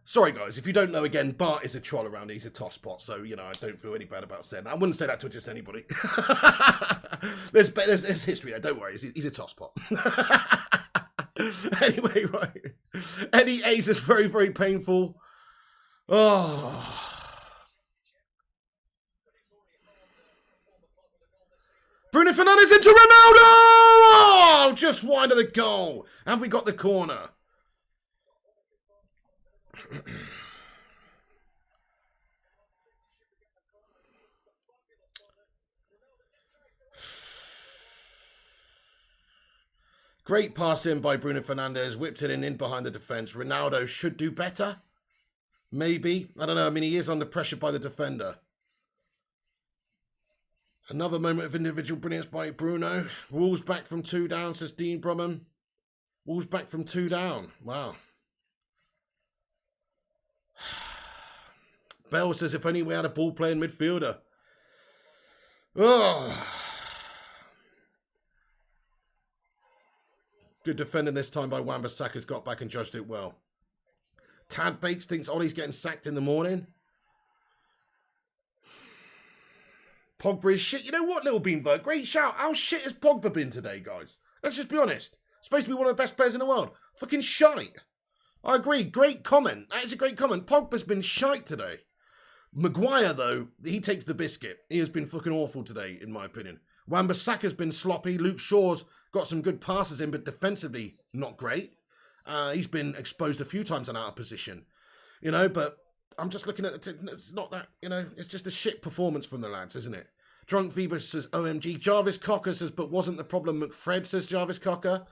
Sorry, guys. If you don't know, again, Bart is a troll around here. He's a tosspot. So, you know, I don't feel any bad about saying that. I wouldn't say that to just anybody. there's history there. Don't worry. He's a tosspot. Anyway, right. Eddie Ace is very, very painful. Oh. Bruno Fernandes into Ronaldo! Oh, just wide of the goal. Have we got the corner? Great pass in by Bruno Fernandes. Whipped it in behind the defence. Ronaldo should do better. Maybe. I don't know. I mean, he is under pressure by the defender. Another moment of individual brilliance by Bruno. Wolves back from 2 down, says Dean Brumman. Wolves back from 2 down. Wow. Bell says, if only we had a ball-playing midfielder. Oh. Good defending this time by Wan-Bissaka's got back and judged it well. Tad Bates thinks Ollie's getting sacked in the morning. Pogba is shit. You know what, Little Beanberg? Great shout. How shit has Pogba been today, guys? Let's just be honest. Supposed to be one of the best players in the world. Fucking shite. I agree. Great comment. That is a great comment. Pogba's been shite today. Maguire, though, he takes the biscuit. He has been fucking awful today, in my opinion. Wan-Bissaka's been sloppy. Luke Shaw's got some good passes in, but defensively, not great. He's been exposed a few times and out of position. You know, but I'm just looking at it's not that, you know, it's just a shit performance from the lads, isn't it? Drunk Fever says, OMG. Jarvis Cocker says, but wasn't the problem McFred, says Jarvis Cocker.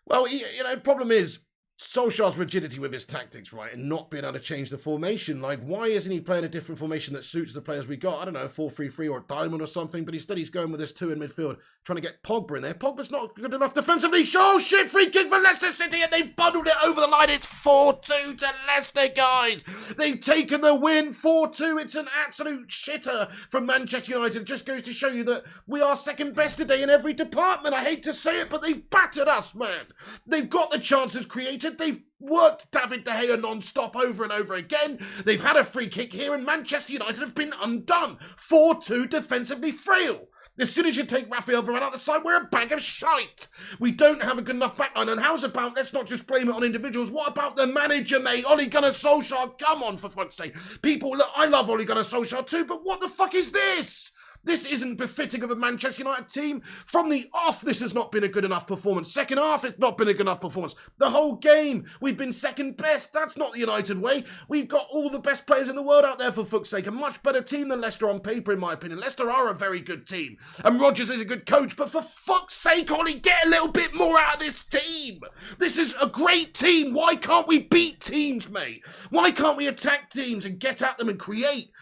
Well, you know, problem is Solskjaer's rigidity with his tactics, right, and not being able to change the formation. Like, why isn't he playing a different formation that suits the players we got? I don't know, 4-3-3 or a diamond or something, but instead he's going with this 2 in midfield, trying to get Pogba in there. Pogba's not good enough defensively. Oh, shit, free kick for Leicester City, and they've bundled it over the line. It's 4-2 to Leicester, guys. They've taken the win, 4-2. It's an absolute shitter from Manchester United. It just goes to show you that we are second best today in every department. I hate to say it, but they've battered us, man. They've got the chances created. They've worked David De Gea non-stop over and over again. They've had a free kick here, and Manchester United have been undone. 4-2 defensively frail. As soon as you take Raphael Varane out the side, we're a bag of shite. We don't have a good enough backline. And how's about, let's not just blame it on individuals. What about the manager, mate? Ole Gunnar Solskjaer, come on, for fuck's sake. People, look, I love Ole Gunnar Solskjaer too, but what the fuck is this? This isn't befitting of a Manchester United team. From the off, this has not been a good enough performance. Second half, it's not been a good enough performance. The whole game, we've been second best. That's not the United way. We've got all the best players in the world out there, for fuck's sake. A much better team than Leicester on paper, in my opinion. Leicester are a very good team. And Rodgers is a good coach. But for fuck's sake, Ollie, get a little bit more out of this team. This is a great team. Why can't we beat teams, mate? Why can't we attack teams and get at them and create?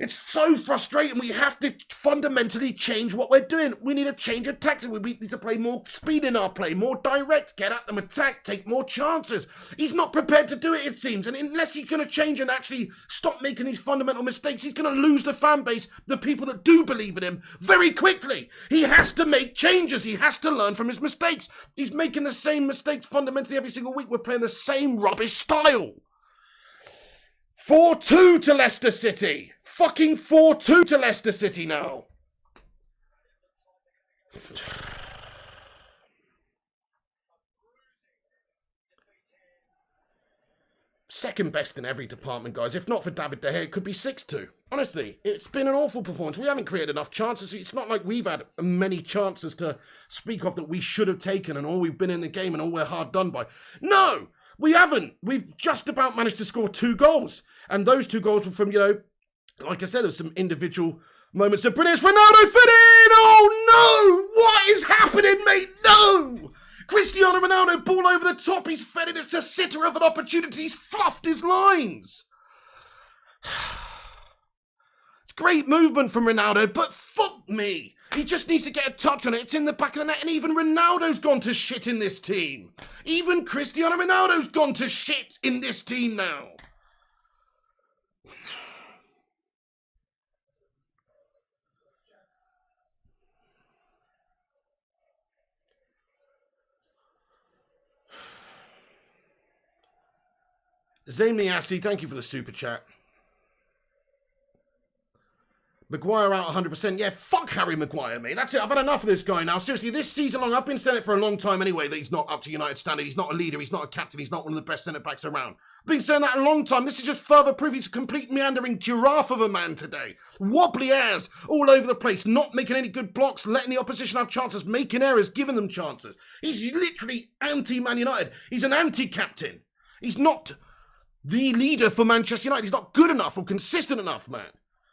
It's so frustrating. We have to fundamentally change what we're doing. We need a change of tactics. We need to play more speed in our play, more direct, get at them, attack, take more chances. He's not prepared to do it, it seems. And unless he's going to change and actually stop making these fundamental mistakes, he's going to lose the fan base, the people that do believe in him, very quickly. He has to make changes. He has to learn from his mistakes. He's making the same mistakes fundamentally every single week. We're playing the same rubbish style. 4-2 to Leicester City. Fucking 4-2 to Leicester City now. second best in every department, guys. If not for David De Gea, it could be 6-2. Honestly, it's been an awful performance. We haven't created enough chances. It's not like we've had many chances to speak of that we should have taken and all we've been in the game and all we're hard done by. No, we haven't. We've just about managed to score 2 goals. And those 2 goals were from, like I said, there's some individual moments of brilliance. Ronaldo fit in! Oh no! What is happening, mate? No! Cristiano Ronaldo, ball over the top. He's fed it. It's a sitter of an opportunity. He's fluffed his lines. It's great movement from Ronaldo, but fuck me. He just needs to get a touch on it. It's in the back of the net, and even Ronaldo's gone to shit in this team. Even Cristiano Ronaldo's gone to shit in this team now. Zamiassi, thank you for the super chat. Maguire out 100%. Yeah, fuck Harry Maguire, mate. That's it. I've had enough of this guy now. Seriously, this season long, I've been saying it for a long time anyway, that he's not up to United standard. He's not a leader. He's not a captain. He's not one of the best centre-backs around. I've been saying that a long time. This is just further proof he's a complete meandering giraffe of a man today. Wobbly airs all over the place, not making any good blocks, letting the opposition have chances, making errors, giving them chances. He's literally anti-Man United. He's an anti-captain. He's not the leader for Manchester United. He's not good enough or consistent enough, man.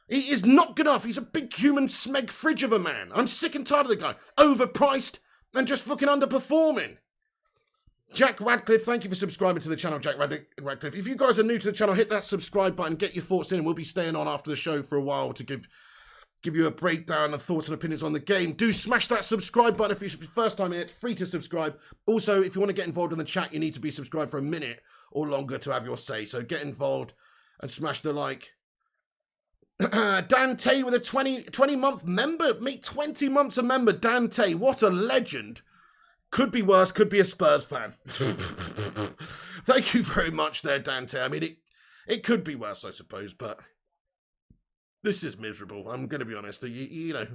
He is not good enough. He's a big human smeg fridge of a man. I'm sick and tired of the guy. Overpriced and just fucking underperforming. Jack Radcliffe, thank you for subscribing to the channel, Jack Radcliffe. If you guys are new to the channel, hit that subscribe button, get your thoughts in, and we'll be staying on after the show for a while to give you a breakdown of thoughts and opinions on the game. Do smash that subscribe button if it's your first time here. It's free to subscribe. Also, if you want to get involved in the chat, you need to be subscribed for a minute or longer to have your say. So get involved and smash the like. Dante with a 20-month member. Mate, 20 months a member. Dante, what a legend. Could be worse, could be a Spurs fan. Thank you very much there, Dante. I mean, it could be worse, I suppose, but this is miserable. I'm going to be honest. You know,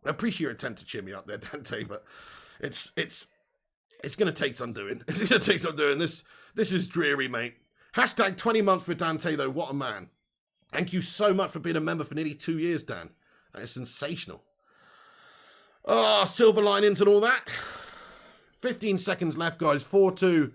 I appreciate your attempt to cheer me up there, Dante, but it's going to take some doing. It's going to take some doing. This is dreary, mate. Hashtag 20 months for Dante, though. What a man. Thank you so much for being a member for nearly 2 years, Dan. That is sensational. Oh, silver linings and all that. 15 seconds left, guys. 4-2.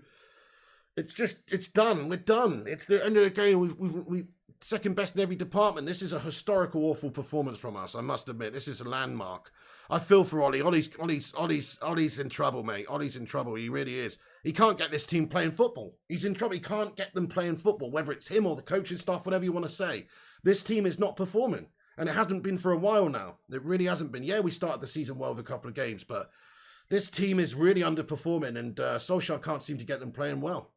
It's done. We're done. It's the end of the game. We second best in every department. This is a historical, awful performance from us, I must admit. This is a landmark. I feel for Ollie. Ollie's in trouble, mate. Ollie's in trouble. He really is. He can't get this team playing football. He's in trouble. He can't get them playing football, whether it's him or the coaching staff, whatever you want to say. This team is not performing, and it hasn't been for a while now. It really hasn't been. Yeah, we started the season well with a couple of games, but this team is really underperforming, and Solskjaer can't seem to get them playing well.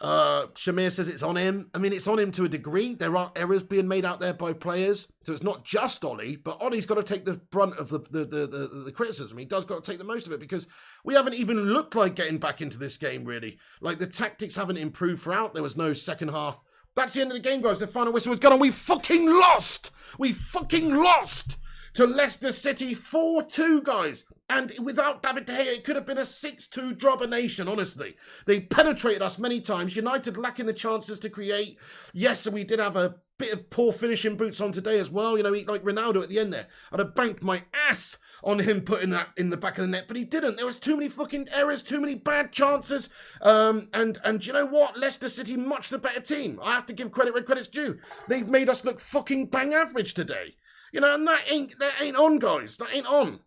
Shamir says it's on him. I mean, it's on him to a degree. There are errors being made out there by players. So it's not just Ollie, but Ollie's got to take the brunt of the criticism. He does got to take the most of it because we haven't even looked like getting back into this game, really. Like, the tactics haven't improved throughout. There was no second half. That's the end of the game, guys. The final whistle was gone and we fucking lost. We fucking lost to Leicester City 4-2, guys. And without David De Gea, it could have been a 6-2 Drobber-nation, honestly. They penetrated us many times. United lacking the chances to create. Yes, and we did have a bit of poor finishing boots on today as well. You know, like Ronaldo at the end there. I'd have banked my ass on him putting that in the back of the net, but he didn't. There was too many fucking errors, too many bad chances. And you know what? Leicester City, much the better team. I have to give credit where credit's due. They've made us look fucking bang average today. You know, and that ain't on, guys. That ain't on.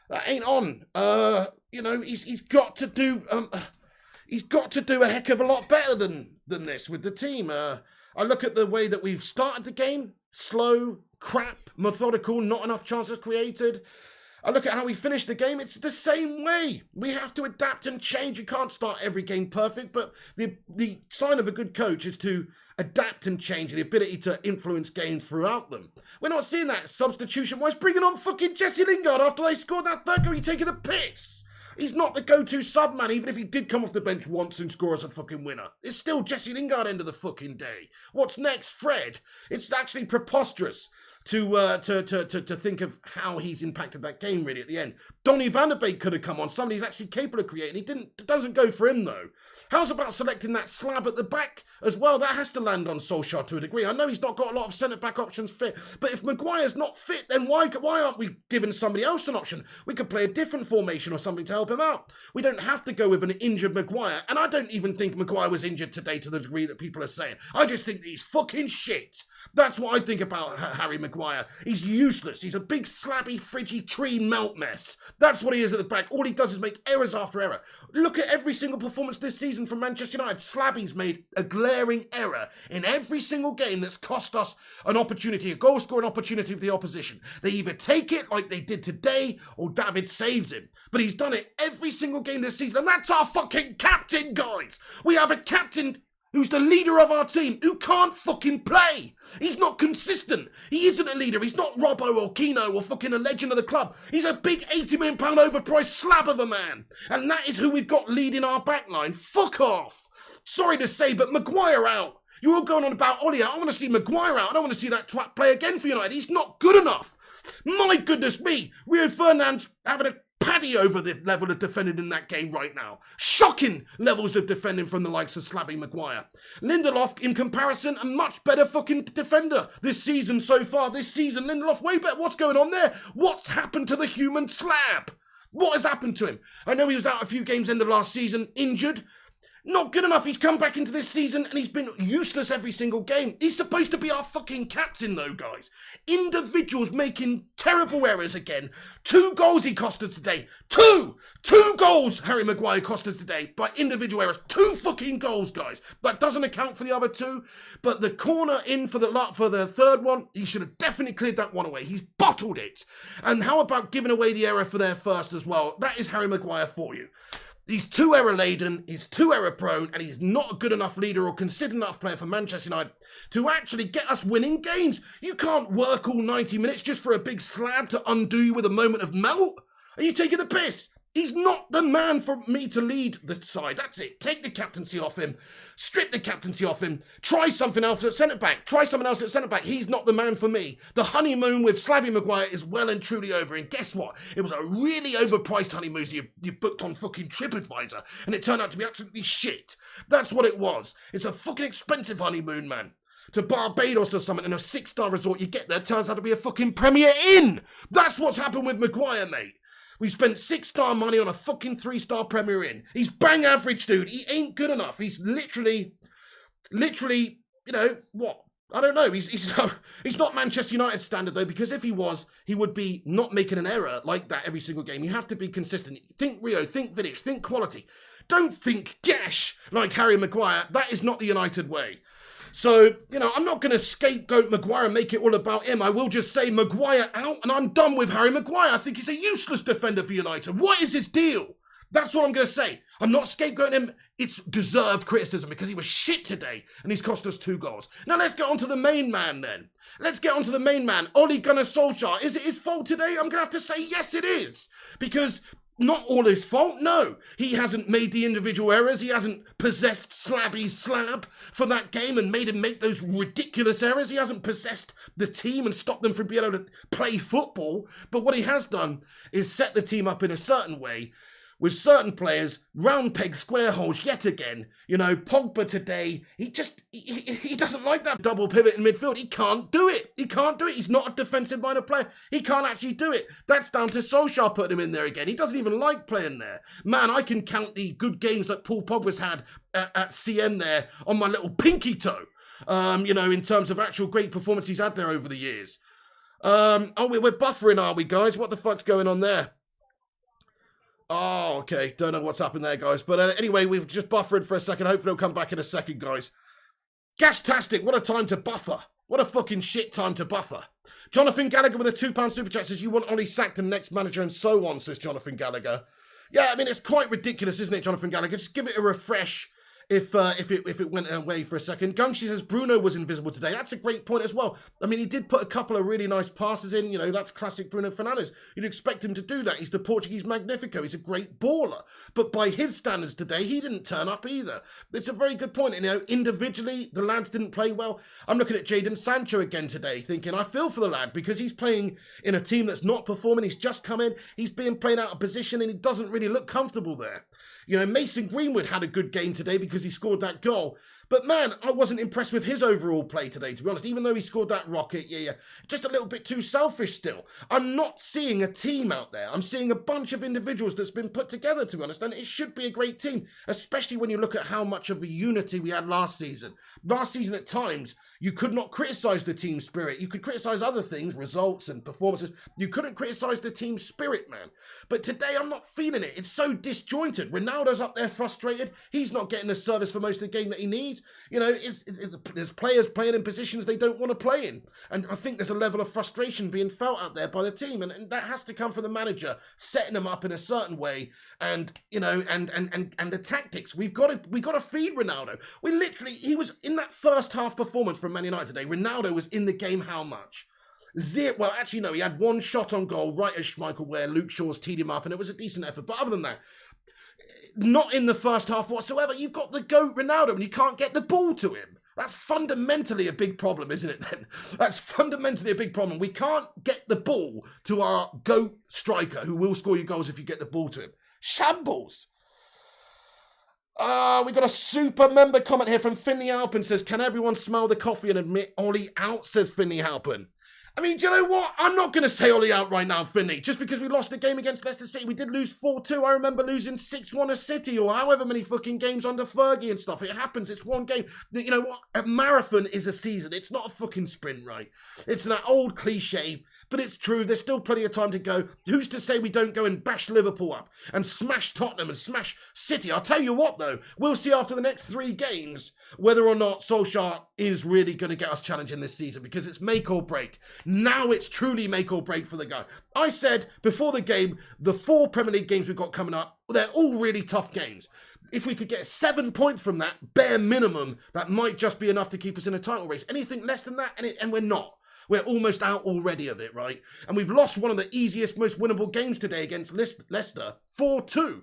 That ain't on. You know, he's got to do a heck of a lot better than this with the team. I look at the way that we've started the game: slow, crap, methodical, not enough chances created. I look at how we finished the game. It's the same way. We have to adapt and change. You can't start every game perfect, but the sign of a good coach is to adapt and change, and the ability to influence games throughout them. We're not seeing that substitution-wise. Bringing on fucking Jesse Lingard after they scored that third goal. He's taking the piss. He's not the go-to sub, man, even if he did come off the bench once and score us a fucking winner. It's still Jesse Lingard end of the fucking day. What's next? Fred? It's actually preposterous. to think of how he's impacted that game really at the end. Donny van der Beek could have come on. Somebody's actually capable of creating. It doesn't go for him though. How's about selecting that slab at the back as well? That has to land on Solskjaer to a degree. I know he's not got a lot of centre-back options fit, but if Maguire's not fit, then why aren't we giving somebody else an option? We could play a different formation or something to help him out. We don't have to go with an injured Maguire, and I don't even think Maguire was injured today to the degree that people are saying. I just think that he's fucking shit. That's what I think about Harry Maguire. He's useless. He's a big slabby, fridgy tree melt mess. That's what he is at the back. All he does is make errors after error. Look at every single performance this season from Manchester United. Slabby's made a glaring error in every single game that's cost us an opportunity, a goal-scoring opportunity for the opposition. They either take it like they did today, or David saves him. But he's done it every single game this season, and that's our fucking captain, guys. We have a captain who's the leader of our team, who can't fucking play. He's not consistent. He isn't a leader. He's not Robbo or Keno or fucking a legend of the club. He's a big £80 million overpriced slab of a man. And that is who we've got leading our backline. Fuck off. Sorry to say, but Maguire out. You're all going on about Ollie out. I want to see Maguire out. I don't want to see that twat play again for United. He's not good enough. My goodness me. Rio Ferdinand's having a paddy over the level of defending in that game right now. Shocking levels of defending from the likes of Slabby Maguire. Lindelof, in comparison, a much better fucking defender this season so far. This season, Lindelof way better. What's going on there? What's happened to the human slab? What has happened to him? I know he was out a few games end of last season, injured. Not good enough. He's come back into this season and he's been useless every single game. He's supposed to be our fucking captain though, guys. Individuals making terrible errors again. 2 goals he cost us today. Two goals Harry Maguire cost us today by individual errors. 2 fucking goals, guys. That doesn't account for the other 2. But the corner in for the third one, he should have definitely cleared that one away. He's bottled it. And how about giving away the error for their first as well? That is Harry Maguire for you. He's too error-laden, he's too error-prone, and he's not a good enough leader or considered enough player for Manchester United to actually get us winning games. You can't work all 90 minutes just for a big slab to undo you with a moment of melt. Are you taking the piss? He's not the man for me to lead the side. That's it. Take the captaincy off him. Strip the captaincy off him. Try something else at centre-back. Try someone else at centre-back. He's not the man for me. The honeymoon with Slabby Maguire is well and truly over. And guess what? It was a really overpriced honeymoon you booked on fucking TripAdvisor. And it turned out to be absolutely shit. That's what it was. It's a fucking expensive honeymoon, man. To Barbados or something in a 6-star resort you get there turns out to be a fucking Premier Inn. That's what's happened with Maguire, mate. We spent 6-star money on a fucking 3-star Premier Inn. He's bang average, dude. He ain't good enough. He's literally, you know, what? I don't know. He's not Manchester United standard, though, because if he was, he would be not making an error like that every single game. You have to be consistent. Think Rio, think Vidic, think quality. Don't think gash like Harry Maguire. That is not the United way. So, you know, I'm not going to scapegoat Maguire and make it all about him. I will just say Maguire out, and I'm done with Harry Maguire. I think he's a useless defender for United. What is his deal? That's what I'm going to say. I'm not scapegoating him. It's deserved criticism because he was shit today, and he's cost us 2 goals. Now, let's get on to the main man, then. Let's get on to the main man, Ole Gunnar Solskjaer. Is it his fault today? I'm going to have to say yes, it is. Because not all his fault, no. He hasn't made the individual errors. He hasn't possessed Slabby's slab for that game and made him make those ridiculous errors. He hasn't possessed the team and stopped them from being able to play football. But what he has done is set the team up in a certain way with certain players, round peg, square holes yet again. You know, Pogba today, he doesn't like that double pivot in midfield. He can't do it. He can't do it. He's not a defensive-minded player. He can't actually do it. That's down to Solskjaer putting him in there again. He doesn't even like playing there. Man, I can count the good games that Paul Pogba's had at CM there on my little pinky toe. You know, in terms of actual great performance he's had there over the years. We're buffering, are we, guys? What the fuck's going on there? Oh, okay. Don't know what's happened there, guys. But anyway, we've just buffered for a second. Hopefully it'll come back in a second, guys. Gastastic. What a time to buffer. What a fucking shit time to buffer. Jonathan Gallagher with a £2 super chat says, you want Ollie sacked and next manager and so on, says Jonathan Gallagher. Yeah, I mean, it's quite ridiculous, isn't it, Jonathan Gallagher? Just give it a refresh if it went away for a second. Gunshi says Bruno was invisible today. That's a great point as well. I mean, he did put a couple of really nice passes in. You know, that's classic Bruno Fernandes. You'd expect him to do that. He's the Portuguese Magnifico. He's a great baller. But by his standards today, he didn't turn up either. It's a very good point. You know, individually, the lads didn't play well. I'm looking at Jadon Sancho again today, thinking I feel for the lad because he's playing in a team that's not performing. He's just come in. He's being played out of position and he doesn't really look comfortable there. You know, Mason Greenwood had a good game today because he scored that goal. But man, I wasn't impressed with his overall play today, to be honest. Even though he scored that rocket, just a little bit too selfish still. I'm not seeing a team out there. I'm seeing a bunch of individuals that's been put together, to be honest. And it should be a great team, especially when you look at how much of a unity we had last season. Last season, at times, you could not criticise the team spirit. You could criticise other things, results and performances. You couldn't criticise the team spirit, man. But today, I'm not feeling it. It's so disjointed. Ronaldo's up there frustrated. He's not getting the service for most of the game that he needs. You know, there's players playing in positions they don't want to play in. And I think there's a level of frustration being felt out there by the team. And that has to come from the manager, setting them up in a certain way. And, you know, and the tactics. We've got to feed Ronaldo. He was in that first half performance from Man United today. Ronaldo was in the game how much? Well, actually, no, he had one shot on goal right as Schmeichel where Luke Shaw's teed him up, and it was a decent effort. But other than that, not in the first half whatsoever. You've got the GOAT Ronaldo and you can't get the ball to him. That's fundamentally a big problem, isn't it then? That's fundamentally a big problem. We can't get the ball to our GOAT striker who will score you goals if you get the ball to him. Shambles. We got a super member comment here from Finley Halpin. Says, can everyone smell the coffee and admit Ollie out, says Finley Halpin. I mean, do you know what? I'm not going to say Ollie out right now, Finley. Just because we lost a game against Leicester City. We did lose 4-2. I remember losing 6-1 to City or however many fucking games under Fergie and stuff. It happens. It's one game. You know what? A marathon is a season. It's not a fucking sprint, right? It's that old cliche, but it's true. There's still plenty of time to go. Who's to say we don't go and bash Liverpool up and smash Tottenham and smash City? I'll tell you what, though. We'll see after the next 3 games whether or not Solskjaer is really going to get us challenging this season because it's make or break. Now it's truly make or break for the guy. I said before the game, the 4 Premier League games we've got coming up, they're all really tough games. If we could get 7 points from that, bare minimum, that might just be enough to keep us in a title race. Anything less than that, and we're not. We're almost out already of it, right? And we've lost one of the easiest, most winnable games today against Leicester, 4-2.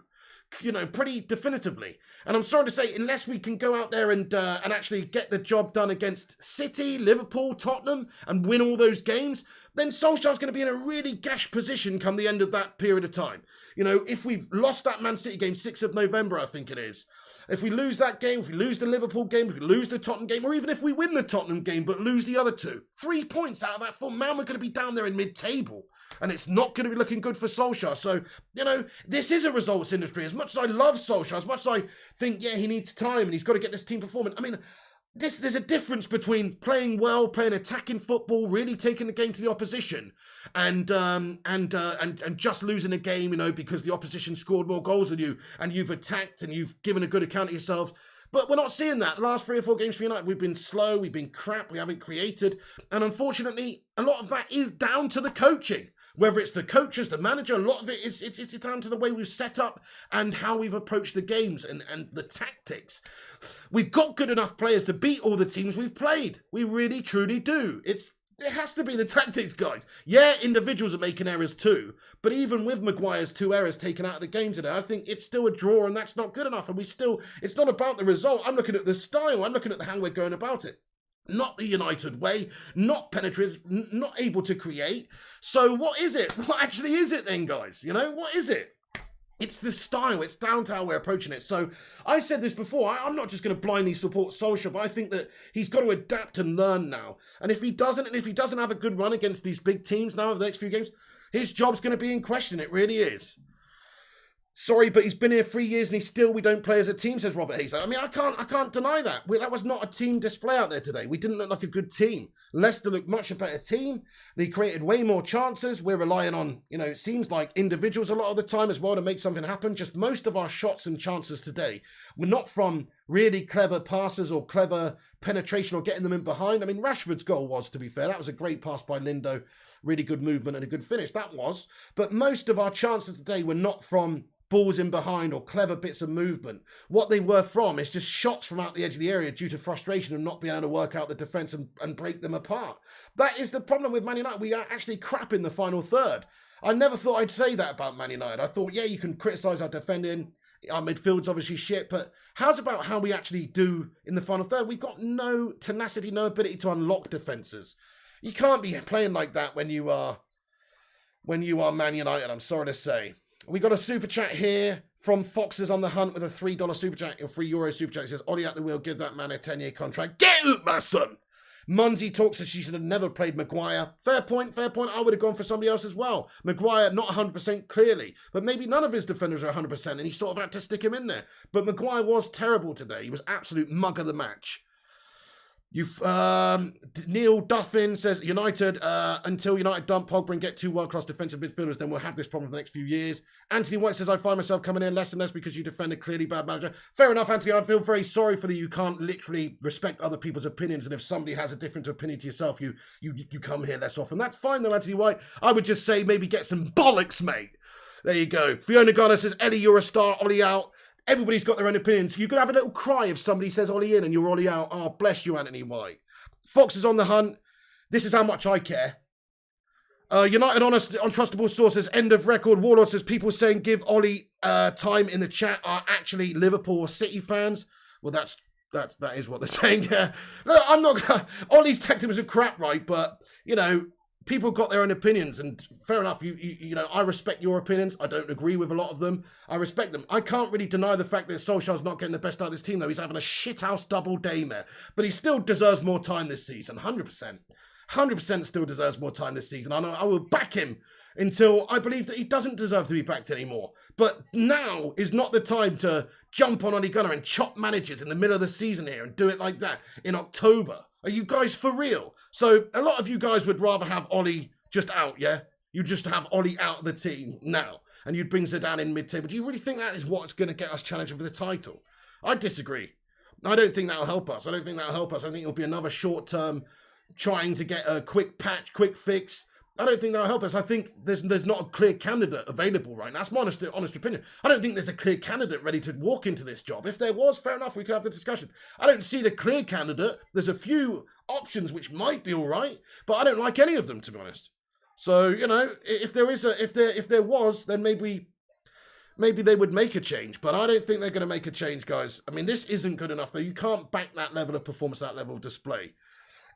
You know, pretty definitively. And I'm sorry to say, unless we can go out there and actually get the job done against City, Liverpool, Tottenham, and win all those games, then Solskjaer's going to be in a really gash position come the end of that period of time. You know, if we've lost that Man City game, 6th of November, I think it is. If we lose that game, if we lose the Liverpool game, if we lose the Tottenham game, or even if we win the Tottenham game but lose the other 2, 3 points out of that form, man, we're going to be down there in mid-table. And it's not going to be looking good for Solskjaer. So, you know, this is a results industry. As much as I love Solskjaer, as much as I think, yeah, he needs time and he's got to get this team performing. I mean, there's a difference between playing well, playing attacking football, really taking the game to the opposition, and just losing a game, you know, because the opposition scored more goals than you, and you've attacked and you've given a good account of yourselves. But we're not seeing that. The last 3 or 4 games for United, we've been slow, we've been crap, we haven't created. And unfortunately, a lot of that is down to the coaching. Whether it's the coaches, the manager, a lot of it is it's down to the way we've set up and how we've approached the games and the tactics. We've got good enough players to beat all the teams we've played. We really, truly do. It has to be the tactics, guys. Yeah, individuals are making errors too. But even with Maguire's 2 errors taken out of the game today, I think it's still a draw and that's not good enough. And it's not about the result. I'm looking at the style. I'm looking at how we're going about it. Not the United way, not penetrative, not able to create. So what is it? What actually is it then, guys? You know, what is it? It's the style. It's down to how we're approaching it. So I said this before. I'm not just going to blindly support Solskjaer, but I think that he's got to adapt and learn now. And if he doesn't have a good run against these big teams now over the next few games, his job's going to be in question. It really is. Sorry, but he's been here 3 years and we don't play as a team, says Robert Hayes. I mean, I can't deny that. That was not a team display out there today. We didn't look like a good team. Leicester looked much a better team. They created way more chances. We're relying on, you know, it seems like individuals a lot of the time as well to make something happen. Just most of our shots and chances today were not from really clever passes or clever penetration or getting them in behind. I mean, Rashford's goal was, to be fair, that was a great pass by Lindo. Really good movement and a good finish. That was. But most of our chances today were not from balls in behind or clever bits of movement. What they were from is just shots from out the edge of the area due to frustration and not being able to work out the defence and break them apart. That is the problem with Man United. We are actually crap in the final third. I never thought I'd say that about Man United. I thought, yeah, you can criticise our defending. Our midfield's obviously shit, but how's about how we actually do in the final third? We've got no tenacity, no ability to unlock defences. You can't be playing like that when you are Man United, I'm sorry to say. We got a super chat here from Foxes on the Hunt with a $3 super chat, or €3 super chat. It says, Ollie at the wheel, give that man a 10-year contract. Get out, my son! Munsey talks as she should have never played Maguire. Fair point, fair point. I would have gone for somebody else as well. Maguire, not 100% clearly, but maybe none of his defenders are 100%, and he sort of had to stick him in there. But Maguire was terrible today. He was absolute mug of the match. Neil Duffin says, United, until United dump Pogba and get 2 world-class defensive midfielders, then we'll have this problem for the next few years. Anthony White says, I find myself coming in less and less because you defend a clearly bad manager. Fair enough, Anthony. I feel very sorry for you can't literally respect other people's opinions, and if somebody has a different opinion to yourself, you come here less often. That's fine, though, Anthony White. I would just say maybe get some bollocks, mate. There you go. Fiona Garner says, Eddie, you're a star. Ollie out. Everybody's got their own opinions. You could have a little cry if somebody says Ollie in and you're Ollie out. Oh, bless you, Anthony White. Fox is on the hunt. This is how much I care. United Honest, Untrustable Sources, end of record. Warlord says, people saying give Ollie time in the chat are actually Liverpool or City fans. Well, that is what they're saying. Yeah. Look, I'm not... Ollie's tactics are crap, right? But, you know, people got their own opinions, and fair enough. You know, I respect your opinions. I don't agree with a lot of them. I respect them. I can't really deny the fact that Solskjaer's not getting the best out of this team, though. He's having a shithouse double daymare, but he still deserves more time this season. 100%. 100% still deserves more time this season. I will back him until I believe that he doesn't deserve to be backed anymore. But now is not the time to jump on Ole Gunnar and chop managers in the middle of the season here and do it like that in October. Are you guys for real? So a lot of you guys would rather have Ollie just out, yeah? You just have Ollie out of the team now, and you'd bring Zidane in mid-table. Do you really think that is what's going to get us challenging for the title? I disagree. I don't think that'll help us. I think it'll be another short-term trying to get a quick patch, quick fix. I don't think that'll help us. I think there's not a clear candidate available right now. That's my honest opinion. I don't think there's a clear candidate ready to walk into this job. If there was, fair enough, we could have the discussion. I don't see the clear candidate. There's a few options which might be all right, but I don't like any of them, to be honest. So, you know, if there was, then maybe they would make a change, but I don't think they're going to make a change, guys. I mean, this isn't good enough, though. You can't back that level of performance, that level of display.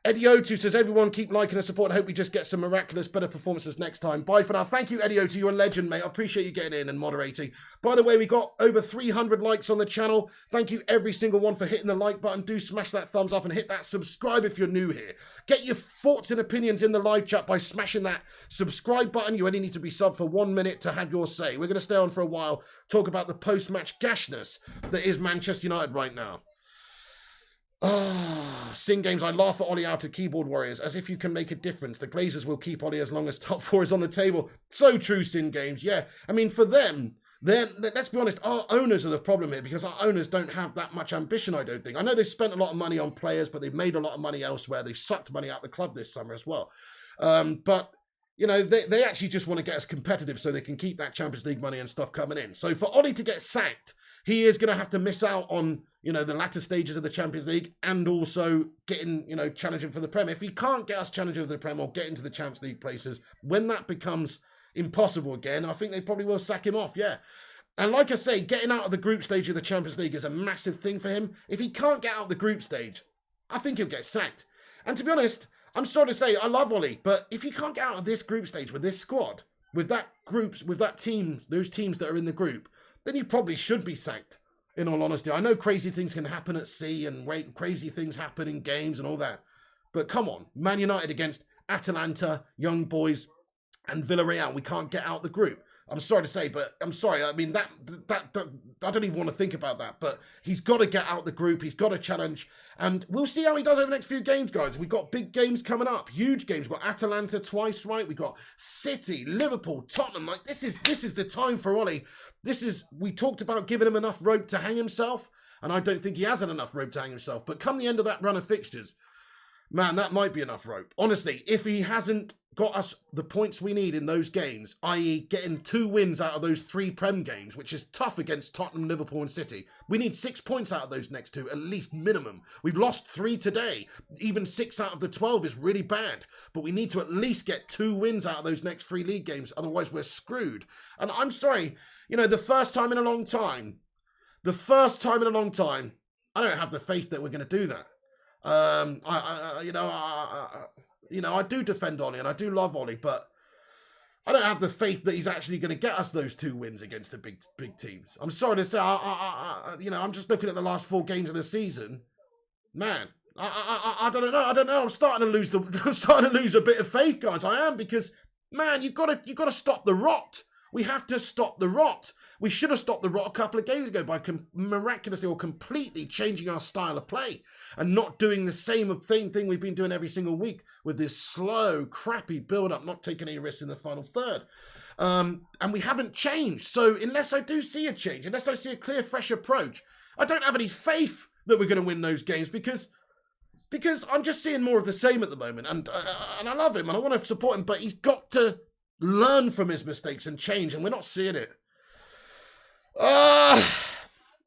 Eddie O2 says, everyone keep liking and support. I hope we just get some miraculous, better performances next time. Bye for now. Thank you, Eddie O2. You're a legend, mate. I appreciate you getting in and moderating. By the way, we got over 300 likes on the channel. Thank you, every single one, for hitting the like button. Do smash that thumbs up and hit that subscribe if you're new here. Get your thoughts and opinions in the live chat by smashing that subscribe button. You only need to be subbed for 1 minute to have your say. We're going to stay on for a while, talk about the post-match gashness that is Manchester United right now. Sing Games, I laugh at Ollie out of Keyboard Warriors, as if you can make a difference. The Glazers will keep Ollie as long as top 4 is on the table. So true, Sin Games, yeah. I mean, for them, let's be honest, our owners are the problem here, because our owners don't have that much ambition, I don't think. I know they've spent a lot of money on players, but they've made a lot of money elsewhere. They've sucked money out of the club this summer as well. But, you know, they actually just want to get us competitive so they can keep that Champions League money and stuff coming in. So for Ollie to get sacked, he is going to have to miss out on, you know, the latter stages of the Champions League and also getting, you know, challenging for the Prem. If he can't get us challenging for the Prem or get into the Champions League places, when that becomes impossible again, I think they probably will sack him off, yeah. And like I say, getting out of the group stage of the Champions League is a massive thing for him. If he can't get out of the group stage, I think he'll get sacked. And to be honest, I'm sorry to say, I love Ollie, but if you can't get out of this group stage with this squad, with that teams, those teams that are in the group, then you probably should be sacked, in all honesty. I know crazy things can happen at sea and crazy things happen in games and all that. But come on, Man United against Atalanta, Young Boys, and Villarreal. We can't get out the group. I'm sorry to say, but I'm sorry. I mean, that I don't even want to think about that. But he's got to get out the group. He's got to challenge. And we'll see how he does over the next few games, guys. We've got big games coming up. Huge games. We've got Atalanta twice, right? We've got City, Liverpool, Tottenham. Like, this is the time for Ollie. We talked about giving him enough rope to hang himself. And I don't think he has had enough rope to hang himself. But come the end of that run of fixtures, man, that might be enough rope. Honestly, if he hasn't got us the points we need in those games, i.e. getting 2 wins out of those 3 Prem games, which is tough against Tottenham, Liverpool and City. We need 6 points out of those next 2, at least minimum. We've lost 3 today. Even 6 out of the 12 is really bad. But we need to at least get 2 wins out of those next 3 league games, otherwise we're screwed. And I'm sorry, the first time in a long time, I don't have the faith that we're going to do that. I do defend Ollie and I do love Ollie, but I don't have the faith that he's actually going to get us those 2 wins against the big teams. I'm sorry to say, I'm just looking at the last 4 games of the season. Man, I don't know. I'm starting to lose a bit of faith, guys. I am, because man, you got to stop the rot. We have to stop the rot. We should have stopped the rot a couple of games ago by miraculously or completely changing our style of play and not doing the same thing we've been doing every single week with this slow, crappy build-up, not taking any risks in the final third. And we haven't changed. So unless I do see a change, unless I see a clear, fresh approach, I don't have any faith that we're going to win those games because I'm just seeing more of the same at the moment. And I love him and I want to support him, but he's got to learn from his mistakes and change, and we're not seeing it.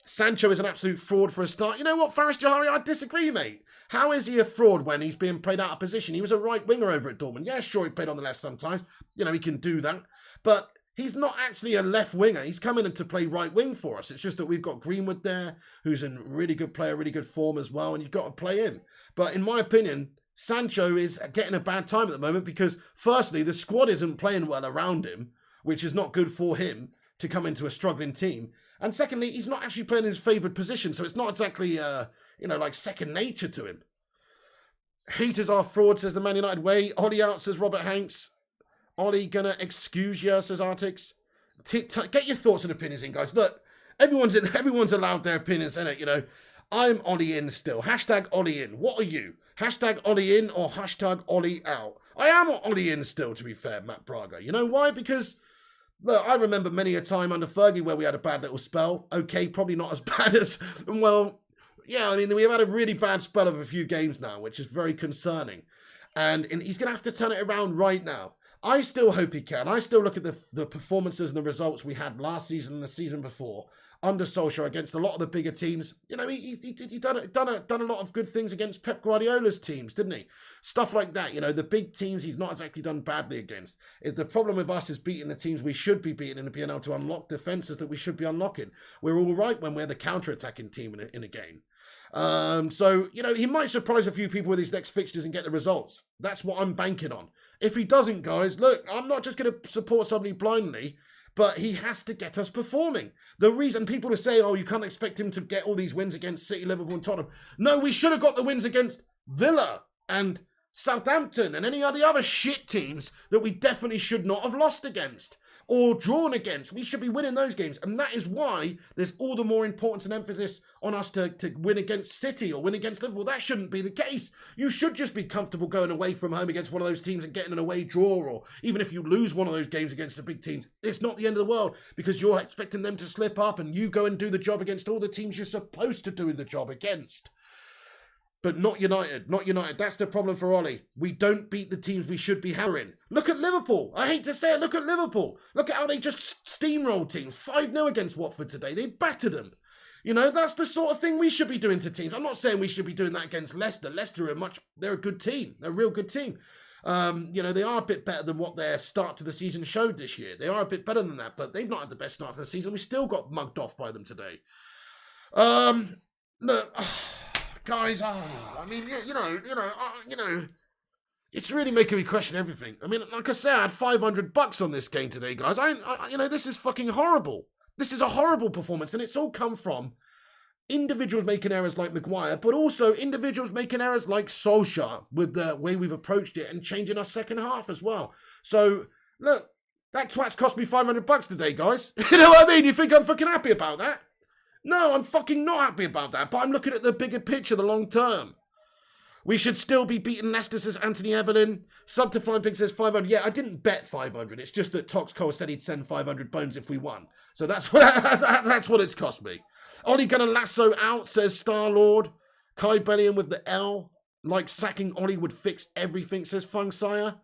Sancho is an absolute fraud for a start. You know what, Faris Jahari? I disagree, mate. How is he a fraud when he's being played out of position? He was a right winger over at Dortmund. Yeah, sure, he played on the left sometimes. He can do that. But he's not actually a left winger. He's coming in to play right wing for us. It's just that we've got Greenwood there, who's a really good player, really good form as well, and you've got to play him. But in my opinion, Sancho is getting a bad time at the moment because, firstly, the squad isn't playing well around him, which is not good for him to come into a struggling team. And secondly, he's not actually playing in his favoured position, so it's not exactly, like second nature to him. Haters are fraud, says the Man United way. Ollie out, says Robert Hanks. Ollie gonna excuse you, says Artix. Get your thoughts and opinions in, guys. Look, everyone's allowed their opinions, innit, I'm Ollie in still. Hashtag Ollie in. What are you? Hashtag Ollie in or hashtag Ollie out? I am Ollie in still, to be fair, Matt Braga. You know why? Because, look, I remember many a time under Fergie where we had a bad little spell. Okay, probably not as bad as, well, yeah, we've had a really bad spell of a few games now, which is very concerning. And he's going to have to turn it around right now. I still hope he can. I still look at the performances and the results we had last season and the season before under Solskjaer against a lot of the bigger teams. He done a lot of good things against Pep Guardiola's teams, didn't he? Stuff like that. The big teams he's not exactly done badly against. The problem with us is beating the teams we should be beating and being able to unlock defences that we should be unlocking. We're all right when we're the counter-attacking team in a game. So he might surprise a few people with his next fixtures and get the results. That's what I'm banking on. If he doesn't, guys, look, I'm not just going to support somebody blindly, but he has to get us performing. The reason people are saying, you can't expect him to get all these wins against City, Liverpool and Tottenham. No, we should have got the wins against Villa and Southampton and any of the other shit teams that we definitely should not have lost against or drawn against. We should be winning those games. And that is why there's all the more importance and emphasis on us to win against City or win against Liverpool. That shouldn't be the case. You should just be comfortable going away from home against one of those teams and getting an away draw, or even if you lose one of those games against the big teams, it's not the end of the world because you're expecting them to slip up and you go and do the job against all the teams you're supposed to do the job against. But not United. That's the problem for Ollie. We don't beat the teams we should be hammering. Look at Liverpool. I hate to say it. Look at Liverpool. Look at how they just steamrolled teams. 5-0 against Watford today. They battered them. That's the sort of thing we should be doing to teams. I'm not saying we should be doing that against Leicester. Leicester they're a good team. They're a real good team. They are a bit better than what their start to the season showed this year. They are a bit better than that, but they've not had the best start to the season. We still got mugged off by them today. Look... Guys, it's really making me question everything. Like I said, I had $500 on this game today, guys. This is fucking horrible. This is a horrible performance, and it's all come from individuals making errors like Maguire, but also individuals making errors like Solskjaer with the way we've approached it and changing our second half as well. So, look, that twat's cost me $500 today, guys. You know what I mean? You think I'm fucking happy about that? No, I'm fucking not happy about that, but I'm looking at the bigger picture, the long term. We should still be beating Leicester, says Anthony Evelyn. Sub to Flying Pig says 500. Yeah, I didn't bet 500. It's just that Tox Cole said he'd send 500 bones if we won. So that's what it's cost me. Ollie gonna lasso out, says Star-Lord. Kai Bellion with the L. Like sacking Ollie would fix everything, says Fungsire.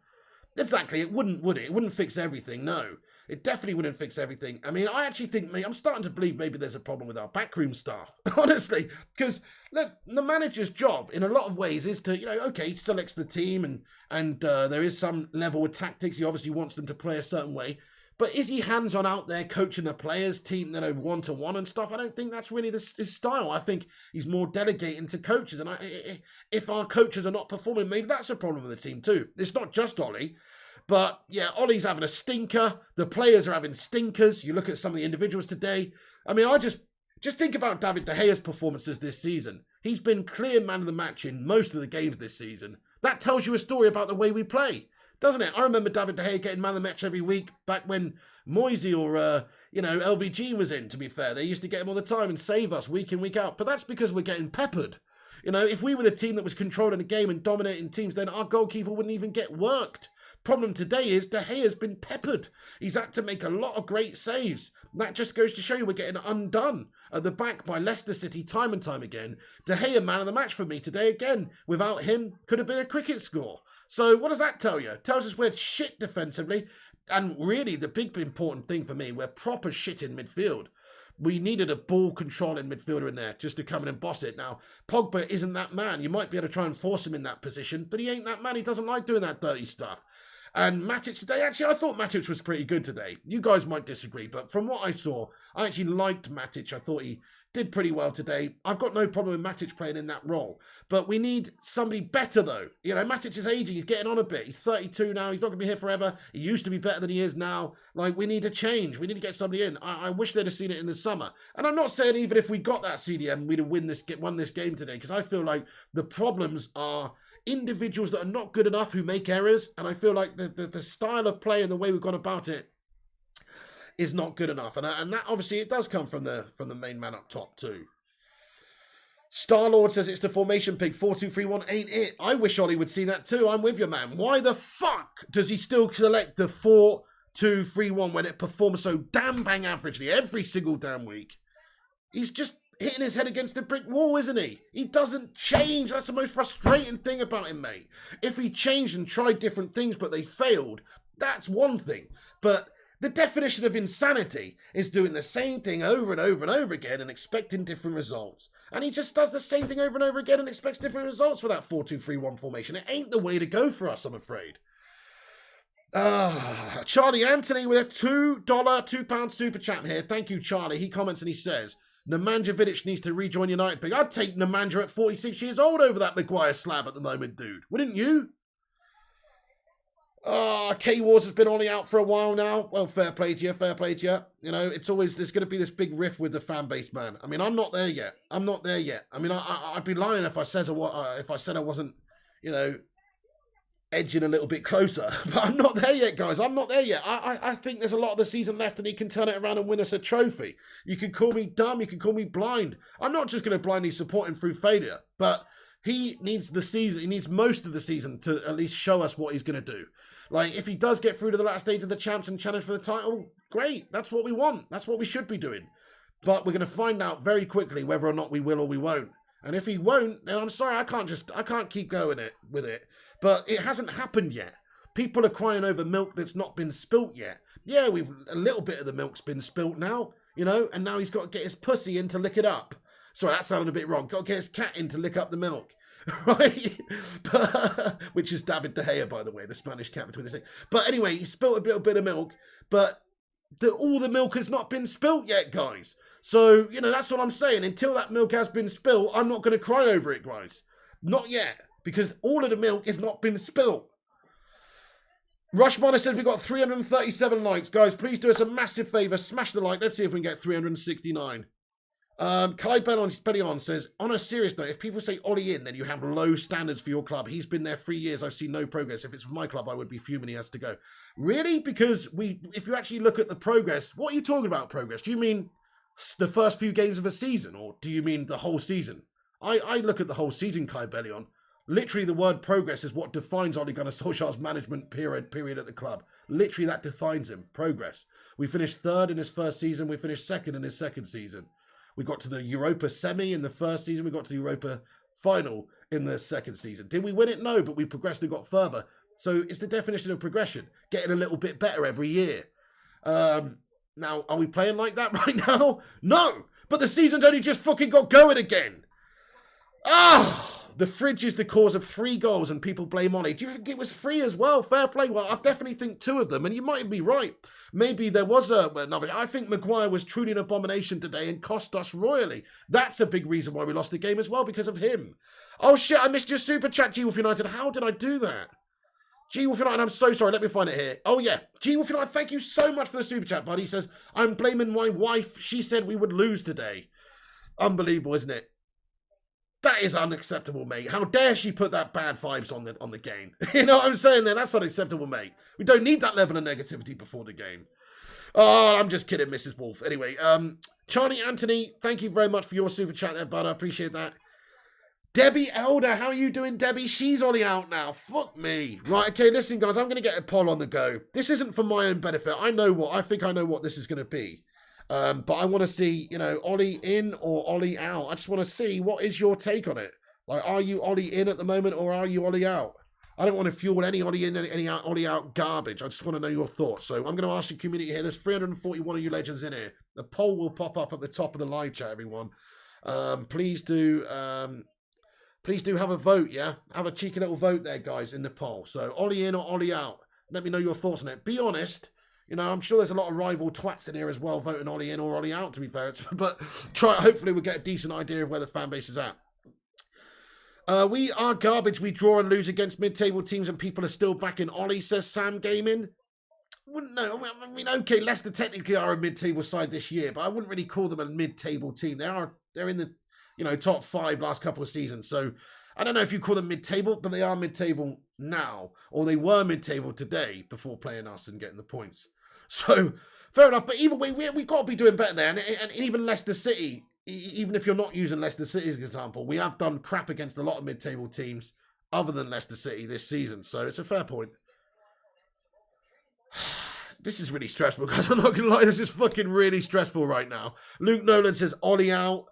Exactly, it wouldn't, would it? It wouldn't fix everything, no. It definitely wouldn't fix everything. I mean, I actually think, I'm starting to believe maybe there's a problem with our backroom staff, honestly. Because, look, the manager's job, in a lot of ways, is to, okay, he selects the team and there is some level of tactics. He obviously wants them to play a certain way. But is he hands-on out there coaching the players, team, one-to-one and stuff? I don't think that's really his style. I think he's more delegating to coaches. And if our coaches are not performing, maybe that's a problem with the team too. It's not just Ollie. But, yeah, Ollie's having a stinker. The players are having stinkers. You look at some of the individuals today. I mean, I just think about David De Gea's performances this season. He's been clear man of the match in most of the games this season. That tells you a story about the way we play, doesn't it? I remember David De Gea getting man of the match every week back when Moisey or, LVG was in, to be fair. They used to get him all the time and save us week in, week out. But that's because we're getting peppered. If we were the team that was controlling the game and dominating teams, then our goalkeeper wouldn't even get worked. Problem today is De Gea's been peppered. He's had to make a lot of great saves. That just goes to show you we're getting undone at the back by Leicester City time and time again. De Gea, man of the match for me today again. Without him, could have been a cricket score. So what does that tell you? It tells us we're shit defensively. And really, the big important thing for me, we're proper shit in midfield. We needed a ball-controlling midfielder in there just to come in and boss it. Now, Pogba isn't that man. You might be able to try and force him in that position, but he ain't that man. He doesn't like doing that dirty stuff. And Matic today, actually, I thought Matic was pretty good today. You guys might disagree, but from what I saw, I actually liked Matic. I thought he did pretty well today. I've got no problem with Matic playing in that role. But we need somebody better, though. Matic is aging. He's getting on a bit. He's 32 now. He's not going to be here forever. He used to be better than he is now. We need a change. We need to get somebody in. I wish they'd have seen it in the summer. And I'm not saying even if we got that CDM, we'd have won this game today, because I feel like the problems are individuals that are not good enough who make errors, and I feel like the style of play and the way we've gone about it is not good enough, and that obviously it does come from the main man up top too. Star-Lord says it's the formation pig, 4-2-3-1 ain't it? I wish Ollie would see that too. I'm with you, man. Why the fuck does he still select the 4-2-3-1 when it performs so damn bang averagely every single damn week? He's just hitting his head against the brick wall, isn't he? He doesn't change. That's the most frustrating thing about him, mate. If he changed and tried different things, but they failed, that's one thing. But the definition of insanity is doing the same thing over and over and over again and expecting different results. And he just does the same thing over and over again and expects different results for that 4-2-3-1 formation. It ain't the way to go for us, I'm afraid. Charlie Anthony with a £2 super chat here. Thank you, Charlie. He comments and he says, Nemanja Vidic needs to rejoin United. Big. I'd take Nemanja at 46 years old over that Maguire slab at the moment, dude. Wouldn't you? K-Wars has been only out for a while now. Well, fair play to you, fair play to you. It's always, there's going to be this big rift with the fan base, man. I mean, I'm not there yet. I mean, I'd be lying if I said I wasn't, edging a little bit closer. But I'm not there yet, guys. I'm not there yet. I think there's a lot of the season left and he can turn it around and win us a trophy. You can call me dumb. You can call me blind. I'm not just going to blindly support him through failure. But he needs the season. He needs most of the season to at least show us what he's going to do. If he does get through to the last stage of the champs and challenge for the title, great. That's what we want. That's what we should be doing. But we're going to find out very quickly whether or not we will or we won't. And if he won't, then I'm sorry, I can't keep going with it. But it hasn't happened yet. People are crying over milk that's not been spilt yet. Yeah, a little bit of the milk's been spilt now, and now he's got to get his pussy in to lick it up. Sorry, that sounded a bit wrong. Got to get his cat in to lick up the milk. Right? Which is David De Gea, by the way, the Spanish cat between the six. But anyway, he spilt a little bit of milk, but all the milk has not been spilt yet, guys. So, that's what I'm saying. Until that milk has been spilt, I'm not going to cry over it, guys. Not yet, because all of the milk has not been spilt. Rushminer says we've got 337 likes. Guys, please do us a massive favour. Smash the like. Let's see if we can get 369. Kai Bellion says, on a serious note, if people say Ollie in, then you have low standards for your club. He's been there 3 years. I've seen no progress. If it's my club, I would be fuming he has to go. Really? Because if you actually look at the progress, what are you talking about progress? Do you mean the first few games of a season, or do you mean the whole season? I look at the whole season, Kai Bellion. Literally, the word progress is what defines Ole Gunnar Solskjaer's management period at the club. Literally, that defines him. Progress. We finished third in his first season. We finished second in his second season. We got to the Europa semi in the first season. We got to the Europa final in the second season. Did we win it? No, but we progressed and got further. So it's the definition of progression, getting a little bit better every year. Now, are we playing like that right now? No, but the season's only just fucking got going again. The fridge is the cause of 3 goals and people blame Ollie. Do you think it was 3 as well? Fair play. Well, I definitely think 2 of them, and you might be right. Maybe there was another. I think Maguire was truly an abomination today and cost us royally. That's a big reason why we lost the game as well, because of him. Oh shit, I missed your super chat, G-Wolf United. How did I do that? G-Wolf United, I'm so sorry. Let me find it here. Oh yeah, G-Wolf United, thank you so much for the super chat, buddy. He says, I'm blaming my wife. She said we would lose today. Unbelievable, isn't it? That is unacceptable, mate. How dare she put that bad vibes on the game? You know what I'm saying there? That's unacceptable, mate. We don't need that level of negativity before the game. Oh, I'm just kidding, Mrs. Wolf. Anyway, Charlie Anthony, thank you very much for your super chat there, bud. I appreciate that. Debbie Elder, how are you doing, Debbie? She's Ollie out now. Fuck me. Right, okay, listen, guys, I'm going to get a poll on the go. This isn't for my own benefit. I think I know what this is going to be. But I want to see, you know, Ollie in or Ollie out. I just want to see, what is your take on it? Like, are you Ollie in at the moment or are you Ollie out? I don't want to fuel any Ollie in, any Ollie out garbage. I just want to know your thoughts. So I'm going to ask the community here. There's 341 of you legends in here. The poll will pop up at the top of the live chat, everyone. Please do have a vote, yeah? Have a cheeky little vote there, guys, in the poll. So Ollie in or Ollie out? Let me know your thoughts on it. Be honest. You know, I'm sure there's a lot of rival twats in here as well, voting Ollie in or Ollie out, to be fair. But hopefully we'll get a decent idea of where the fan base is at. We are garbage. We draw and lose against mid-table teams and people are still backing Ollie, says Sam Gaming. No, I mean, okay, Leicester technically are a mid-table side this year, but I wouldn't really call them a mid-table team. They're in the, you know, top 5 last couple of seasons. So I don't know if you call them mid-table, but they are mid-table now, or they were mid-table today before playing us and getting the points. So, fair enough. But either way, we've got to be doing better there. And even Leicester City, even if you're not using Leicester City as an example, we have done crap against a lot of mid-table teams other than Leicester City this season. So, it's a fair point. This is really stressful, guys. I'm not going to lie. This is fucking really stressful right now. Luke Nolan says, Ollie out.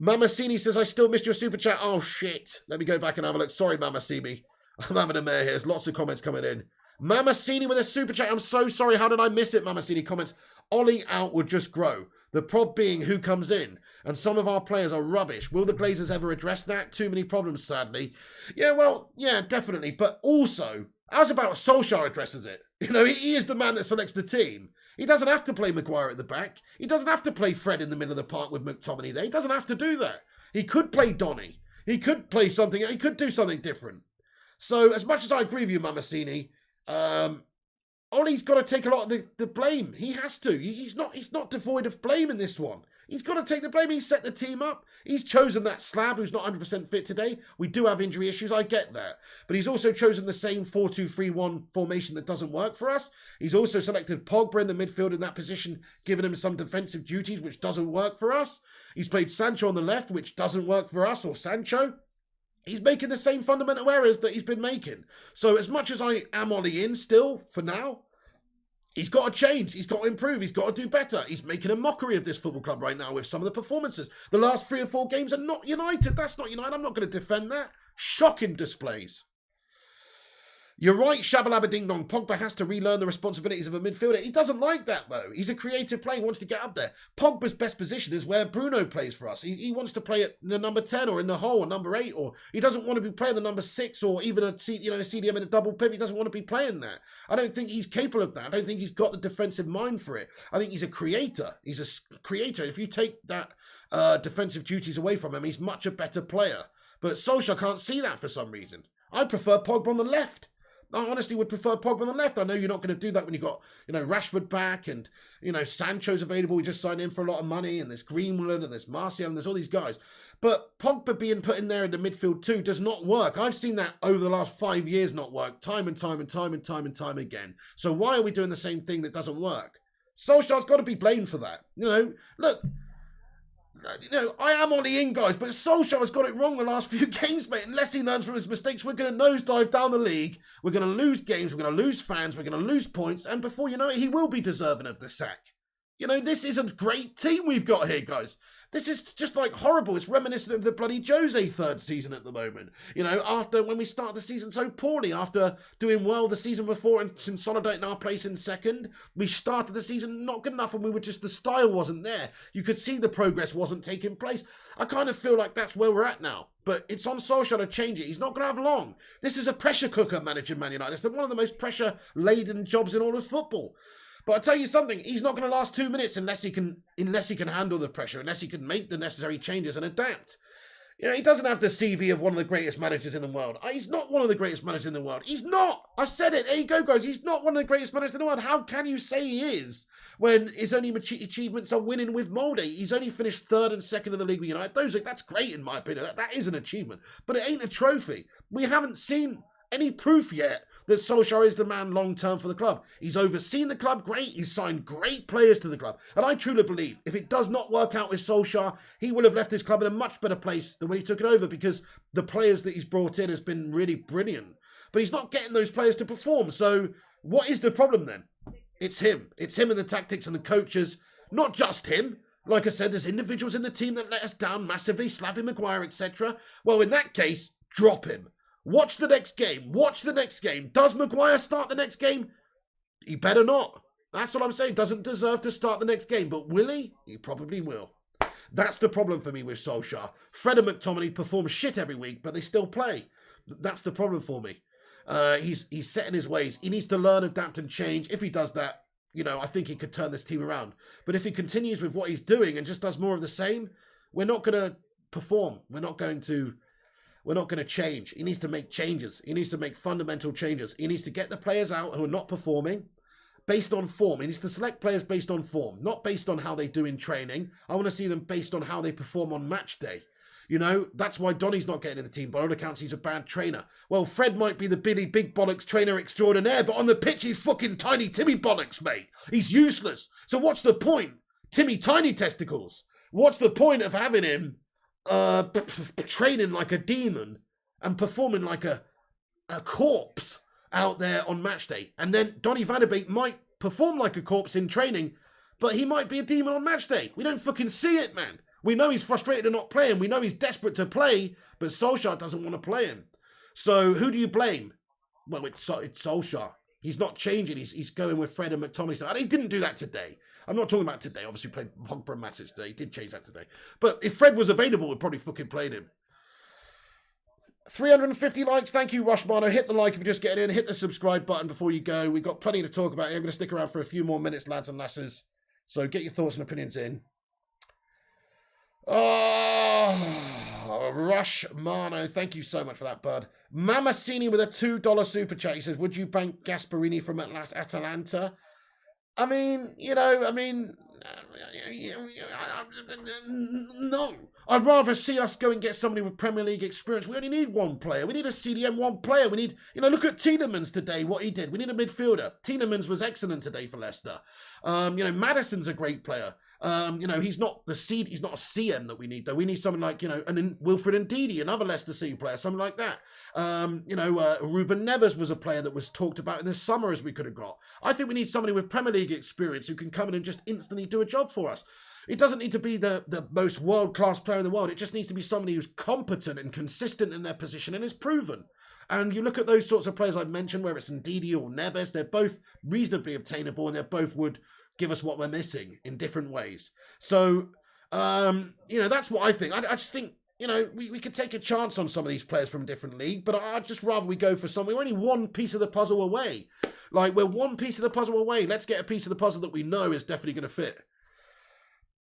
Mamasini says, I still missed your super chat. Oh, shit. Let me go back and have a look. Sorry, Mamasini. I'm having a mare here. There's lots of comments coming in. Mamasini with a super chat. I'm so sorry. How did I miss it? Mamasini comments, Ollie out would just grow. The prob being who comes in. And some of our players are rubbish. Will the Glazers ever address that? Too many problems, sadly. Yeah, well, yeah, definitely. But also, how's about Solskjaer addresses it? You know, he is the man that selects the team. He doesn't have to play Maguire at the back. He doesn't have to play Fred in the middle of the park with McTominay there. He doesn't have to do that. He could play Donny. He could play something. He could do something different. So, as much as I agree with you, Mamasini, Ollie's got to take a lot of the blame. He has to. He's not devoid of blame in this one. He's got to take the blame. He's set the team up. He's chosen that Slab, who's not 100% fit today. We do have injury issues. I get that. But he's also chosen the same 4-2-3-1 formation that doesn't work for us. He's also selected Pogba in the midfield in that position, giving him some defensive duties, which doesn't work for us. He's played Sancho on the left, which doesn't work for us, or Sancho. He's making the same fundamental errors that he's been making. So as much as I am Ollie in still, for now, he's got to change. He's got to improve. He's got to do better. He's making a mockery of this football club right now with some of the performances. The last 3 or 4 games are not United. That's not United. I'm not going to defend that. Shocking displays. You're right, Shabalaba Ding Dong. Pogba has to relearn the responsibilities of a midfielder. He doesn't like that, though. He's a creative player. He wants to get up there. Pogba's best position is where Bruno plays for us. He wants to play at the number 10 or in the hole or number 8, or he doesn't want to be playing the number 6 or even a CDM in a double pivot. He doesn't want to be playing that. I don't think he's capable of that. I don't think he's got the defensive mind for it. I think he's a creator. He's a creator. If you take that defensive duties away from him, he's much a better player. But Solskjaer can't see that for some reason. I prefer Pogba on the left. I honestly would prefer Pogba on the left. I know you're not going to do that when you've got, Rashford back and, Sancho's available. We just signed in for a lot of money, and there's Greenwood and there's Martial and there's all these guys. But Pogba being put in there in the midfield too does not work. I've seen that over the last 5 years not work time and time and time and time and time again. So why are we doing the same thing that doesn't work? Solskjaer's got to be blamed for that. Look, I am on the in, guys, but Solskjaer's got it wrong the last few games, mate. Unless he learns from his mistakes, we're going to nosedive down the league. We're going to lose games. We're going to lose fans. We're going to lose points. And before you know it, he will be deserving of the sack. You know, this is a great team we've got here, guys. This is just like horrible. It's reminiscent of the bloody Jose third season at the moment. You know, after when we started the season so poorly, after doing well the season before and consolidating our place in second, we started the season not good enough and we were just, the style wasn't there. You could see the progress wasn't taking place. I kind of feel like that's where we're at now. But it's on Solskjaer to change it. He's not going to have long. This is a pressure cooker managing Man United. It's one of the most pressure-laden jobs in all of football. But I'll tell you something, he's not going to last 2 minutes unless he can handle the pressure, unless he can make the necessary changes and adapt. You know, he doesn't have the CV of one of the greatest managers in the world. He's not one of the greatest managers in the world. He's not. I said it. There you go, guys. He's not one of the greatest managers in the world. How can you say he is when his only achievements are winning with Molde? He's only finished third and second in the league with United. That's great in my opinion. That is an achievement. But it ain't a trophy. We haven't seen any proof yet that Solskjaer is the man long-term for the club. He's overseen the club great. He's signed great players to the club. And I truly believe if it does not work out with Solskjaer, he will have left his club in a much better place than when he took it over, because the players that he's brought in has been really brilliant. But he's not getting those players to perform. So what is the problem then? It's him. It's him and the tactics and the coaches. Not just him. Like I said, there's individuals in the team that let us down massively, slapping Maguire, etc. Well, in that case, drop him. Watch the next game. Watch the next game. Does Maguire start the next game? He better not. That's what I'm saying. Doesn't deserve to start the next game. But will he? He probably will. That's the problem for me with Solskjaer. Fred and McTominay perform shit every week, but they still play. That's the problem for me. He's set in his ways. He needs to learn, adapt, and change. If he does that, you know, I think he could turn this team around. But if he continues with what he's doing and just does more of the same, we're not going to perform. We're not going to change. He needs to make changes. He needs to make fundamental changes. He needs to get the players out who are not performing based on form. He needs to select players based on form, not based on how they do in training. I want to see them based on how they perform on match day. You know, that's why Donny's not getting in the team. By all accounts, he's a bad trainer. Well, Fred might be the Billy Big Bollocks trainer extraordinaire, but on the pitch, he's fucking Tiny Timmy Bollocks, mate. He's useless. So what's the point? Timmy Tiny Testicles. What's the point of having him training like a demon and performing like a corpse out there on match day? And then Donny van de Beek might perform like a corpse in training, but he might be a demon on match day. We don't fucking see it, man. We know he's frustrated and not playing. We know he's desperate to play, but Solskjaer doesn't want to play him. So who do you blame? Well, it's Solskjaer. He's not changing. He's going with Fred and McTominay. And he didn't do that today. I'm not talking about today. Obviously, played Pogba and Matic today. He did change that today. But if Fred was available, we'd probably fucking played him. 350 likes. Thank you, Rushmano. Hit the like if you're just getting in. Hit the subscribe button before you go. We've got plenty to talk about here. I'm going to stick around for a few more minutes, lads and lasses. So get your thoughts and opinions in. Oh, Rushmano. Thank you so much for that, bud. Mamacini with a $2 super chat. He says, would you bank Gasperini from Atalanta? I mean, no. I'd rather see us go and get somebody with Premier League experience. We only need one player. We need a CDM one player. We need, look at Tielemans today, what he did. We need a midfielder. Tielemans was excellent today for Leicester. Madison's a great player. He's not a CM that we need, though. We need someone like, Wilfred Ndidi, another Leicester City player, something like that. Ruben Neves was a player that was talked about in the summer as we could have got. I think we need somebody with Premier League experience who can come in and just instantly do a job for us. It doesn't need to be the most world-class player in the world. It just needs to be somebody who's competent and consistent in their position and is proven. And you look at those sorts of players I've mentioned, whether it's Ndidi or Neves, they're both reasonably obtainable and they both would give us what we're missing in different ways. So, that's what I think. I just think, we could take a chance on some of these players from a different league, but I'd just rather we go for something. We're only one piece of the puzzle away. Like, we're one piece of the puzzle away. Let's get a piece of the puzzle that we know is definitely going to fit.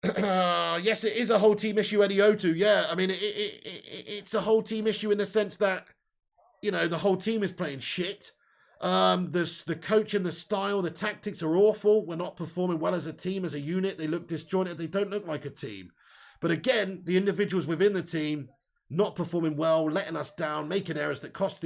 Yes, it is a whole team issue, Eddie O2. Yeah, I mean, it's a whole team issue in the sense that, the whole team is playing shit. The coach and the style, the tactics are awful. We're not performing well as a team, as a unit. They look disjointed. They don't look like a team. But again, the individuals within the team not performing well, letting us down, making errors that cost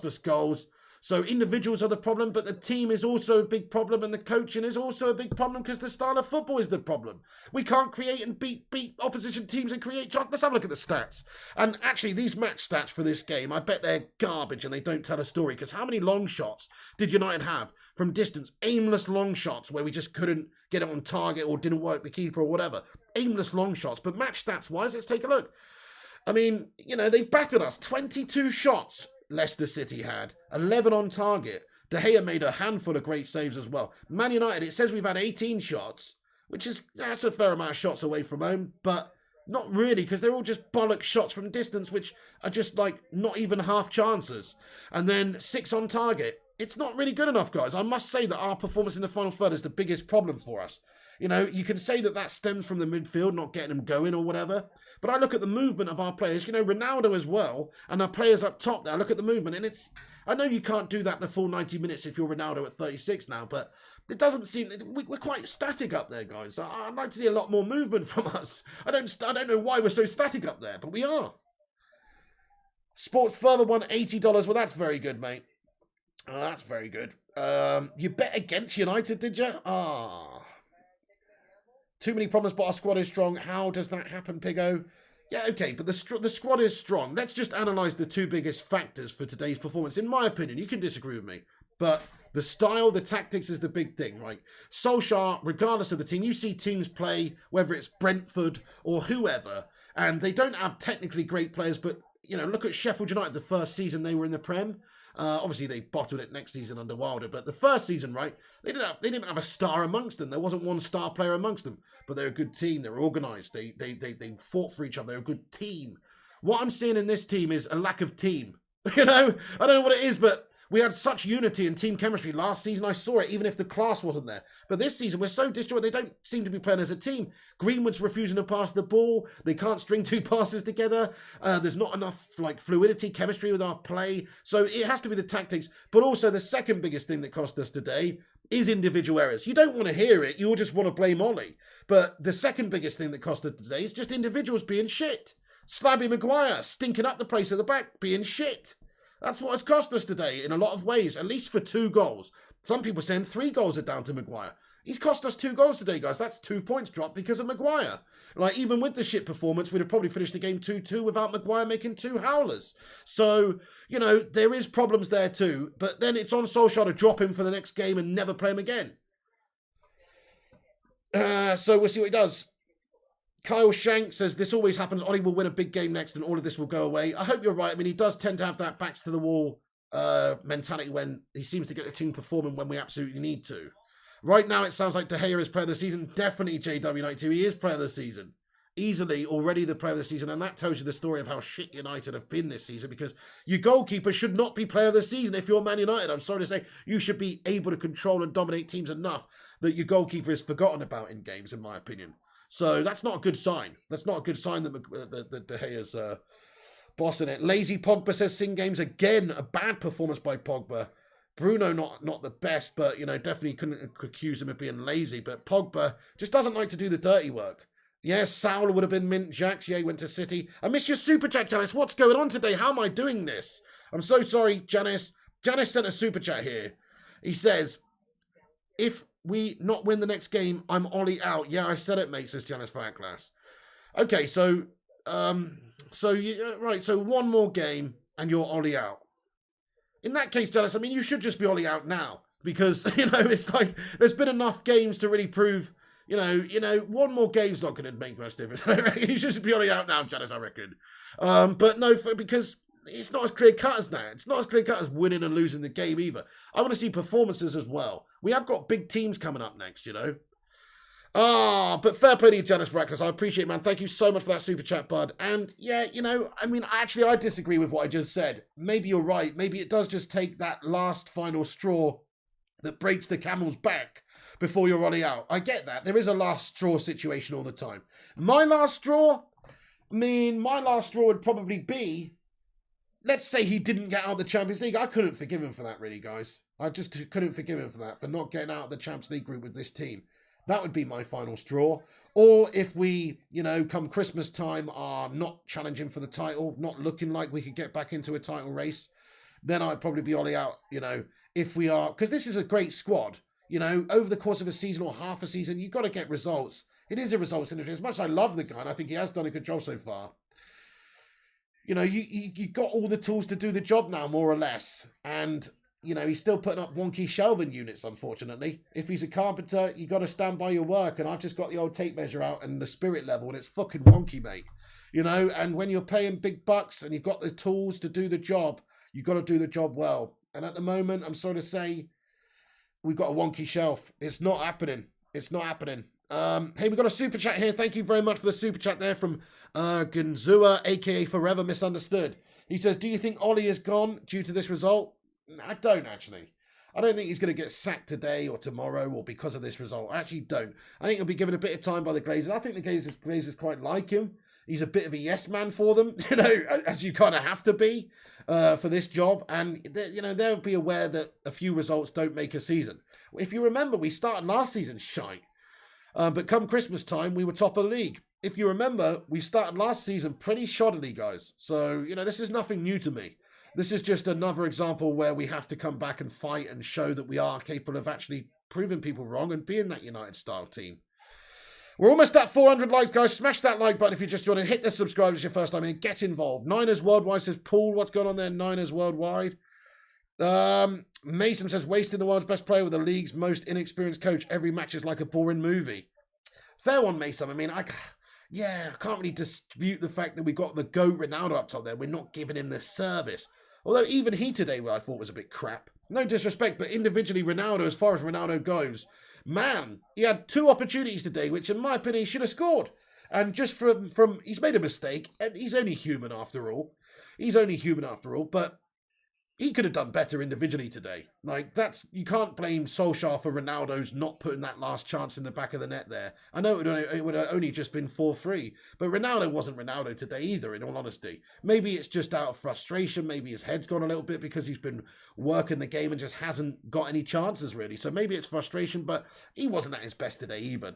us goals. So individuals are the problem, but the team is also a big problem, and the coaching is also a big problem because the style of football is the problem. We can't create and beat opposition teams and create. Let's have a look at the stats. And actually, these match stats for this game, I bet they're garbage and they don't tell a story. Because how many long shots did United have from distance? Aimless long shots where we just couldn't get it on target or didn't work the keeper or whatever. Aimless long shots. But match stats-wise, let's take a look. I mean, you know, they've battered us. 22 shots Leicester City had. 11 on target. De Gea made a handful of great saves as well. Man United, it says we've had 18 shots, which is, that's a fair amount of shots away from home, but not really, because they're all just bollock shots from distance, which are just like not even half chances. And then 6 on target. It's not really good enough, guys. I must say that our performance in the final third is the biggest problem for us. You know, you can say that stems from the midfield, not getting them going or whatever. But I look at the movement of our players, you know, Ronaldo as well, and our players up top there. I look at the movement, and it's, I know you can't do that the full 90 minutes if you're Ronaldo at 36 now, but it doesn't seem, we're quite static up there, guys. I'd like to see a lot more movement from us. I don't know why we're so static up there, but we are. Sports Further won $80. Well, that's very good, mate. Oh, that's very good. You bet against United, did you? Too many problems, but our squad is strong. How does that happen, Piggo? Yeah, okay, but the squad is strong. Let's just analyse the two biggest factors for today's performance. In my opinion, you can disagree with me, but the style, the tactics is the big thing, right? Solskjaer, regardless of the team, you see teams play, whether it's Brentford or whoever, and they don't have technically great players, but, you know, look at Sheffield United the first season they were in the Prem. Obviously, they bottled it next season under Wilder, but the first season, right, they didn't have a star amongst them. There wasn't one star player amongst them, but they're a good team. They're organised. They fought for each other. They're a good team. What I'm seeing in this team is a lack of team. You know, I don't know what it is, but we had such unity and team chemistry last season. I saw it, even if the class wasn't there. But this season, we're so disjointed. They don't seem to be playing as a team. Greenwood's refusing to pass the ball. They can't string 2 passes together. There's not enough like fluidity, chemistry with our play. So it has to be the tactics. But also the second biggest thing that cost us today is individual errors. You don't want to hear it. You'll just want to blame Ollie. But the second biggest thing that cost us today is just individuals being shit. Slabby Maguire stinking up the place at the back, being shit. That's what it's cost us today in a lot of ways, at least for 2 goals. Some people saying 3 goals are down to Maguire. He's cost us 2 goals today, guys. That's 2 points dropped because of Maguire. Like, even with the shit performance, we'd have probably finished the game 2-2 without Maguire making 2 howlers. So, you know, there is problems there too. But then it's on Solskjaer to drop him for the next game and never play him again. So we'll see what he does. Kyle Shank says, this always happens. Ollie will win a big game next and all of this will go away. I hope you're right. I mean, he does tend to have that backs to the wall mentality when he seems to get the team performing when we absolutely need to. Right now, it sounds like De Gea is player of the season. Definitely JW92. He is player of the season. Easily already the player of the season. And that tells you the story of how shit United have been this season, because your goalkeeper should not be player of the season if you're Man United. I'm sorry to say, you should be able to control and dominate teams enough that your goalkeeper is forgotten about in games, in my opinion. So that's not a good sign. That's not a good sign that De Gea's bossing it. Lazy Pogba says, Sing games again. A bad performance by Pogba. Bruno not the best, but, you know, definitely couldn't accuse him of being lazy. But Pogba just doesn't like to do the dirty work. Yes, Saul would have been mint. Jacques, yeah, he went to City. I miss your super chat, Janice. What's going on today? How am I doing this? I'm so sorry, Janice. Janice sent a super chat here. He says, if we not win the next game, I'm Ollie out. Yeah, I said it, mate, says Janice Fairclass. Okay, so one more game and you're Ollie out. In that case, Janice, I mean, you should just be Ollie out now, because, you know, it's like there's been enough games to really prove, you know, one more game's not going to make much difference. You should just be Ollie out now, Janice, I reckon. But no, because it's not as clear-cut as that. It's not as clear-cut as winning and losing the game either. I want to see performances as well. We have got big teams coming up next, you know. But fair play to you, Janice Reckless. I appreciate it, man. Thank you so much for that super chat, bud. And yeah, you know, I mean, actually, I disagree with what I just said. Maybe you're right. Maybe it does just take that last final straw that breaks the camel's back before you're running out. I get that. There is a last straw situation all the time. My last straw would probably be, let's say he didn't get out of the Champions League. I couldn't forgive him for that, really, guys. I just couldn't forgive him for that, for not getting out of the Champions League group with this team. That would be my final straw. Or if we, you know, come Christmas time are not challenging for the title, not looking like we could get back into a title race, then I'd probably be Ollie out, you know, if we are, because this is a great squad. You know, over the course of a season or half a season, you've got to get results. It is a results industry. As much as I love the guy, and I think he has done a good job so far, you know, you got all the tools to do the job now, more or less. And you know, he's still putting up wonky shelving units, unfortunately. If he's a carpenter, you got to stand by your work. And I've just got the old tape measure out and the spirit level, and it's fucking wonky, mate. You know, and when you're paying big bucks and you've got the tools to do the job, you've got to do the job well. And at the moment, I'm sorry to say, we've got a wonky shelf. It's not happening. It's not happening. Hey, we've got a super chat here. Thank you very much for the super chat there from Gunzua, a.k.a. Forever Misunderstood. He says, do you think Ollie is gone due to this result? I don't, actually. I don't think he's going to get sacked today or tomorrow or because of this result. I actually don't. I think he'll be given a bit of time by the Glazers. I think the Glazers quite like him. He's a bit of a yes man for them, you know, as you kind of have to be for this job. And, you know, they'll be aware that a few results don't make a season. If you remember, we started last season shite. But come Christmas time, we were top of the league. If you remember, we started last season pretty shoddily, guys. So, you know, this is nothing new to me. This is just another example where we have to come back and fight and show that we are capable of actually proving people wrong and being that United-style team. We're almost at 400 likes, guys. Smash that like button if you're just joining. Hit the subscribe if it's your first time in. Get involved. Niners Worldwide says, Paul, what's going on there? Niners Worldwide. Mason says, wasting the world's best player with the league's most inexperienced coach. Every match is like a boring movie. Fair one, Mason. I mean, I can't really dispute the fact that we got the GOAT Ronaldo up top there. We're not giving him the service. Although even he today, I thought was a bit crap. No disrespect, but individually, Ronaldo, as far as Ronaldo goes, man, he had 2 opportunities today, which in my opinion, he should have scored. And just from he's made a mistake, and he's only human after all. He's only human after all, but he could have done better individually today. Like, you can't blame Solskjaer for Ronaldo's not putting that last chance in the back of the net there. I know it would have only just been 4-3, but Ronaldo wasn't Ronaldo today either, in all honesty. Maybe it's just out of frustration. Maybe his head's gone a little bit because he's been working the game and just hasn't got any chances, really. So maybe it's frustration, but he wasn't at his best today either.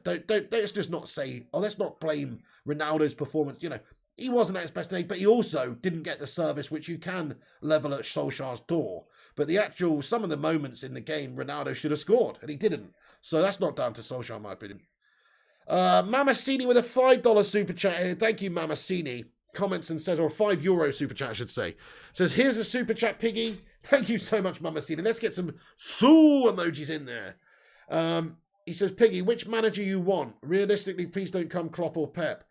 Let's just not say, let's not blame Ronaldo's performance, you know. He wasn't at his best today, but he also didn't get the service which you can level at Solskjaer's door. But some of the moments in the game, Ronaldo should have scored, and he didn't. So that's not down to Solskjaer, in my opinion. Mamasini with a $5 super chat here. Thank you, Mamasini. Comments and says, or €5 super chat, I should say. Says, here's a super chat, Piggy. Thank you so much, Mamasini. Let's get some Sue emojis in there. He says, Piggy, which manager you want? Realistically, please don't come Klopp or Pep.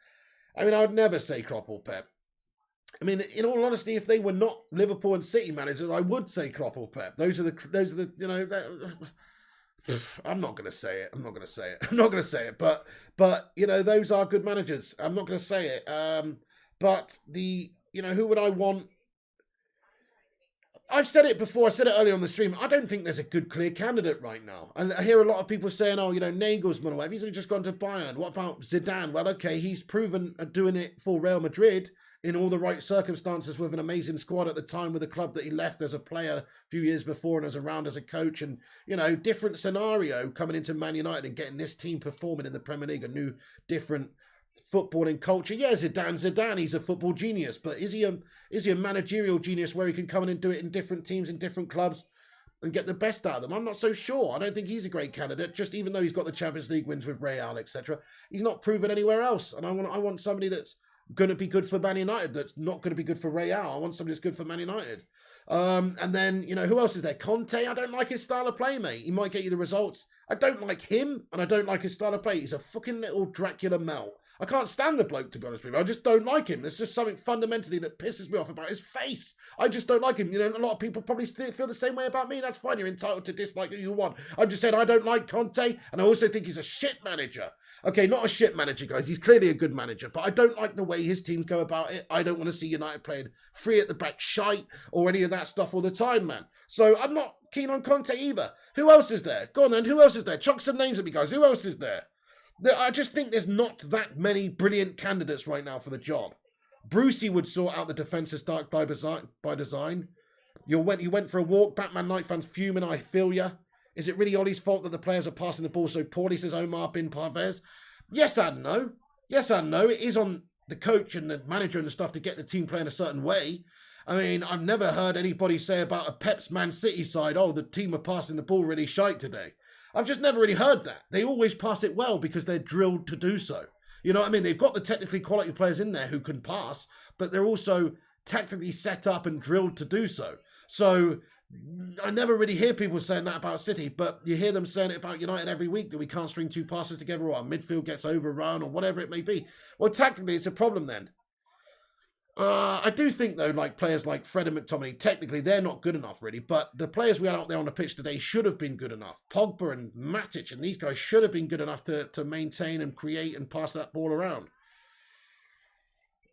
I mean, I would never say Klopp or Pep. I mean, in all honesty, if they were not Liverpool and City managers, I would say Klopp or Pep. Those are the you know, I'm not going to say it. I'm not going to say it. But you know, those are good managers. I'm not going to say it. But you know, who would I want? I've said it before. I said it earlier on the stream. I don't think there's a good, clear candidate right now. And I hear a lot of people saying, oh, you know, Nagelsmann or whatever. He's only just gone to Bayern. What about Zidane? Well, okay, he's proven doing it for Real Madrid in all the right circumstances with an amazing squad at the time with the club that he left as a player a few years before and as around as a coach. And, you know, different scenario coming into Man United and getting this team performing in the Premier League, a new, different footballing culture. Yeah, Zidane, he's a football genius, but is he a managerial genius where he can come in and do it in different teams, in different clubs and get the best out of them? I'm not so sure. I don't think he's a great candidate, just even though he's got the Champions League wins with Real, etc. He's not proven anywhere else. And I want somebody that's going to be good for Man United, that's not going to be good for Real. I want somebody that's good for Man United. And then, you know, who else is there? Conte, I don't like his style of play, mate. He might get you the results. I don't like him, and I don't like his style of play. He's a fucking little Dracula melt. I can't stand the bloke, to be honest with you. I just don't like him. There's just something fundamentally that pisses me off about his face. I just don't like him. You know, a lot of people probably feel the same way about me. That's fine. You're entitled to dislike who you want. I'm just saying I don't like Conte, and I also think he's a shit manager. Okay, not a shit manager, guys. He's clearly a good manager, but I don't like the way his teams go about it. I don't want to see United playing free at the back shite or any of that stuff all the time, man. So I'm not keen on Conte either. Who else is there? Go on then. Who else is there? Chuck some names at me, guys. Who else is there? I just think there's not that many brilliant candidates right now for the job. Brucey would sort out the defensive start by design. You went for a walk. Batman Night fans fuming. I feel ya. Is it really Ollie's fault that the players are passing the ball so poorly, says Omar bin Parvez? Yes and no. Yes and no. It is on the coach and the manager and the stuff to get the team playing a certain way. I mean, I've never heard anybody say about a Pep's Man City side, oh, the team are passing the ball really shite today. I've just never really heard that. They always pass it well because they're drilled to do so. You know what I mean? They've got the technically quality players in there who can pass, but they're also tactically set up and drilled to do so. So I never really hear people saying that about City, but you hear them saying it about United every week, that we can't string 2 passes together, or our midfield gets overrun, or whatever it may be. Well, tactically, it's a problem then. I do think, though, like players like Fred and McTominay, technically they're not good enough, really. But the players we had out there on the pitch today should have been good enough. Pogba and Matic and these guys should have been good enough to maintain and create and pass that ball around.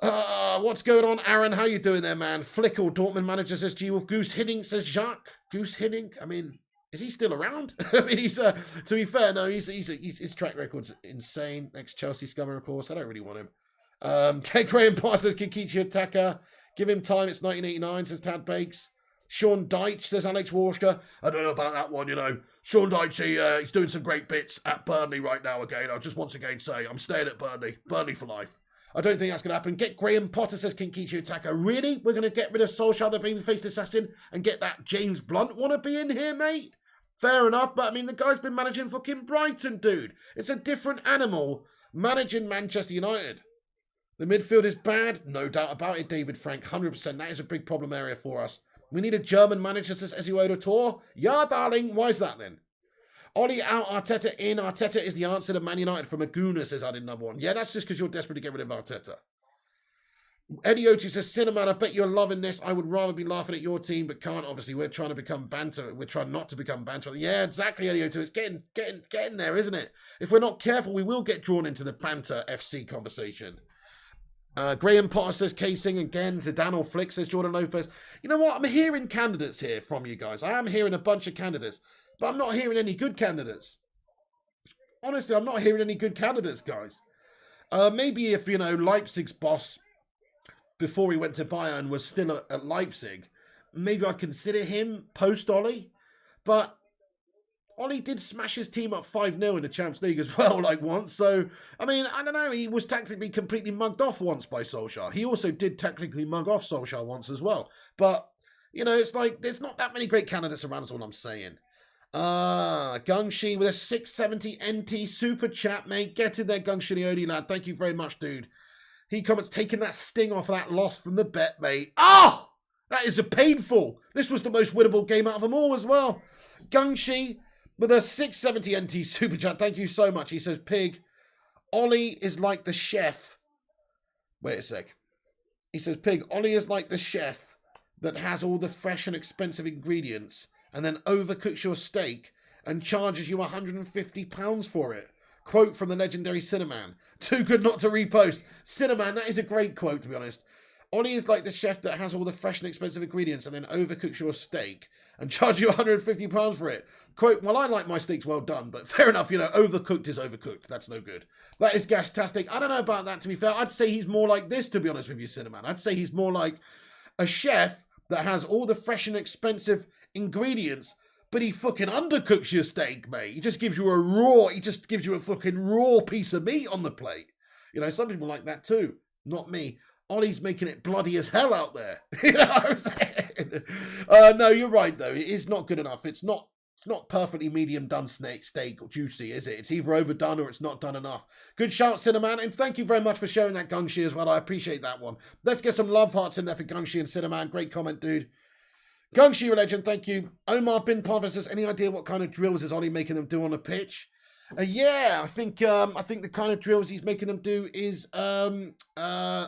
What's going on, Aaron? How you doing there, man? Flickle, Dortmund manager, says G Wolf. Goose Hiddink, says Jacques. Goose Hiddink? I mean, is he still around? I mean, he's, to be fair, no, his track record's insane. Ex-Chelsea scummer, of course. I don't really want him. Graham Parr says Kikichi attacker. Give him time, it's 1989, says Tad Bakes. Sean Deitch, says Alex Warshka. I don't know about that one, you know. Sean Deitch, he's doing some great bits at Burnley right now again. I'll just once again say, I'm staying at Burnley. Burnley for life. I don't think that's going to happen. Get Graham Potter, says Kinkichi attacker. Really? We're going to get rid of Solskjaer, the babyface assassin, and get that James Blunt wannabe in here, mate? Fair enough, but I mean, the guy's been managing fucking Brighton, dude. It's a different animal managing Manchester United. The midfield is bad, no doubt about it, David Frank, 100%. That is a big problem area for us. We need a German manager, says Ezio Tour. Yeah, darling, why is that then? Ollie out, Arteta in. Arteta is the answer to Man United from Aguna, says added number 1. Yeah, that's just because you're desperate to get rid of Arteta. Eddie Otu says, Cinnamon, I bet you're loving this. I would rather be laughing at your team, but can't. Obviously, we're trying to become banter. We're trying not to become banter. Yeah, exactly, Eddie Otu. It's getting there, isn't it? If we're not careful, we will get drawn into the banter FC conversation. Graham Potter says casing again. Zidane or Flick, says Jordan Lopez. You know what? I'm hearing candidates here from you guys. I am hearing a bunch of candidates, but I'm not hearing any good candidates. Honestly, I'm not hearing any good candidates, guys. Maybe if, you know, Leipzig's boss, before he went to Bayern, was still at Leipzig, maybe I'd consider him post-Ollie. But Ollie did smash his team up 5-0 in the Champions League as well, like once. So, I mean, I don't know. He was tactically completely mugged off once by Solskjaer. He also did technically mug off Solskjaer once as well. But, you know, it's like there's not that many great candidates around, is all I'm saying. Gungshi with a 670 NT super chat, mate. Get in there, Gungshiniodi lad. Thank you very much, dude. He comments, taking that sting off that loss from the bet, mate. Oh! That is a painful. This was the most winnable game out of them all as well. Gungshi with a 670 NT super chat. Thank you so much. He says, Pig, Ollie is like the chef. Wait a sec. He says, Pig, Ollie is like the chef that has all the fresh and expensive ingredients and then overcooks your steak and charges you £150 for it. Quote from the legendary Cinnamon. Too good not to repost. Cinnamon, that is a great quote, to be honest. Ollie is like the chef that has all the fresh and expensive ingredients and then overcooks your steak and charges you £150 for it. Quote, well, I like my steaks well done, but fair enough, you know, overcooked is overcooked. That's no good. That is gastastic. I don't know about that, to be fair. I'd say he's more like this, to be honest with you, Cinnamon. I'd say he's more like a chef that has all the fresh and expensive ingredients, but he fucking undercooks your steak, mate. He just gives you a fucking raw piece of meat on the plate. You know, some people like that too. Not me. Ollie's making it bloody as hell out there. You know what I'm saying? No, you're right, though. It is not good enough. It's not perfectly medium done steak or juicy, is it? It's either overdone or it's not done enough. Good shout, Cinnamon. And thank you very much for sharing that Gungshi as well. I appreciate that one. Let's get some love hearts in there for Gungshi and Cinnamon. Great comment, dude. Gungshi, your legend. Thank you. Omar Bin Parva says, any idea what kind of drills is Ollie making them do on the pitch? Yeah, I think the kind of drills he's making them do is DeWalt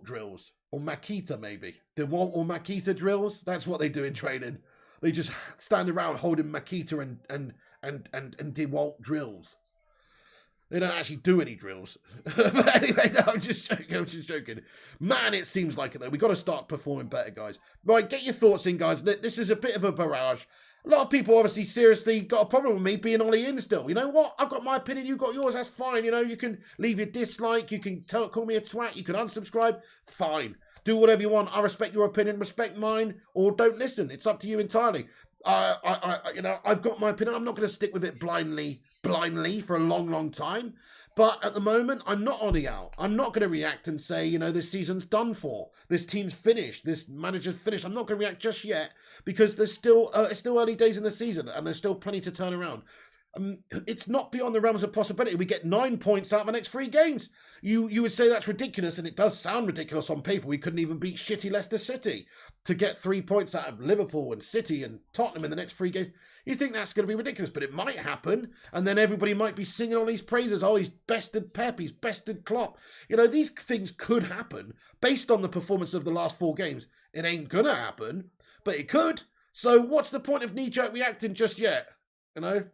drills, or Makita maybe. DeWalt or Makita drills. That's what they do in training. They just stand around holding Makita and DeWalt drills. They don't actually do any drills. But anyway, no, I'm just joking. Man, it seems like it though. We've got to start performing better, guys. Right, get your thoughts in, guys. This is a bit of a barrage. A lot of people obviously seriously got a problem with me being Ollie in still. You know what? I've got my opinion, you've got yours, that's fine. You know, you can leave your dislike, you can call me a twat, you can unsubscribe. Fine. Do whatever you want. I respect your opinion, respect mine, or don't listen. It's up to you entirely. You know, I've got my opinion. I'm not going to stick with it blindly for a long time. But at the moment, I'm not Ollie out. I'm not going to react and say, you know, this season's done for. This team's finished. This manager's finished. I'm not going to react just yet because there's still it's still early days in the season and there's still plenty to turn around. It's not beyond the realms of possibility. We get 9 points out of the next 3 games. You would say that's ridiculous, and it does sound ridiculous on paper. We couldn't even beat shitty Leicester City. To get 3 points out of Liverpool and City and Tottenham in the next 3 games, you think that's going to be ridiculous, but it might happen, and then everybody might be singing all these praises. Oh, he's bested Pep, he's bested Klopp. You know, these things could happen based on the performance of the last 4 games. It ain't going to happen, but it could. So what's the point of knee-jerk reacting just yet? You know?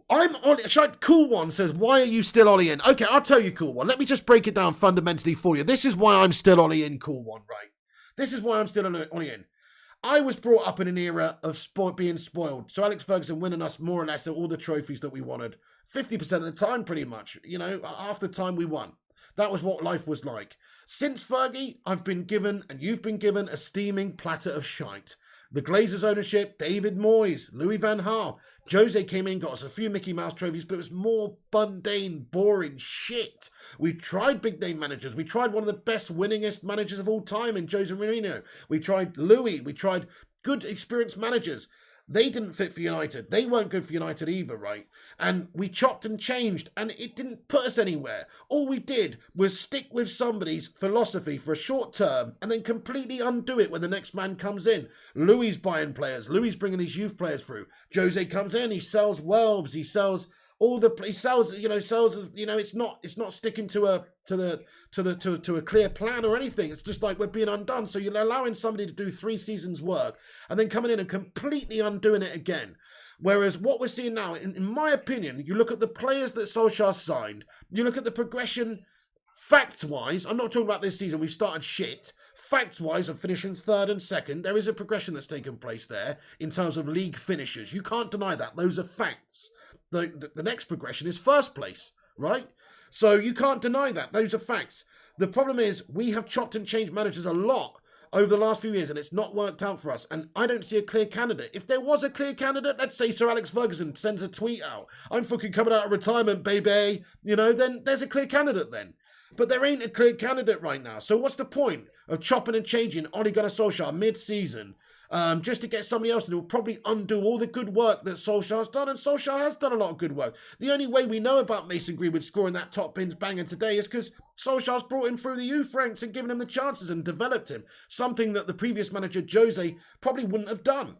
I'm on. Cool One says, why are you still Ollie in? Okay, I'll tell you, Cool One. Let me just break it down fundamentally for you. This is why I'm still Ollie in, Cool One, right? This is why I'm still Ollie in. I was brought up in an era of being spoiled. So Alex Ferguson winning us more or less all the trophies that we wanted. 50% of the time, pretty much. You know, half the time we won. That was what life was like. Since Fergie, I've been given, and you've been given, a steaming platter of shite. The Glazers' ownership, David Moyes, Louis van Gaal. Jose came in, got us a few Mickey Mouse trophies, but it was more mundane, boring shit. We tried big name managers. We tried one of the best winningest managers of all time in Jose Mourinho. We tried Louis. We tried good experienced managers. They didn't fit for United. They weren't good for United either, right? And we chopped and changed, and it didn't put us anywhere. All we did was stick with somebody's philosophy for a short term and then completely undo it when the next man comes in. Louis buying players. Louis bringing these youth players through. Jose comes in. He sells Welbs. He sells it's not sticking to a clear plan or anything. It's just like we're being undone. So you're allowing somebody to do 3 seasons work and then coming in and completely undoing it again. Whereas what we're seeing now, in my opinion, you look at the players that Solskjaer signed, you look at the progression facts-wise. I'm not talking about this season. We've started shit. Facts-wise, of finishing 3rd and 2nd, there is a progression that's taken place there in terms of league finishes. You can't deny that. Those are facts. The next progression is 1st place, right? So you can't deny that. Those are facts. The problem is we have chopped and changed managers a lot over the last few years, and it's not worked out for us. And I don't see a clear candidate. If there was a clear candidate, let's say Sir Alex Ferguson sends a tweet out, I'm fucking coming out of retirement, baby, then there's a clear candidate then. But there ain't a clear candidate right now. So what's the point of chopping and changing Ole Gunnar Solskjaer mid-season just to get somebody else, and it will probably undo all the good work that Solskjaer's done, and Solskjaer has done a lot of good work. The only way we know about Mason Greenwood scoring that top bins banger today is because Solskjaer's brought him through the youth ranks and given him the chances and developed him, something that the previous manager Jose probably wouldn't have done.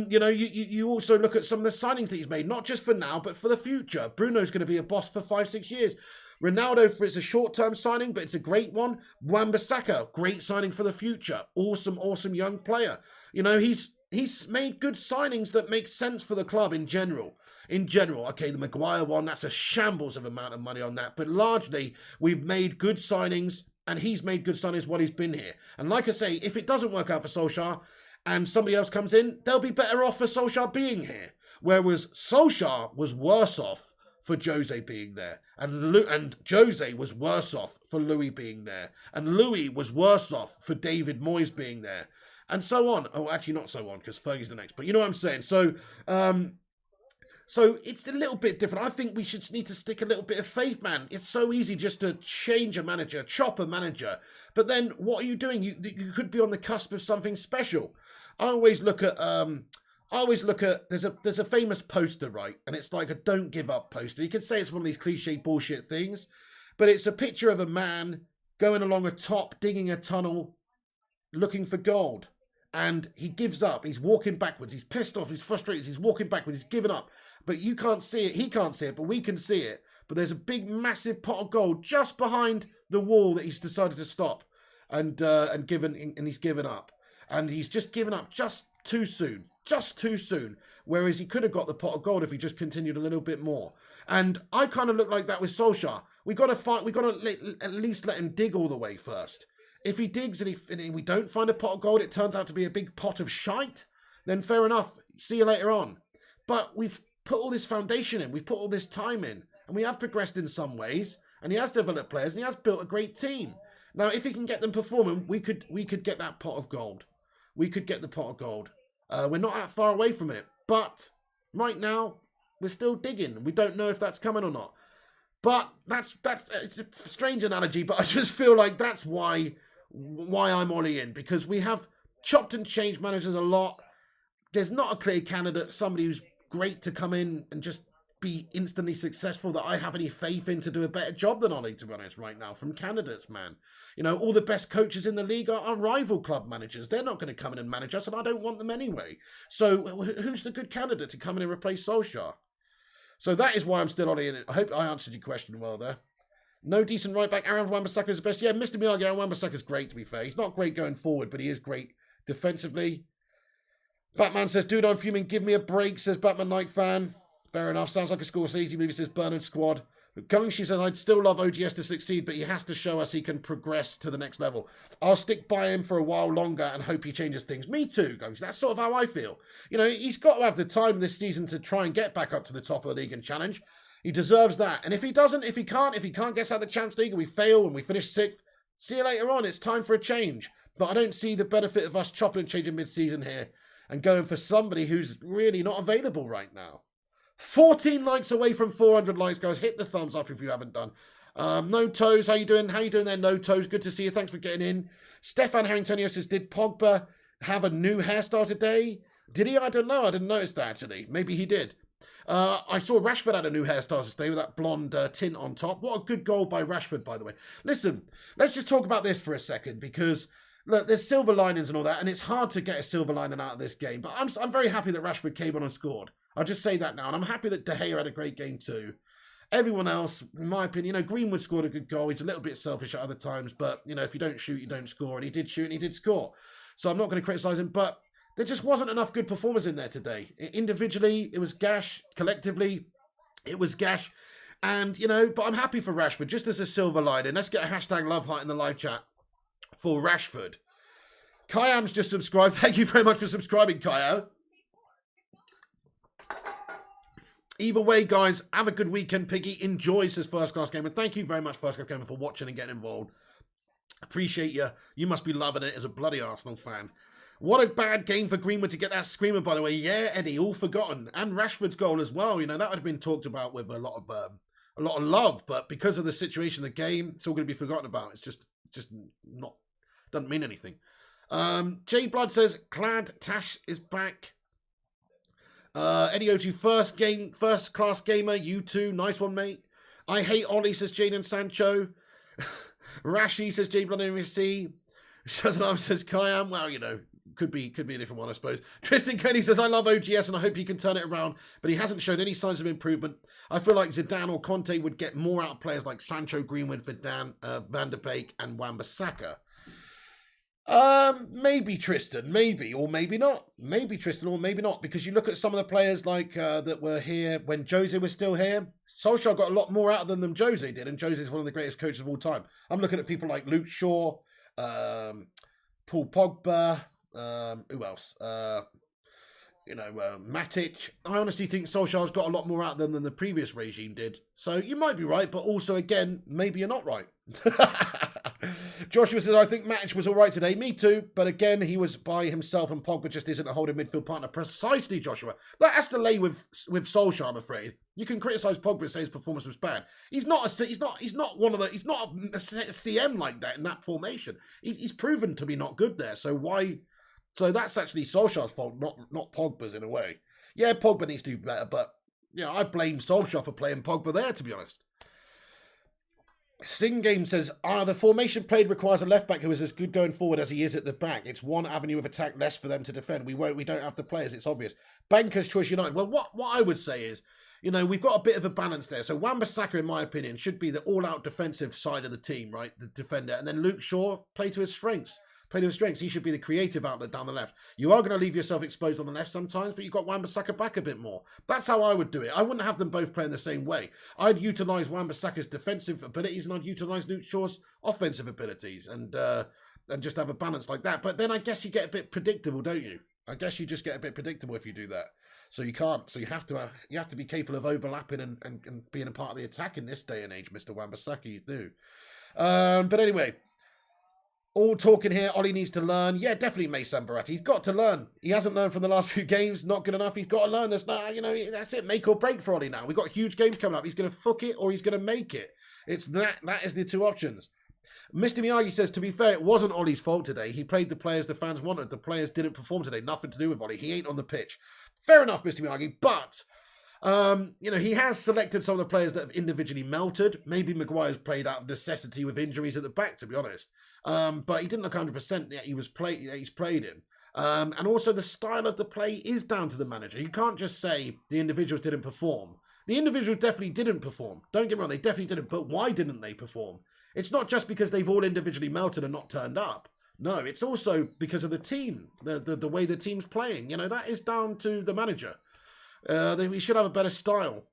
You also look at some of the signings that he's made, not just for now, but for the future. Bruno's going to be a boss for 5-6 years. Ronaldo, it's a short-term signing, but it's a great one. Wan-Bissaka, great signing for the future. Awesome young player. He's made good signings that make sense for the club in general. Okay, the Maguire one, that's a shambles of amount of money on that. But largely, we've made good signings, and he's made good signings while he's been here. And like I say, if it doesn't work out for Solskjaer and somebody else comes in, they'll be better off for Solskjaer being here. Whereas Solskjaer was worse off for Jose being there. And Jose was worse off for Louis being there. And Louis was worse off for David Moyes being there. And so on. Oh, actually not so on, because Fergie's the next. But you know what I'm saying? So it's a little bit different. I think we should need to stick a little bit of faith, man. It's so easy just to change a manager, chop a manager. But then what are you doing? You could be on the cusp of something special. I always look at there's a famous poster, right? And it's like a don't give up poster. You can say it's one of these cliche bullshit things, but it's a picture of a man going along a top, digging a tunnel, looking for gold. And he gives up. He's walking backwards. He's pissed off. He's frustrated. He's walking backwards. He's given up. But you can't see it. He can't see it, but we can see it. But there's a big, massive pot of gold just behind the wall that he's decided to stop and he's given up. And he's just given up just too soon. Just too soon. Whereas he could have got the pot of gold if he just continued a little bit more. And I kind of look like that with Solskjaer. We got to fight. We got to at least let him dig all the way first. If he digs and we don't find a pot of gold, it turns out to be a big pot of shite, then fair enough. See you later on. But we've put all this foundation in. We've put all this time in. And we have progressed in some ways. And he has developed players. And he has built a great team. Now, if he can get them performing, we could get that pot of gold. We could get the pot of gold. We're not that far away from it. But right now, we're still digging. We don't know if that's coming or not. But that's it's a strange analogy, but I just feel like that's why I'm Ollie in, because we have chopped and changed managers a lot. there's not a clear candidate, somebody who's great to come in and just be instantly successful that I have any faith in to do a better job than Ollie, to be honest, right now, from candidates, man. You know, all the best coaches in the league are rival club managers. They're not going to come in and manage us, and I don't want them anyway. So who's the good candidate to come in and replace Solskjaer? So that is why I'm still Ollie in it. I hope I answered your question well there. No decent right back. Aaron Wan-Bissaka is the best. Yeah, Mr. Miyagi, Aaron Wan-Bissaka is great, to be fair. He's not great going forward, but he is great defensively. Batman says, dude, I'm fuming. Give me a break, says Batman Knight fan. Fair enough. Sounds like a Scorsese movie, says Bernard Squad. She says, I'd still love OGS to succeed, but he has to show us he can progress to the next level. I'll stick by him for a while longer and hope he changes things. Me too, guys. That's sort of how I feel. You know, he's got to have the time this season to try and get back up to the top of the league and challenge. He deserves that. And if he doesn't, if he can't get out of the Champions League and we fail and we finish 6th, see you later on. It's time for a change. But I don't see the benefit of us chopping and changing mid-season here and going for somebody who's really not available right now. 14 likes away from 400 likes, guys. Hit the thumbs up if you haven't done. No Toes, how you doing? How you doing there, No Toes? Good to see you. Thanks for getting in. Stefan Harringtonio says, did Pogba have a new hairstyle today? Did he? I don't know. I didn't notice that, actually. Maybe he did. I saw Rashford had a new hairstyle today with that blonde tint on top. What a good goal by Rashford, by the way. Listen, let's just talk about this for a second, because look, there's silver linings and all that, and it's hard to get a silver lining out of this game. But I'm very happy that Rashford came on and scored. I'll just say that now. And I'm happy that De Gea had a great game too. Everyone else, in my opinion, you know, Greenwood scored a good goal. He's a little bit selfish at other times, but, you know, if you don't shoot, you don't score. And he did shoot and he did score. So I'm not going to criticise him, but there just wasn't enough good performers in there today. Individually, it was gash. Collectively, it was gash. And, you know, but I'm happy for Rashford, just as a silver lining. Let's get a hashtag love heart in the live chat for Rashford. Kayam's just subscribed. Thank you very much for subscribing, Kayam. Either way, guys, have a good weekend. Piggy enjoys his First Class Gamer. Thank you very much, First Class Gamer, for watching and getting involved. Appreciate you. You must be loving it as a bloody Arsenal fan. What a bad game for Greenwood to get that screamer, by the way. Yeah, Eddie, all forgotten. And Rashford's goal as well. You know, that would have been talked about with a lot of love. But because of the situation of the game, it's all going to be forgotten about. It's just not, doesn't mean anything. J Blood says, glad Tash is back. Eddie O2, first class gamer, you too. Nice one, mate. I hate Ollie, says Jaden Sancho. Rashi, says J Blood MSC. Shazam says Kayam. Well, you know, could be a different one, I suppose. Tristan Kenny says, I love OGS and I hope he can turn it around, but he hasn't shown any signs of improvement. I feel like Zidane or Conte would get more out of players like Sancho, Greenwood, Van der Beek, and Wan-Bissaka. Maybe Tristan, maybe, or maybe not. Maybe Tristan, or maybe not, because you look at some of the players like that were here when Jose was still here. Solskjaer got a lot more out of them than Jose did, and Jose is one of the greatest coaches of all time. I'm looking at people like Luke Shaw, Paul Pogba, who else? Matic. I honestly think Solskjaer's got a lot more out of them than the previous regime did. So you might be right, but also, again, maybe you're not right. Joshua says, I think Matic was all right today. Me too. But again, he was by himself and Pogba just isn't a holding midfield partner. Precisely, Joshua. That has to lay with Solskjaer, I'm afraid. You can criticise Pogba and say his performance was bad. He's not a CM like that in that formation. He's proven to be not good there. So why? So that's actually Solskjaer's fault, not Pogba's in a way. Yeah, Pogba needs to do better, but you know, I blame Solskjaer for playing Pogba there, to be honest. Sing Game says, the formation played requires a left back who is as good going forward as he is at the back. It's one avenue of attack less for them to defend. We don't have the players, it's obvious. Banker's Choice United. Well, what I would say is, you know, we've got a bit of a balance there. So Wan-Bissaka, in my opinion, should be the all-out defensive side of the team, right? The defender. And then Luke Shaw, play to his strengths. He should be the creative outlet down the left. You are going to leave yourself exposed on the left sometimes, but you've got Wan-Bissaka back a bit more. That's how I would do it. I wouldn't have them both playing the same way. I'd utilise Wan-Bissaka's defensive abilities and I'd utilise Luke Shaw's offensive abilities and just have a balance like that. But then I guess you get a bit predictable, don't you? I guess you just get a bit predictable if you do that. So you can't. So you have to be capable of overlapping and being a part of the attack in this day and age, Mr. Wan-Bissaka. You do. But anyway. All talking here, Ollie needs to learn. Yeah, definitely Mason Barati. He's got to learn. He hasn't learned from the last few games. Not good enough. He's got to learn. That's it. Make or break for Ollie now. We've got huge games coming up. He's going to fuck it or he's going to make it. It's that. That is the two options. Mr. Miyagi says, to be fair, it wasn't Ollie's fault today. He played the players the fans wanted. The players didn't perform today. Nothing to do with Ollie. He ain't on the pitch. Fair enough, Mr. Miyagi, but... he has selected some of the players that have individually melted. Maybe Maguire's played out of necessity with injuries at the back, to be honest. But he didn't look 100% yet he's played in. And also the style of the play is down to the manager. You can't just say the individuals didn't perform. The individuals definitely didn't perform. Don't get me wrong, they definitely didn't. But why didn't they perform? It's not just because they've all individually melted and not turned up. No, it's also because of the team, the way the team's playing. That is down to the manager. We should have a better style.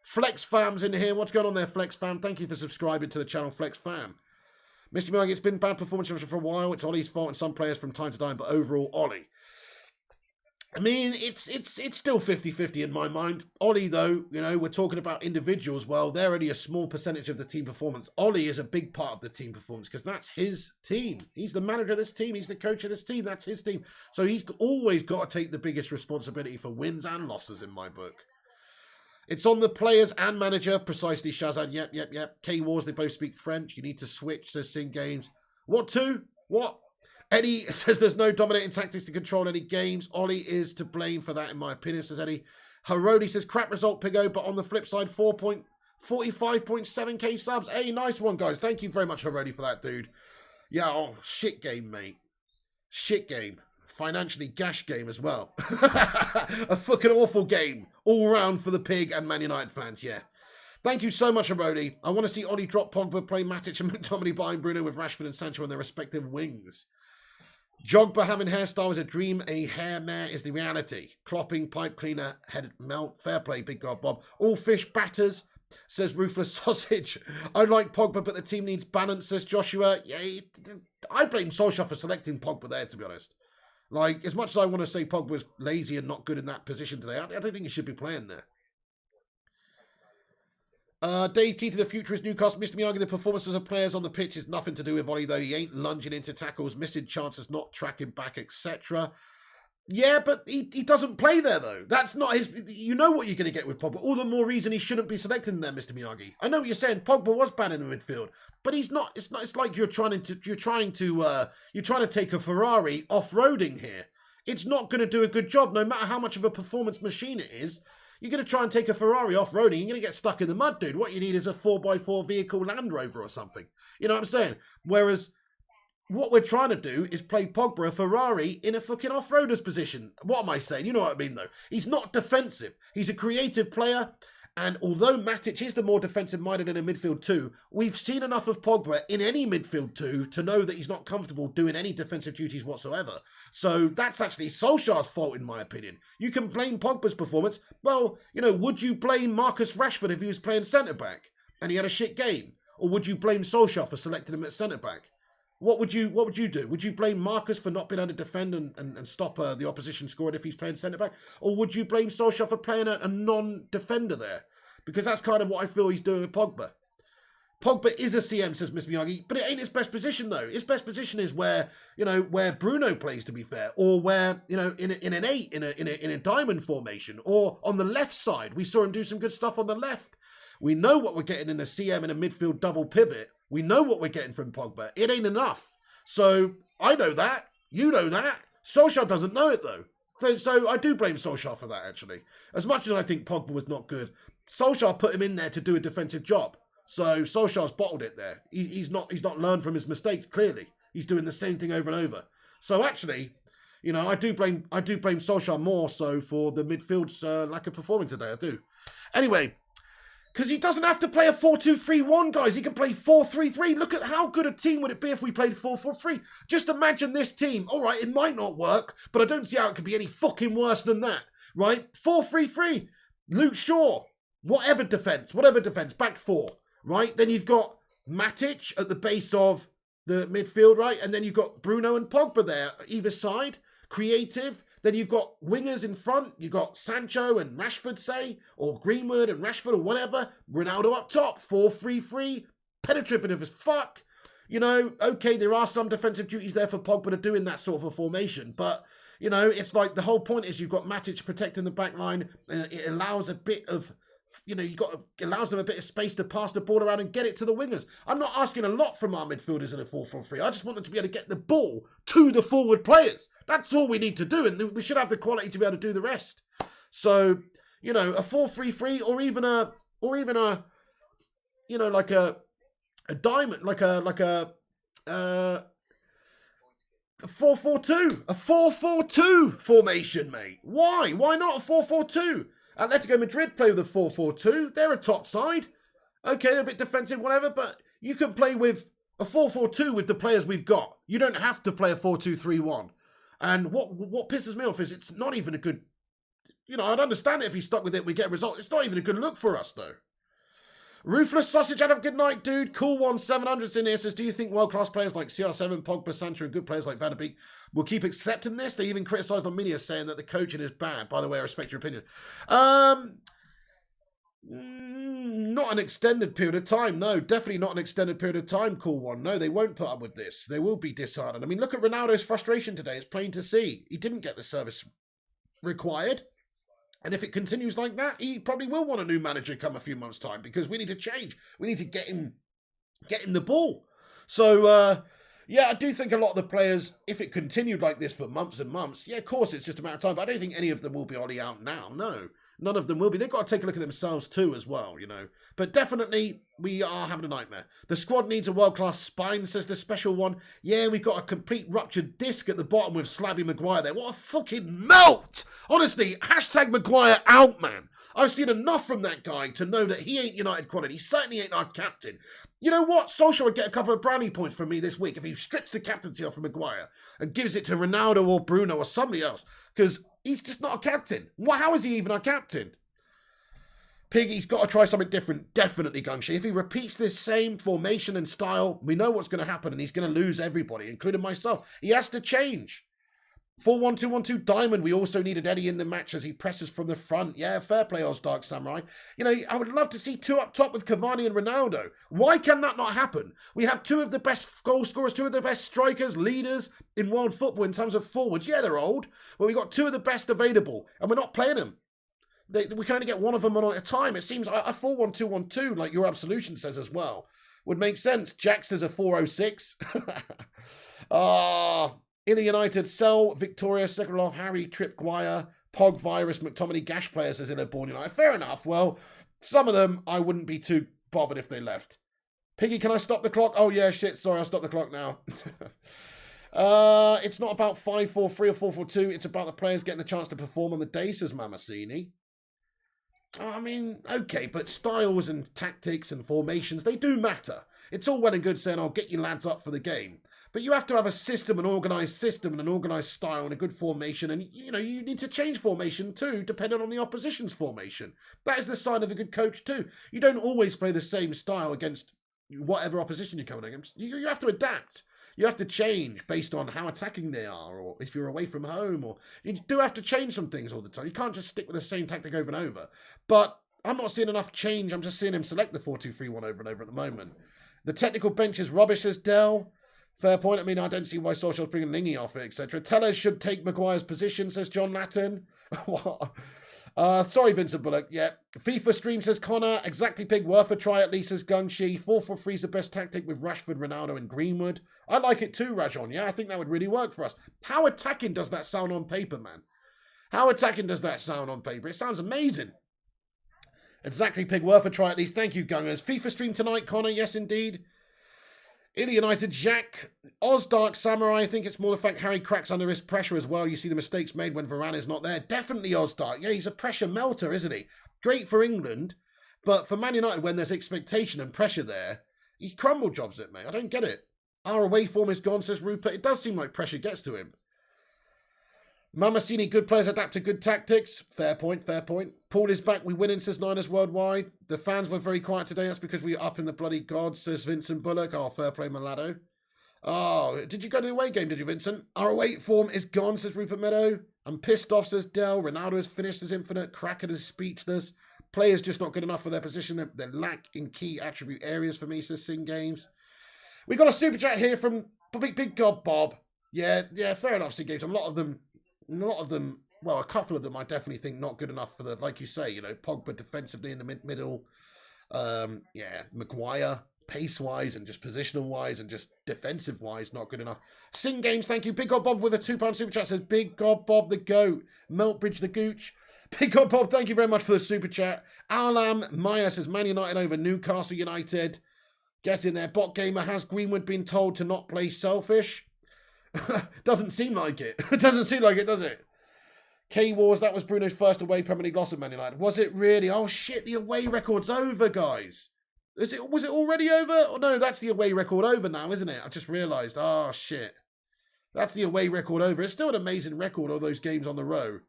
Flex Fam's in here. What's going on there, Flex Fam? Thank you for subscribing to the channel, Flex Fam. Mr. Miyagi, it's been bad performance for a while. It's Ollie's fault and some players from time to time, but overall, Ollie. I mean, it's still 50-50 in my mind. Ollie, though, we're talking about individuals. Well, they're only a small percentage of the team performance. Ollie is a big part of the team performance because that's his team. He's the manager of this team. He's the coach of this team. That's his team. So he's always got to take the biggest responsibility for wins and losses in my book. It's on the players and manager. Precisely, Shazad. Yep. K-Wars, they both speak French. You need to switch to sing games. What to? What? Eddie says there's no dominating tactics to control any games. Ollie is to blame for that, in my opinion, says Eddie. Harodi says, crap result, Pigo, but on the flip side, 45.7k subs. Hey, nice one, guys. Thank you very much, Harodi, for that, dude. Yeah, shit game, mate. Shit game. Financially gash game as well. A fucking awful game. All round for the pig and Man United fans, yeah. Thank you so much, Harodi. I want to see Ollie drop Pogba, play Matic and McTominay behind Bruno with Rashford and Sancho on their respective wings. Jogba having hairstyle is a dream, a hair mare is the reality. Clopping, pipe cleaner, head melt. Fair play, big god Bob. All fish batters, says Ruthless Sausage. I like Pogba, but the team needs balance, says Joshua. Yeah, I blame Solskjaer for selecting Pogba there, to be honest. Like, as much as I want to say Pogba was lazy and not good in that position today, I don't think he should be playing there. Dave, key to the future is Newcastle. Mr. Miyagi, the performances of players on the pitch is nothing to do with Ollie, though. He ain't lunging into tackles, missing chances, not tracking back, etc. Yeah, but he doesn't play there, though. That's not his... You know what you're going to get with Pogba. All the more reason he shouldn't be selecting there, Mr. Miyagi. I know what you're saying. Pogba was banned in the midfield, but he's not... It's like you're trying to take a Ferrari off-roading here. It's not going to do a good job, no matter how much of a performance machine it is. You're going to try and take a Ferrari off-roading, you're going to get stuck in the mud, dude. What you need is a 4x4 vehicle Land Rover or something. You know what I'm saying? Whereas what we're trying to do is play Pogba, a Ferrari, in a fucking off-roader's position. What am I saying? You know what I mean, though. He's not defensive. He's a creative player. And although Matic is the more defensive-minded in a midfield two, we've seen enough of Pogba in any midfield two to know that he's not comfortable doing any defensive duties whatsoever. So that's actually Solskjaer's fault, in my opinion. You can blame Pogba's performance. Well, would you blame Marcus Rashford if he was playing centre-back and he had a shit game? Or would you blame Solskjaer for selecting him at centre-back? What would you do? Would you blame Marcus for not being able to defend and stop the opposition scoring if he's playing centre-back? Or would you blame Solskjaer for playing a non-defender there? Because that's kind of what I feel he's doing with Pogba. Pogba is a CM, says Miss Miyagi, but it ain't his best position, though. His best position is where Bruno plays, to be fair, or where, in an 8, in a diamond formation, or on the left side. We saw him do some good stuff on the left. We know what we're getting in a CM in a midfield double pivot. We know what we're getting from Pogba. It ain't enough. So I know that. You know that. Solskjaer doesn't know it, though. So I do blame Solskjaer for that, actually. As much as I think Pogba was not good, Solskjaer put him in there to do a defensive job. So Solskjaer's bottled it there. He's not learned from his mistakes, clearly. He's doing the same thing over and over. So actually, I do blame Solskjaer more so for the midfield's lack of performing today. I do. Anyway, because he doesn't have to play a 4-2-3-1, guys. He can play 4-3-3. Look at how good a team would it be if we played 4-4-3. Just imagine this team. All right, it might not work, but I don't see how it could be any fucking worse than that, right? 4-3-3. Luke Shaw. Whatever defence, back four, right? Then you've got Matic at the base of the midfield, right? And then you've got Bruno and Pogba there, either side, creative. Then you've got wingers in front. You've got Sancho and Rashford, say, or Greenwood and Rashford or whatever. Ronaldo up top, 4-3-3, penetrative as fuck. Okay, there are some defensive duties there for Pogba to do in that sort of a formation, but... it's like the whole point is you've got Matic protecting the back line, and it allows a bit of you got allows them a bit of space to pass the ball around and get it to the wingers. I'm not asking a lot from our midfielders in a 4-4-3. I just want them to be able to get the ball to the forward players. That's all we need to do, and we should have the quality to be able to do the rest. So, a 4-3-3 or even a like a diamond, like a 4-4-2, a 4-4-2 formation, mate. Why not a 4-4-2? Atletico Madrid play with a 4-4-2. They're a top side. Okay, they're a bit defensive, whatever, but you can play with a 4-4-2 with the players we've got. You don't have to play a 4-2-3-1. And what pisses me off is it's not even a good, I'd understand it if he's stuck with it, we get a result. It's not even a good look for us, though. Ruthless Sausage, have a good night, dude. Cool one, 700's in here, says, do you think world-class players like CR7, Pogba, Sancho, and good players like Van der Beek will keep accepting this? They even criticised on media saying that the coaching is bad. By the way, I respect your opinion. Not an extended period of time. No, definitely not an extended period of time, cool one. No, they won't put up with this. They will be disheartened. I mean, look at Ronaldo's frustration today. It's plain to see. He didn't get the service required. And if it continues like that, he probably will want a new manager come a few months' time because we need to change. We need to get him the ball. So, yeah, I do think a lot of the players, if it continued like this for months and months, yeah, of course, it's just a matter of time. But I don't think any of them will be Ollie out now. No, none of them will be. They've got to take a look at themselves too as well, But definitely, we are having a nightmare. The squad needs a world-class spine, says the special one. Yeah, we've got a complete ruptured disc at the bottom with Slabby Maguire there. What a fucking melt! Honestly, hashtag Maguire out, man. I've seen enough from that guy to know that he ain't United quality. He certainly ain't our captain. You know what? Solskjaer would get a couple of brownie points from me this week if he strips the captaincy off of Maguire and gives it to Ronaldo or Bruno or somebody else. Because he's just not a captain. How is he even our captain? Piggy's got to try something different. Definitely, Gungshi. If he repeats this same formation and style, we know what's going to happen and he's going to lose everybody, including myself. He has to change. 4-1-2-1-2 diamond. We also needed Eddie in the match as he presses from the front. Yeah, fair play, Dark Samurai. I would love to see two up top with Cavani and Ronaldo. Why can that not happen? We have two of the best goal scorers, two of the best strikers, leaders in world football in terms of forwards. Yeah, they're old, but we've got two of the best available, and we're not playing them. We can only get one of them on at a time. It seems a 4-1-2-1-2, like your absolution says as well, would make sense. Jack says a 4-0-6. In the United, Cell, Victoria, Sekulov, Harry, Trip, Guire, Pog, Virus, McTominay, Gash players as in a Born United. Fair enough. Well, some of them I wouldn't be too bothered if they left. Piggy, can I stop the clock? Oh, yeah, shit. Sorry, I'll stop the clock now. It's not about 5-4-3 or 4-4-2. It's about the players getting the chance to perform on the day, says Mamasini. I mean, okay, but styles and tactics and formations, they do matter. It's all well and good saying, I'll get you lads up for the game. But you have to have a system, an organised system and an organised style and a good formation. And, you need to change formation too, depending on the opposition's formation. That is the sign of a good coach too. You don't always play the same style against whatever opposition you're coming against. You have to adapt. You have to change based on how attacking they are, or if you're away from home, or you do have to change some things all the time. You can't just stick with the same tactic over and over. But I'm not seeing enough change. I'm just seeing him select the 4-2-3-1 over and over at the moment. The technical bench is rubbish, says Dell. Fair point. I mean, I don't see why Solskjaer's bringing Lingy off it, etc. Tellers should take Maguire's position, says John Latin. Sorry, Vincent Bullock. Yeah. FIFA stream, says Connor. Exactly, Pig. Worth a try at least, says Gungshi. 4-4-3 is the best tactic with Rashford, Ronaldo, and Greenwood. I like it too, Rajon. Yeah, I think that would really work for us. How attacking does that sound on paper, man? How attacking does that sound on paper? It sounds amazing. Exactly, Pig. Worth a try at least. Thank you, Gungers. FIFA stream tonight, Connor. Yes, indeed. In the United, Jack, Dark Samurai. I think it's more the fact Harry cracks under his pressure as well. You see the mistakes made when Varane is not there. Definitely Dark. Yeah, he's a pressure melter, isn't he? Great for England, but for Man United, when there's expectation and pressure there, he crumble jobs it, mate. I don't get it. Our away form is gone, says Rupert. It does seem like pressure gets to him. Mamasini, good players adapt to good tactics. Fair point, fair point. Paul is back. We winning, says Niners Worldwide. The fans were very quiet today. That's because we are up in the bloody gods, says Vincent Bullock. Oh, fair play, Malado. Oh, did you go to the away game, did you, Vincent? Our away form is gone, says Rupert Meadow. I'm pissed off, says Dell. Ronaldo has finished his infinite. Kraken is speechless. Players just not good enough for their position. They lack in key attribute areas for me, says Sing Games. We got a super chat here from Big God Bob. Yeah, fair enough, Sing Games. A lot of them well, a couple of them I definitely think not good enough for the, like you say, you know, Pogba defensively in the middle. Yeah, Maguire, pace-wise and just positional-wise and just defensive-wise, not good enough. Sing Games, thank you. Big God Bob with a £2 super chat says, Big God Bob the GOAT. Meltbridge the Gooch. Big God Bob, thank you very much for the super chat. Alam Maya says, Man United over Newcastle United. Get in there. Bot Gamer, has Greenwood been told to not play selfish? Doesn't seem like it. Doesn't seem like it, does it? K-Wars, that was Bruno's first away Premier League loss at Man United. Was it really? Oh, shit, the away record's over, guys. Was it already over? Oh, no, that's the away record over now, isn't it? I just realised. Oh, shit. That's the away record over. It's still an amazing record, all those games on the row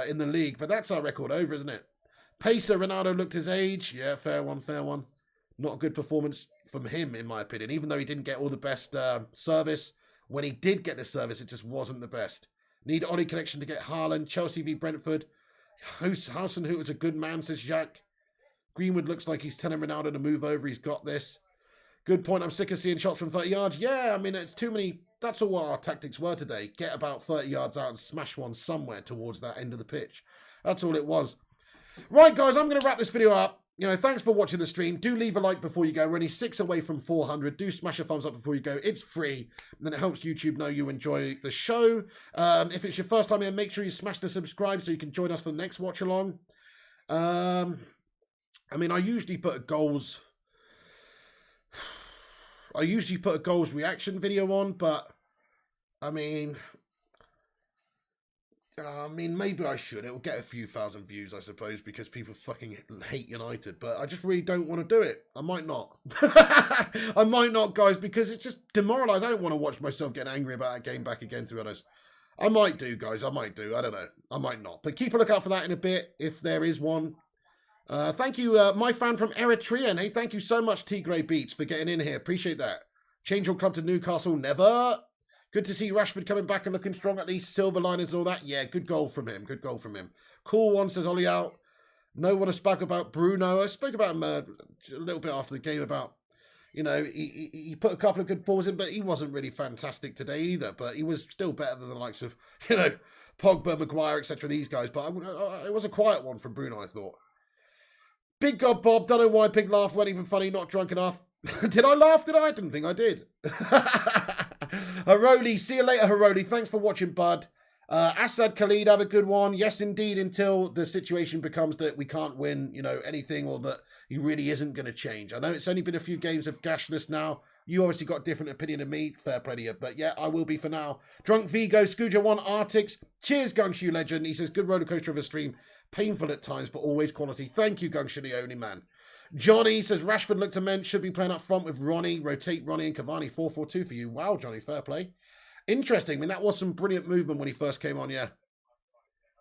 in the league, but that's our record over, isn't it? Pacer, Ronaldo looked his age. Yeah, fair one, fair one. Not a good performance from him, in my opinion, even though he didn't get all the best service. When he did get the service, it just wasn't the best. Need Ollie connection to get Haaland. Chelsea v Brentford. Housen, who was a good man, says Jack. Greenwood looks like he's telling Ronaldo to move over. He's got this. Good point. I'm sick of seeing shots from 30 yards. Yeah, I mean, it's too many. That's all what our tactics were today. Get about 30 yards out and smash one somewhere towards that end of the pitch. That's all it was. Right, guys, I'm going to wrap this video up. You know, thanks for watching the stream. Do leave a like before you go. We're only 6 away from 400. Do smash a thumbs up before you go. It's free. And then it helps YouTube know you enjoy the show. If it's your first time here, make sure you smash the subscribe so you can join us for the next watch along. I mean, I usually put a goals reaction video on, but I mean, maybe I should. It will get a few thousand views, I suppose, because people fucking hate United. But I just really don't want to do it. I might not. I might not, guys, because it's just demoralised. I don't want to watch myself get angry about that game back again, to be honest. I might do, guys. I might do. I don't know. I might not. But keep a lookout for that in a bit, if there is one. Thank you, my fan from Eritrea. Hey, thank you so much, T Grey Beats, for getting in here. Appreciate that. Change your club to Newcastle. Never. Good to see Rashford coming back and looking strong, at least. Silver linings and all that. Yeah, good goal from him. Good goal from him. Cool one, says Ollie out. No one has spoke about Bruno. I spoke about him a little bit after the game about, you know, he put a couple of good balls in, but he wasn't really fantastic today either. But he was still better than the likes of, you know, Pogba, Maguire, etc. These guys. But it was a quiet one from Bruno, I thought. Big God Bob, don't know why Pig laugh weren't even funny, not drunk enough. Did I laugh? Did I? I didn't think I did. Haroli, see you later, Haroli. Thanks for watching, bud. Assad Khalid, have a good one. Yes, indeed, until the situation becomes that we can't win, you know, anything, or that he really isn't going to change. I know it's only been a few games of gashness now. You obviously got a different opinion of me. Fair play to you. But yeah, I will be for now. Drunk Vigo, Scooja1, Arctics. Cheers, Gungshu Legend. He says, good roller coaster of a stream. Painful at times, but always quality. Thank you, Gungshu the only man. Johnny says, Rashford looked immense. Should be playing up front with Ronnie. Rotate Ronnie and Cavani. 4-4-2 for you. Wow, Johnny, fair play. Interesting. I mean, that was some brilliant movement when he first came on, yeah.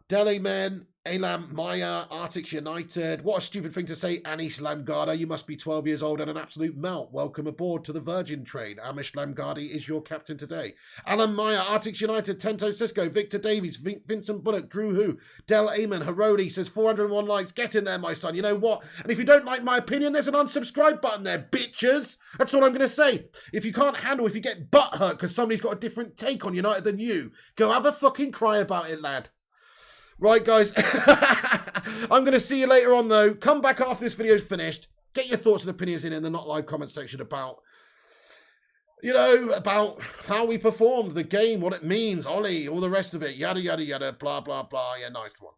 Delhi men, Elam, Maya, Arctics United. What a stupid thing to say, Anish Lamgarda. You must be 12 years old and an absolute melt. Welcome aboard to the Virgin train. Amish Lamgardi is your captain today. Alan Maya, Arctics United, Tento Cisco, Victor Davies, Vincent Bullock, Drew Hu, Del Amon, Harodi says 401 likes. Get in there, my son. You know what? And if you don't like my opinion, there's an unsubscribe button there, bitches. That's all I'm going to say. If you can't handle, if you get butthurt because somebody's got a different take on United than you, go have a fucking cry about it, lad. Right, guys, I'm going to see you later on, though. Come back after this video's finished. Get your thoughts and opinions in the not live comment section about, you know, about how we performed, the game, what it means, Ollie, all the rest of it, yada, yada, yada, blah, blah, blah. Yeah, nice one.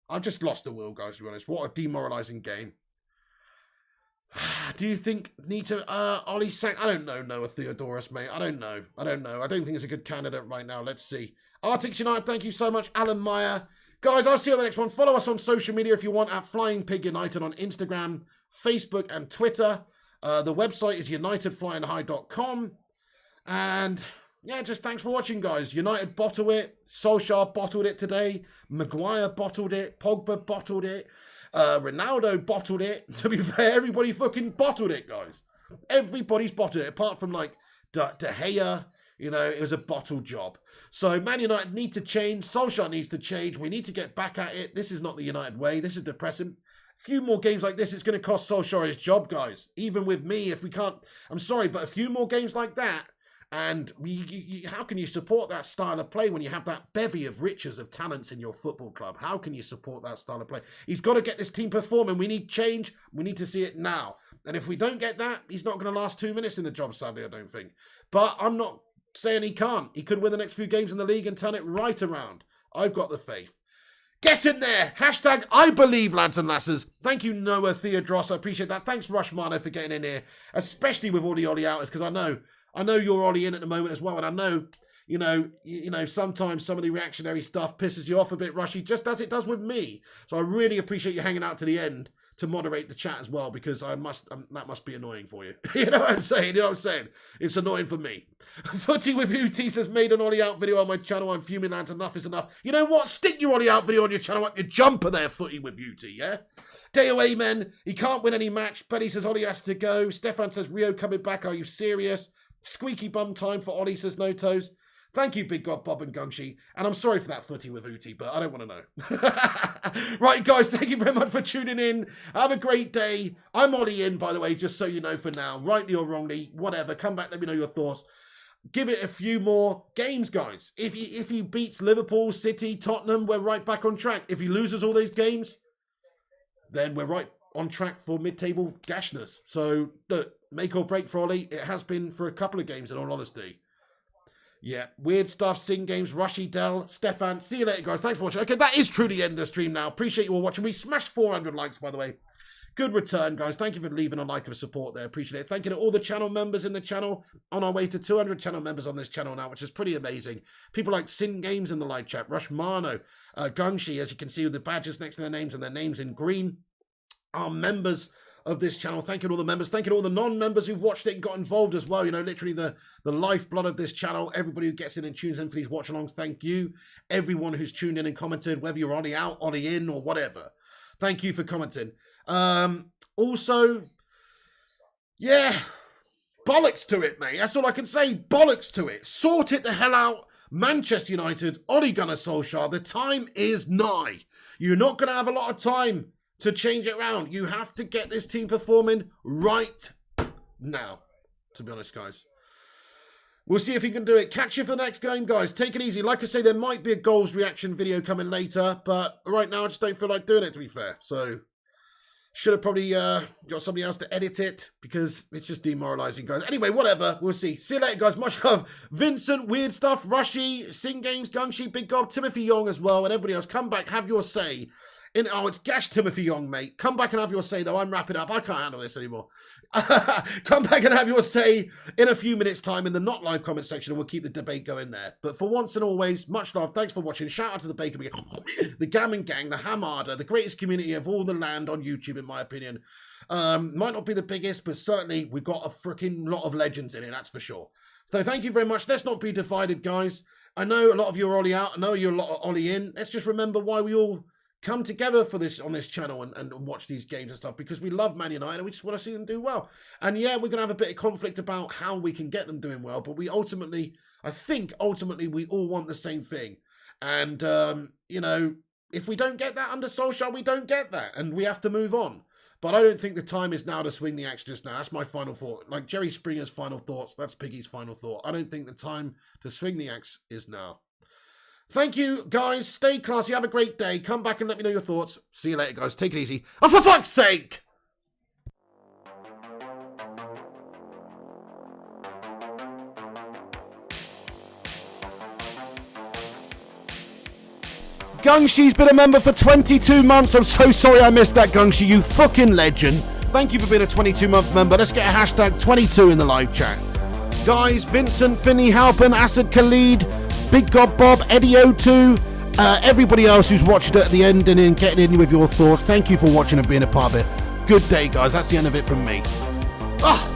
I've just lost the will, guys, to be honest. What a demoralising game. Do you think Nita, Ollie sang? I don't know, Noah Theodorus, mate. I don't know. I don't think it's a good candidate right now. Let's see. Arctics United, thank you so much. Alan Meyer. Guys, I'll see you on the next one. Follow us on social media if you want at Flying Pig United on Instagram, Facebook, and Twitter. The website is unitedflyinghigh.com. And yeah, just thanks for watching, guys. United bottle it. Solskjaer bottled it today. Maguire bottled it. Pogba bottled it. Ronaldo bottled it. To be fair, everybody fucking bottled it, guys. Everybody's bottled it, apart from like De Gea. You know, it was a bottle job. So Man United need to change. Solskjaer needs to change. We need to get back at it. This is not the United way. This is depressing. A few more games like this, it's going to cost Solskjaer his job, guys. Even with me, if we can't... I'm sorry, but a few more games like that, And how can you support that style of play when you have that bevy of riches of talents in your football club? How can you support that style of play? He's got to get this team performing. We need change. We need to see it now. And if we don't get that, he's not going to last 2 minutes in the job, sadly, I don't think. But I'm not saying he can't. He could win the next few games in the league and turn it right around. I've got the faith. Get in there. Hashtag I believe, lads and lasses. Thank you, Noah Theodros. I appreciate that. Thanks, Rushmano, for getting in here, especially with all the Ollie outers, because I know you're Ollie in at the moment as well, and I know, you know, sometimes some of the reactionary stuff pisses you off a bit, Rushy, just as it does with me. So I really appreciate you hanging out to the end to moderate the chat as well, because that must be annoying for you. You know what I'm saying? You know what I'm saying? It's annoying for me. Footy with Hooties has made an Ollie out video on my channel. I'm fuming, lads. Enough is enough. You know what? Stick your Ollie out video on your channel up your jumper there, Footy with Hootie, yeah? Deo Amen. He can't win any match. Betty says Ollie has to go. Stefan says Rio coming back. Are you serious? Squeaky bum time for Ollie, says No Toes. Thank you, Big God Bob and Gungshi. And I'm sorry for that Footy with Hootie, but I don't want to know. Right, guys, thank you very much for tuning in. Have a great day. I'm Ollie in, by the way, just so you know for now. Rightly or wrongly, whatever. Come back, let me know your thoughts. Give it a few more games, guys. If he beats Liverpool, City, Tottenham, we're right back on track. If he loses all those games, then we're right on track for mid-table gashness. So, look, make or break for Ollie. It has been for a couple of games, in all honesty. Yeah, weird stuff, Sing Games, Rushy, Dell, Stefan. See you later, guys. Thanks for watching. Okay, that is truly the end of the stream now. Appreciate you all watching. We smashed 400 likes, by the way. Good return, guys. Thank you for leaving a like of support there. Appreciate it. Thank you to all the channel members in the channel. On our way to 200 channel members on this channel now, which is pretty amazing. People like Sin Games in the live chat, Rushmano, Gungshi, as you can see with the badges next to their names and their names in green, are members of this channel. Thank you to all the members. Thank you to all the non-members who've watched it and got involved as well. You know, literally the lifeblood of this channel. Everybody who gets in and tunes in for these watch-alongs, thank you. Everyone who's tuned in and commented, whether you're Ollie out, Ollie in, or whatever. Thank you for commenting. Also, yeah, bollocks to it, mate. That's all I can say. Bollocks to it. Sort it the hell out. Manchester United, Ole Gunnar Solskjaer, the time is nigh. You're not going to have a lot of time to change it around. You have to get this team performing right now, to be honest, guys. We'll see if he can do it. Catch you for the next game, guys. Take it easy. Like I say, there might be a goals reaction video coming later, but right now I just don't feel like doing it, to be fair. So, should have probably got somebody else to edit it, because it's just demoralising, guys. Anyway, whatever. We'll see. See you later, guys. Much love. Vincent, Weird Stuff, Rushy, Sing Games, Gungshi, Big Gob, Timothy Young as well, and everybody else. Come back, have your say. It's Gash Timothy Young, mate. Come back and have your say, though. I'm wrapping up. I can't handle this anymore. Come back and have your say in a few minutes' time in the not live comment section, and we'll keep the debate going there. But for once and always, much love. Thanks for watching. Shout out to the Bacon Brigade, the Gammon Gang, the Hamada, the greatest community of all the land on YouTube, in my opinion. Might not be the biggest, but certainly we've got a freaking lot of legends in it, that's for sure. So thank you very much. Let's not be divided, guys. I know a lot of you are Ollie out. I know you're a lot of Ollie in. Let's just remember why we all come together for this on this channel and watch these games and stuff, because we love Man United and we just want to see them do well. And yeah, we're going to have a bit of conflict about how we can get them doing well, but we ultimately, I think ultimately we all want the same thing. And, you know, if we don't get that under Solskjaer, we don't get that and we have to move on. But I don't think the time is now to swing the axe just now. That's my final thought. Like Jerry Springer's final thoughts, that's Piggy's final thought. I don't think the time to swing the axe is now. Thank you, guys. Stay classy. Have a great day. Come back and let me know your thoughts. See you later, guys. Take it easy. Oh, for fuck's sake! Gungshi's been a member for 22 months. I'm so sorry I missed that, Gungshi. You fucking legend. Thank you for being a 22-month member. Let's get a hashtag 22 in the live chat. Guys, Vincent, Finney, Halpin, Asad Khalid, Big God Bob, Eddie O2, everybody else who's watched it at the end and in getting in with your thoughts. Thank you for watching and being a part of it. Good day, guys. That's the end of it from me. Ah!